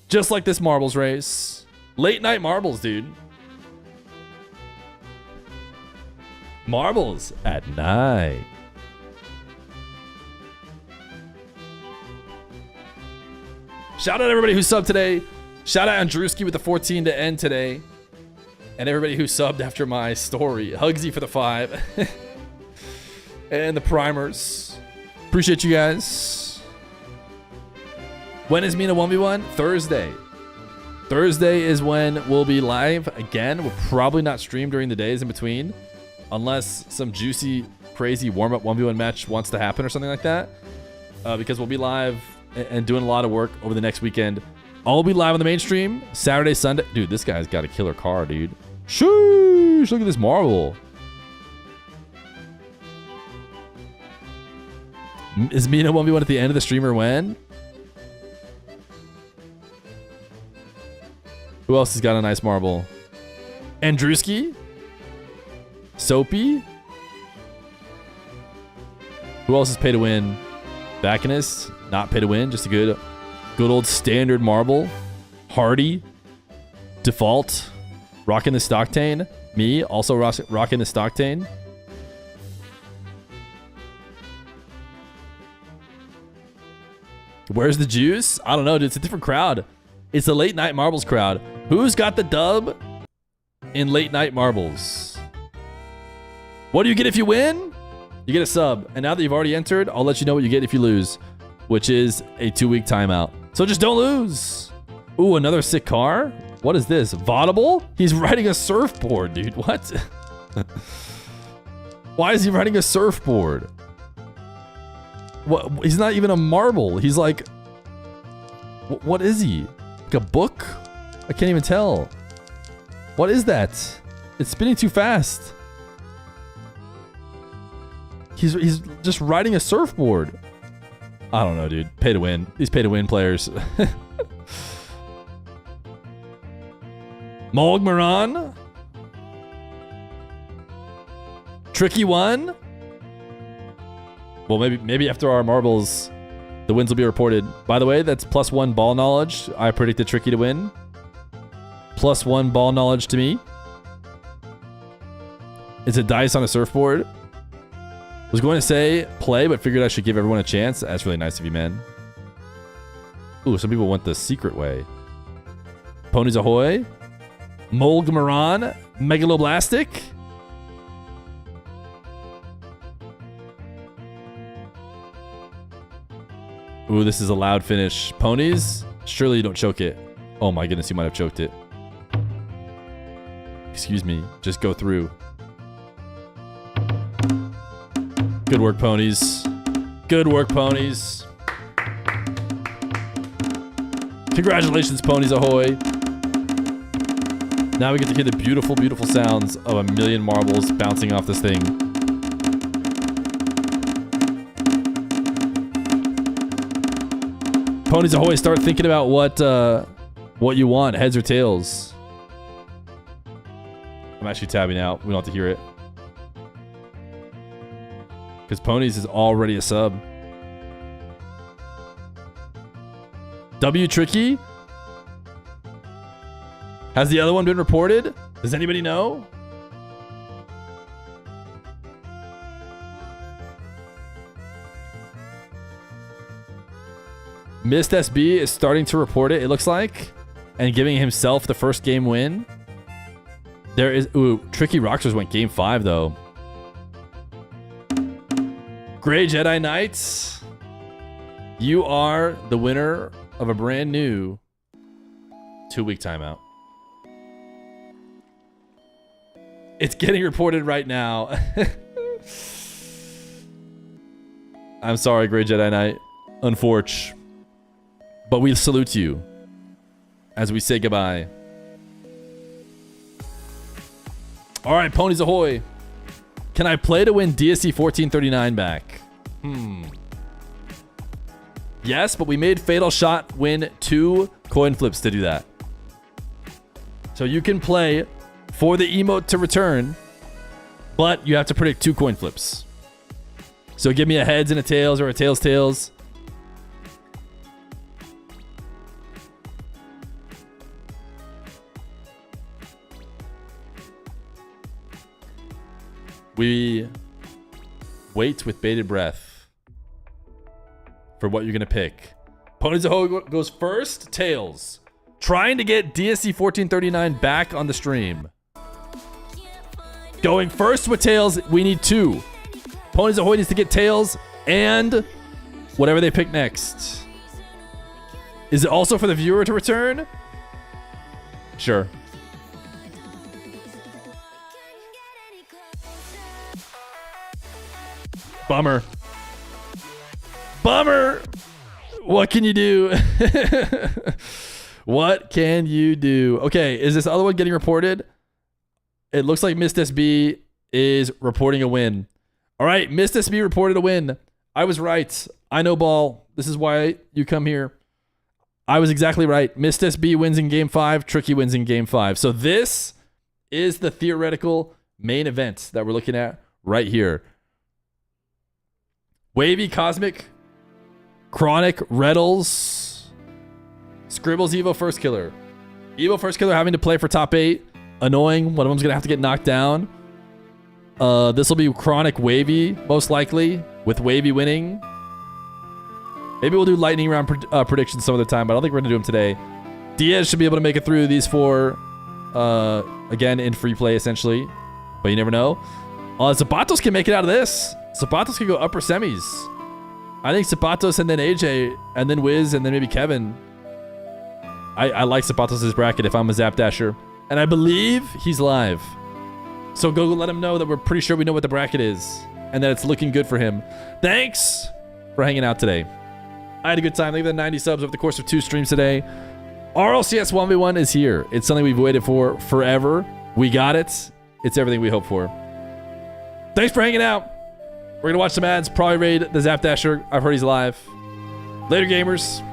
Just like this marbles race. Late night marbles, dude. Marbles at night. Shout out everybody who subbed today. Shout out Andrewski with the 14 to end today. And everybody who subbed after my story. Hugsy for the 5. And the primers. Appreciate you guys. When is Mina 1v1? Thursday. Thursday is when we'll be live again. We'll probably not stream during the days in between. Unless some juicy, crazy warm-up 1v1 match wants to happen or something like that. Because we'll be live and doing a lot of work over the next weekend. I'll be live on the main stream Saturday, Sunday. Dude, this guy's got a killer car, dude. Sheesh, look at this marble. Is Mina 1v1 at the end of the stream or when? Who else has got a nice marble? Andrewski? Soapy? Who else is pay to win? Bacchus? Not pay to win, just a good old standard marble. Hardy? Default? Rocking the Stocktane? Me? Also rocking the Stocktane? Where's the juice? I don't know, dude. It's a different crowd. It's the late night marbles crowd. Who's got the dub in late night marbles? What do you get if you win? You get a sub. And now that you've already entered, I'll let you know what you get if you lose, which is a 2-week timeout. So just don't lose. Ooh, another sick car. What is this? Vaudable? He's riding a surfboard, dude. What? Why is he riding a surfboard? What? He's not even a marble. He's like, what is he? Like a book? I can't even tell. What is that? It's spinning too fast. He's just riding a surfboard. I don't know, dude. Pay to win. These pay to win players. Mogmaron. Tricky one. Well, maybe after our marbles, the wins will be reported. By the way, that's +1 ball knowledge. I predicted Tricky to win. +1 ball knowledge to me. It's a dice on a surfboard. Was going to say play, but figured I should give everyone a chance. That's really nice of you, man. Ooh, some people went the secret way. Ponies ahoy. Molgmaron. Megaloblastic. Ooh, this is a loud finish. Ponies. Surely you don't choke it. Oh my goodness, you might have choked it. Excuse me. Just go through. Good work, ponies. Good work, ponies. Congratulations, ponies ahoy. Now we get to hear the beautiful, beautiful sounds of a million marbles bouncing off this thing. Ponies ahoy, start thinking about what you want, heads or tails. I'm actually tabbing out. We don't have to hear it. Because Ponies is already a sub. W Tricky? Has the other one been reported? Does anybody know? Mist SB is starting to report it looks like. And giving himself the first game win. There is... Ooh, Tricky Rockstars went game 5, though. Grey Jedi Knights, you are the winner of a brand new 2-week timeout. It's getting reported right now. I'm sorry, Grey Jedi Knight. Unfortunate. But we salute you as we say goodbye. All right, Ponies ahoy. Can I play to win DSC 1439 back? Yes, but we made Fatal Shot win 2 coin flips to do that. So you can play for the emote to return, but you have to predict 2 coin flips. So give me a heads and a tails or a tails tails. We wait with bated breath for what you're going to pick. Ponies ahoy goes first. Tails. Trying to get DSC 1439 back on the stream. Going first with tails, we need 2. Ponies ahoy needs to get tails and whatever they pick next. Is it also for the viewer to return? Sure. Bummer. Bummer. What can you do? What can you do? Okay, is this other one getting reported? It looks like Mist SB is reporting a win. All right, Mist SB reported a win. I was right. I know ball. This is why you come here. I was exactly right. Mist SB wins in game 5. Tricky wins in game 5. So this is the theoretical main event that we're looking at right here. Wahvey, Cosmic, Chronic, Retals, SCRZBBLES, Evoh, Firstkiller. Evoh, Firstkiller having to play for top 8. Annoying. One of them's going to have to get knocked down. This will be Chronic Wahvey, most likely, with Wahvey winning. Maybe we'll do lightning round predictions some other time, but I don't think we're going to do them today. Diaz should be able to make it through these 4, again, in free play, essentially. But you never know. Zapatos can make it out of this. Zapatos can go upper semis. I think Zapatos and then AJ and then Wiz and then maybe Kevin. I like Zapatos' bracket if I'm a Zap Dasher. And I believe he's live. So go let him know that we're pretty sure we know what the bracket is. And that it's looking good for him. Thanks for hanging out today. I had a good time. Leave the 90 subs over the course of 2 streams today. RLCS 1v1 is here. It's something we've waited for forever. We got it. It's everything we hoped for. Thanks for hanging out. We're going to watch some ads. Probably raid the Zap Dasher. I've heard he's live. Later, gamers.